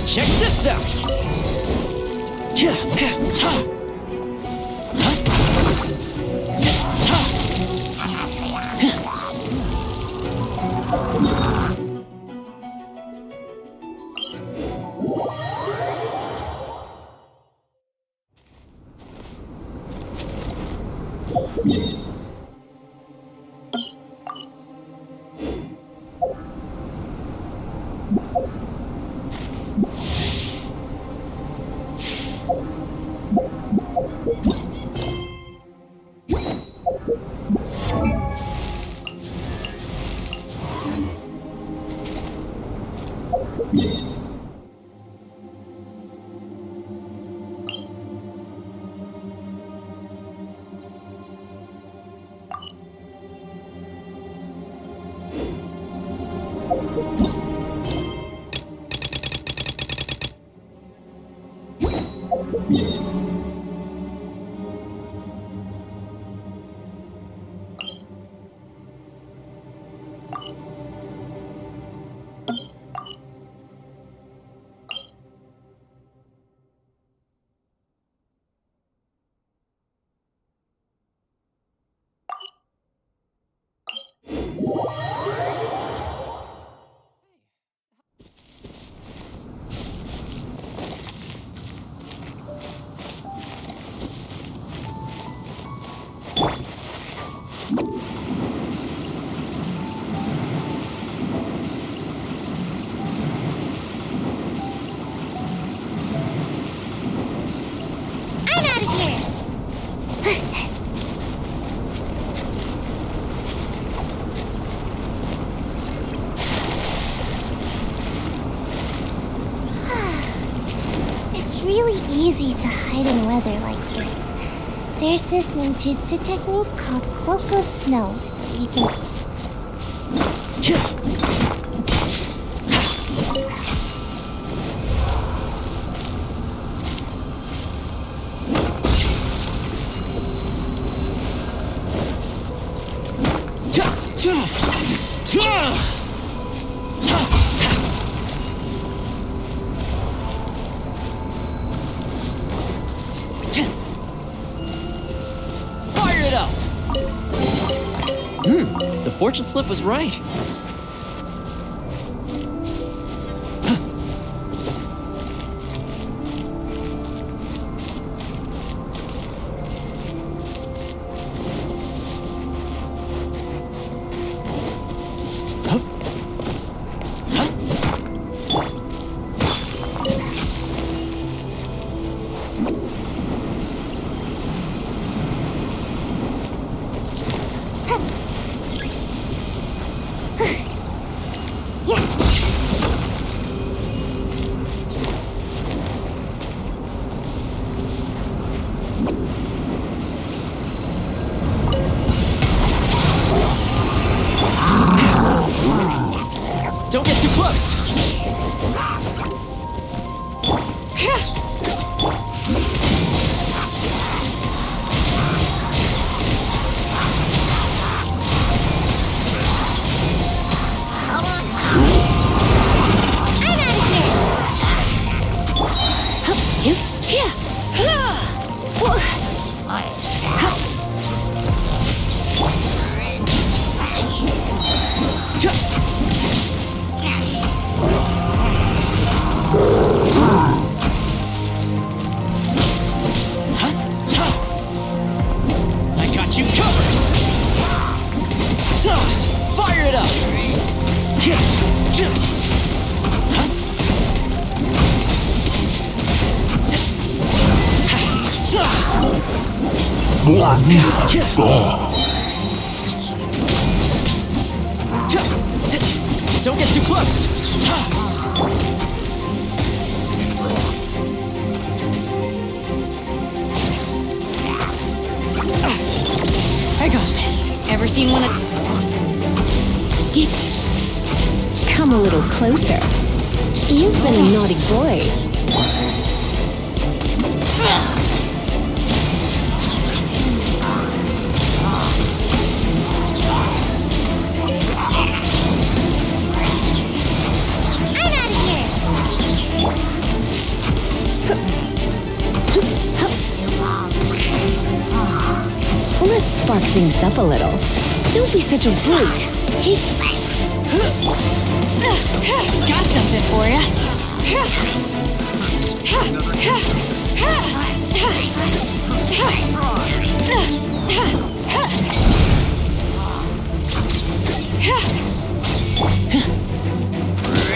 Check this out! Really easy to hide in weather like this. There's this ninjutsu technique called Cloak of Snow. You can... The fortune slip was right. Don't get too close! Don't get too close! I got this. Ever seen one of... Come a little closer. You've been a naughty boy. things up a little. Don't be such a brute. Hey. Got something for ya.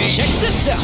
Check this out.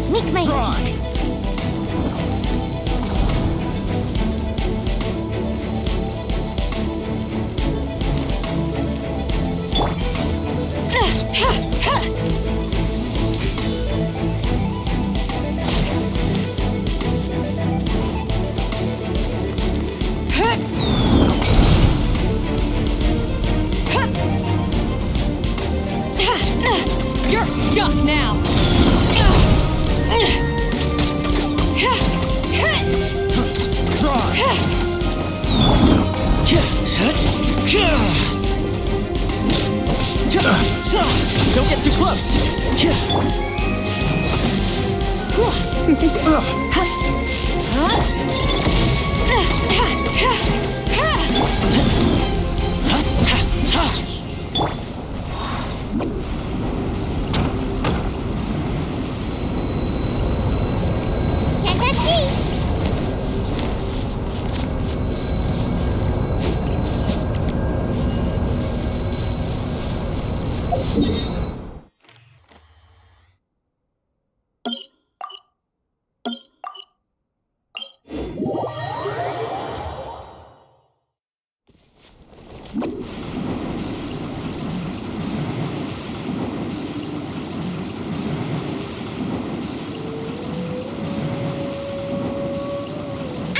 Make my escape. You're stuck now! Don't get too close! Can't catch me!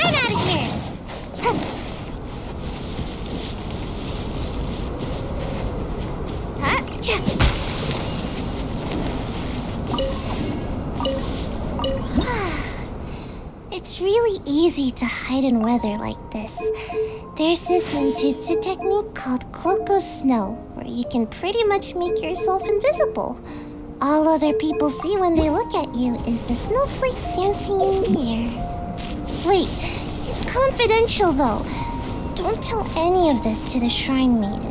I'm out of here! It's really easy to hide in weather like this. There's this ninjutsu technique called Cloak of Snow, where you can pretty much make yourself invisible. All other people see when they look at you is the snowflakes dancing in the air. Wait, it's confidential though. Don't tell any of this to the Shrine Maiden.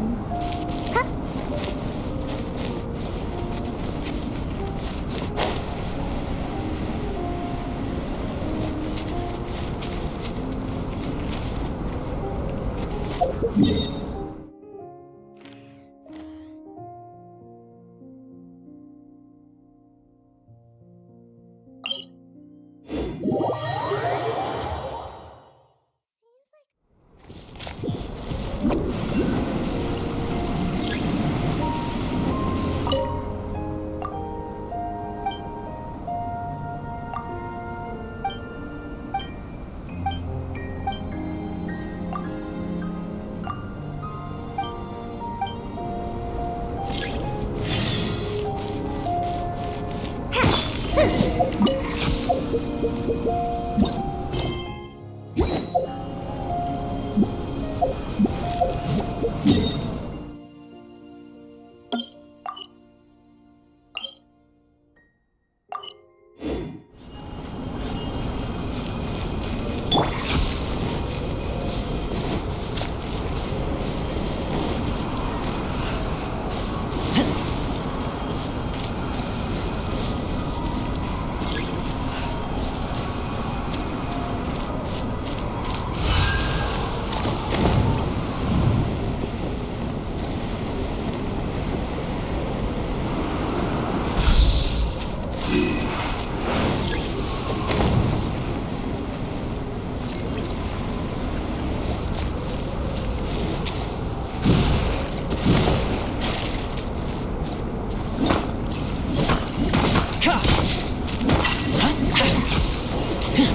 And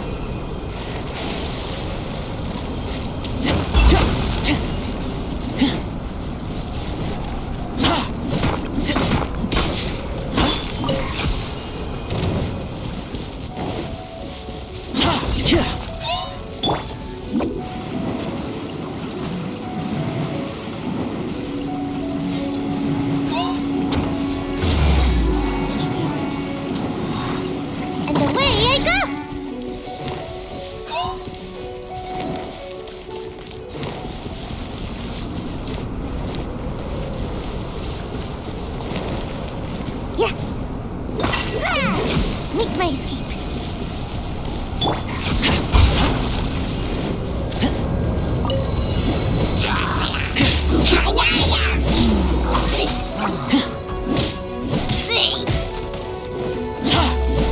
away I go! Yeah! Make my escape.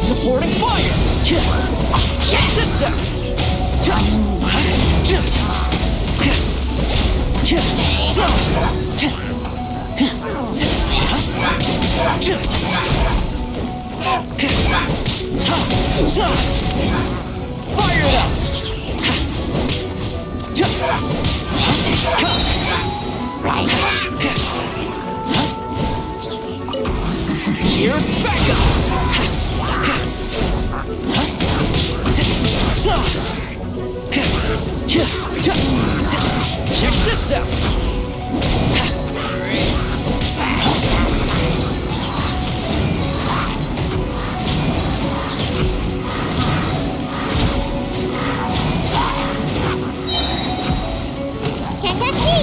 Supporting fire! Check this out! Fire it up! Here's backup! Check this out! Can't catch me!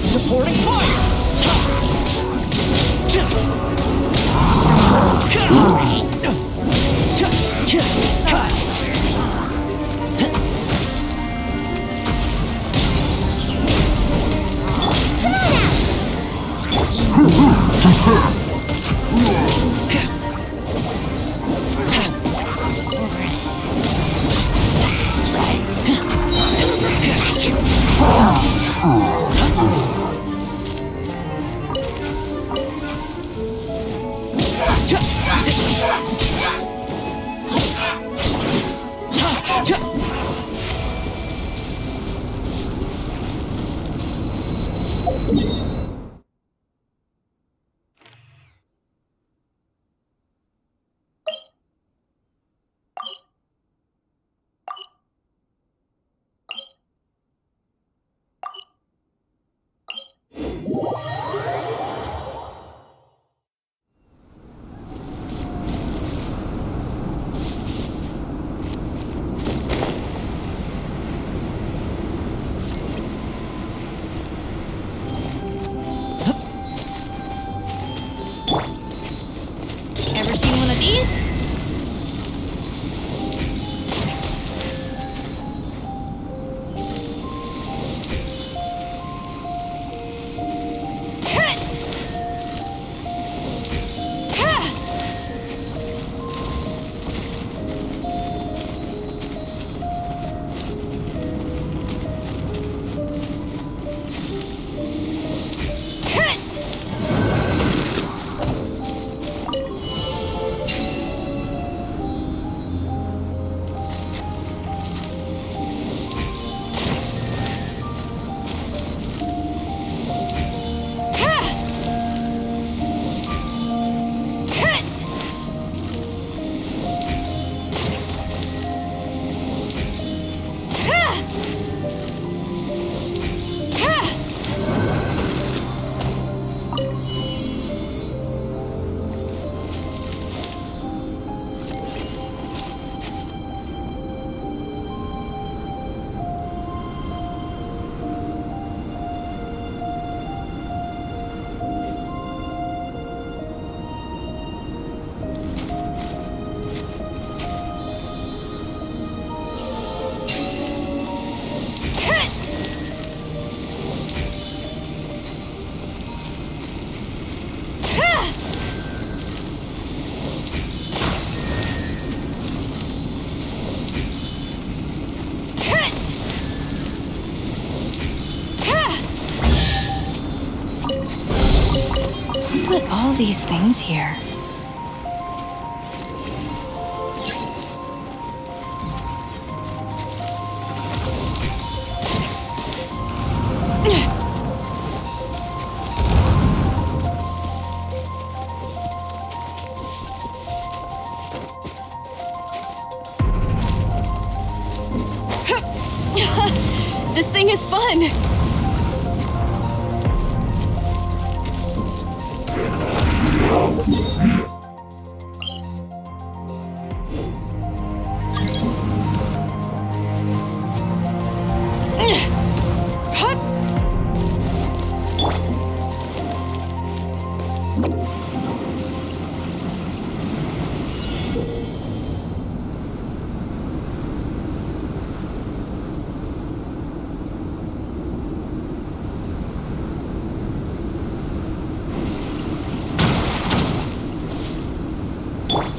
Supporting fire! put all these things here? This thing is fun!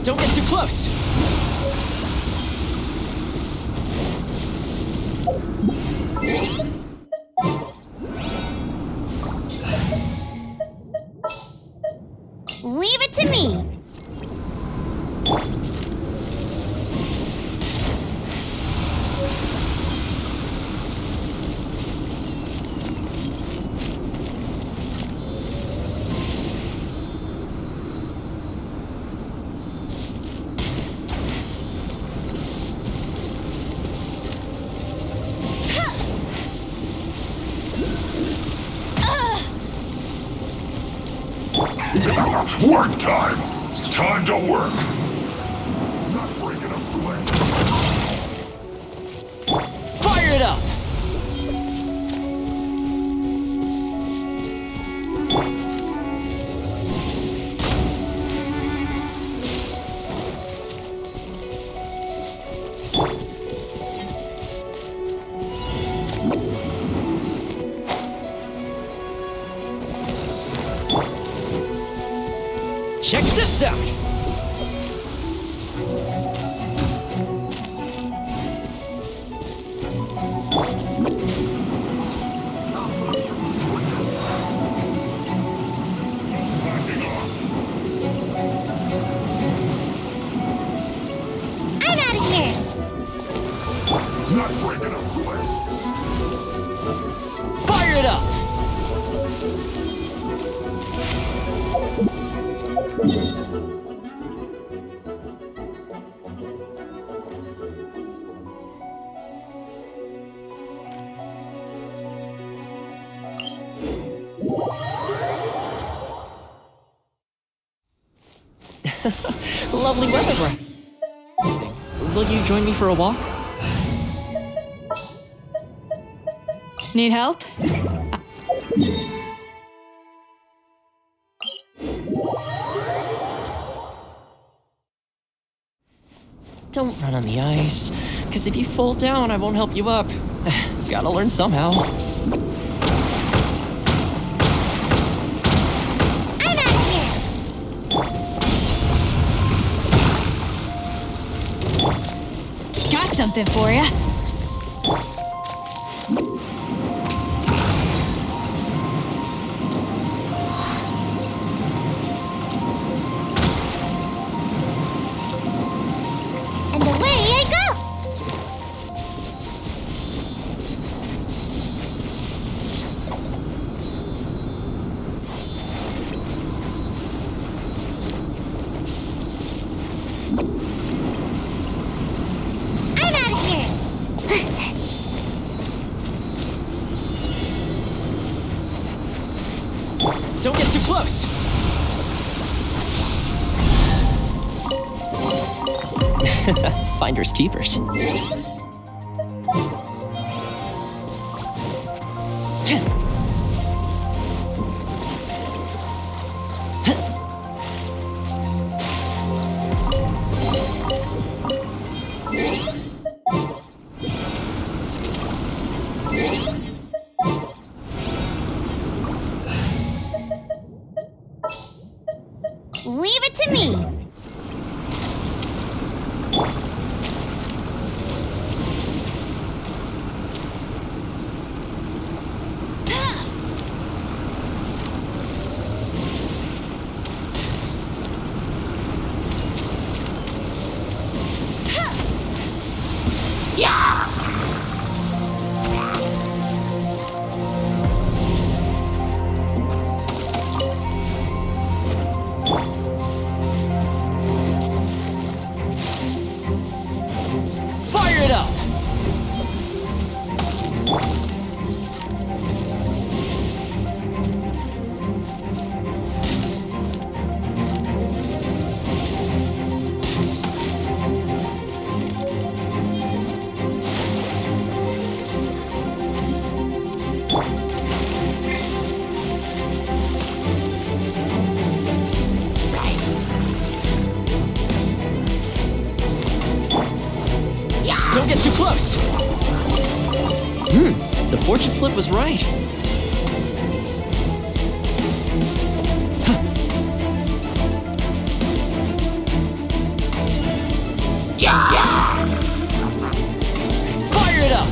Don't get too close! Leave it to me! Work time! Time to work! Not breaking a sweat! Fire it up! Check this out! I'm out of here! Not breaking a sweat! Fire it up! Lovely weather. Will you join me for a walk? Need help? Don't run on the ice, because if you fall down, I won't help you up. Gotta learn somehow. I'm out of here! Got something for ya. And away I go! I'm out of here! Don't get too close! Finders keepers. Leave it to me! close! The fortune slip was right. Fire it up!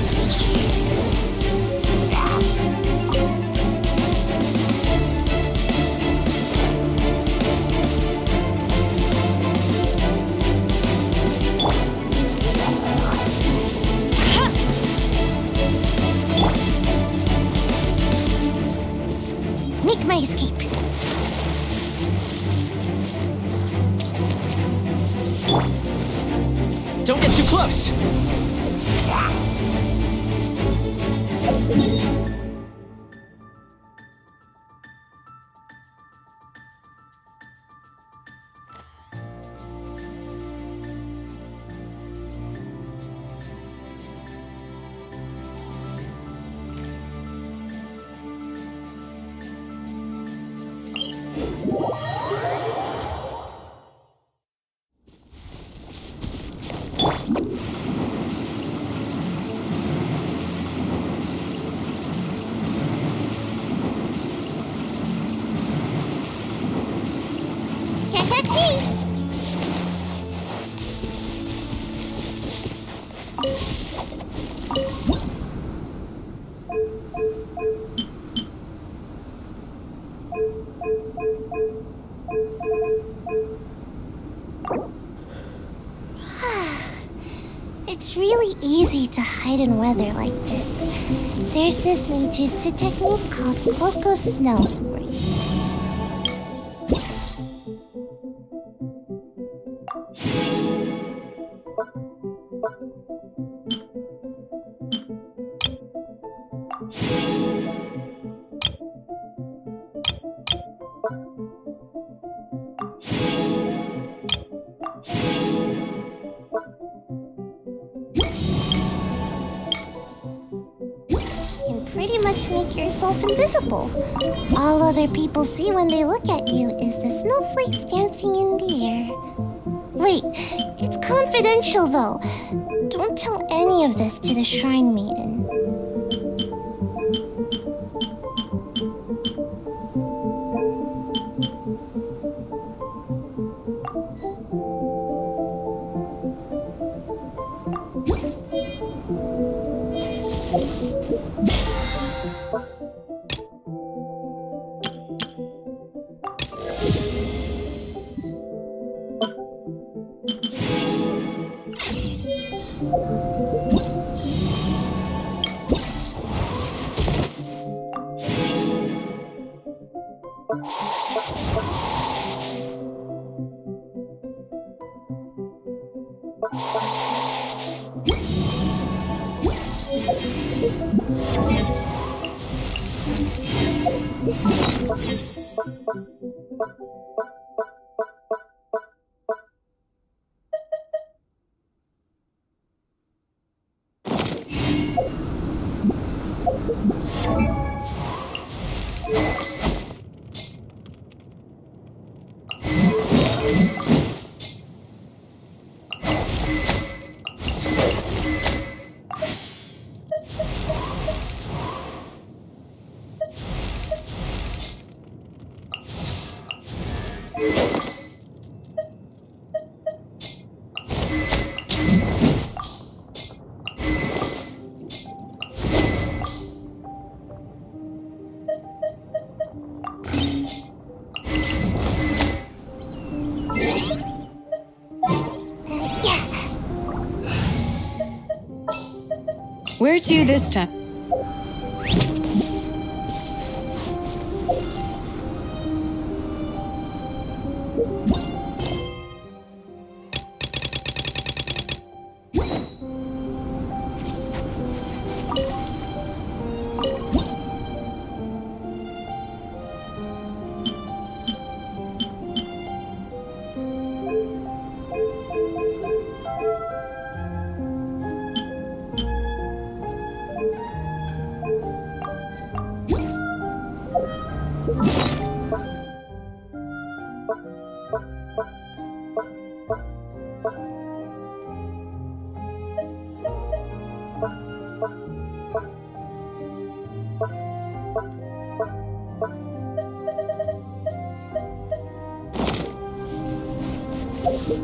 Make my escape. Don't get too close! Can't catch me! It's really easy to hide in weather like this. There's this ninjutsu technique called Coco Snow. Pretty much make yourself invisible. All other people see when they look at you is the snowflakes dancing in the air. Wait, it's confidential though. Don't tell any of this to the Shrine Maiden. Where to this time? Love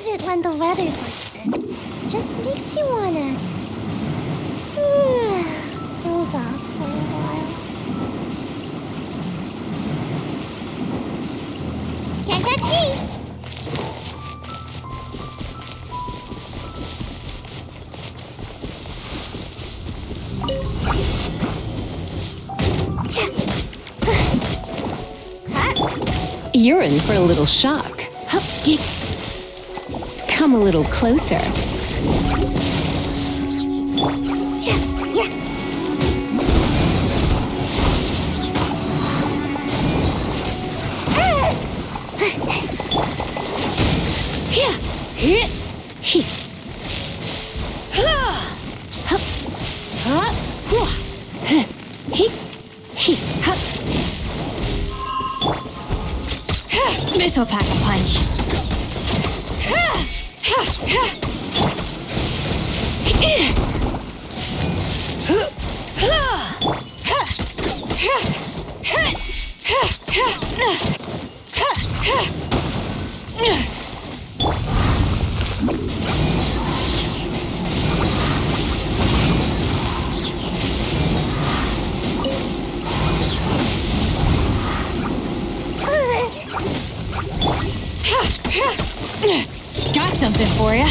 it when the weather's like this. Just makes you wanna doze off for a while. Can't touch me! You're in for a little shock. Come a little closer. This'll pack a punch. Got something for ya.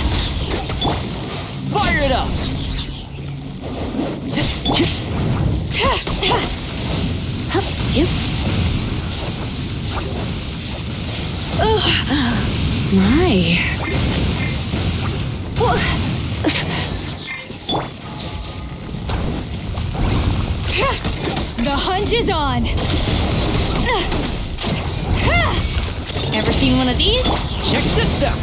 Fire it up! My. The hunt is on. Ever seen one of these? Check this out!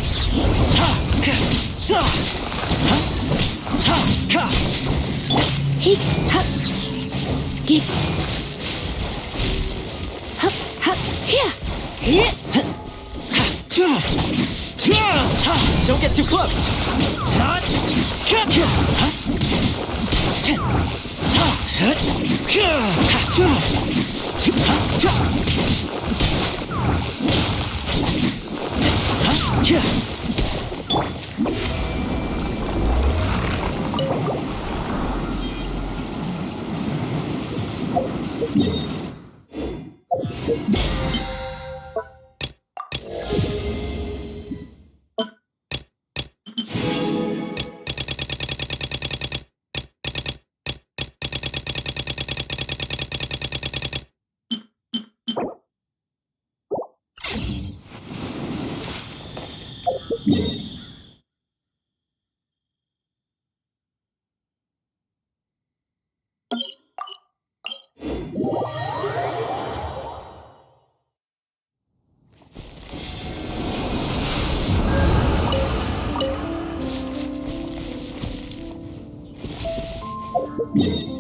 Don't get too close! Yeah.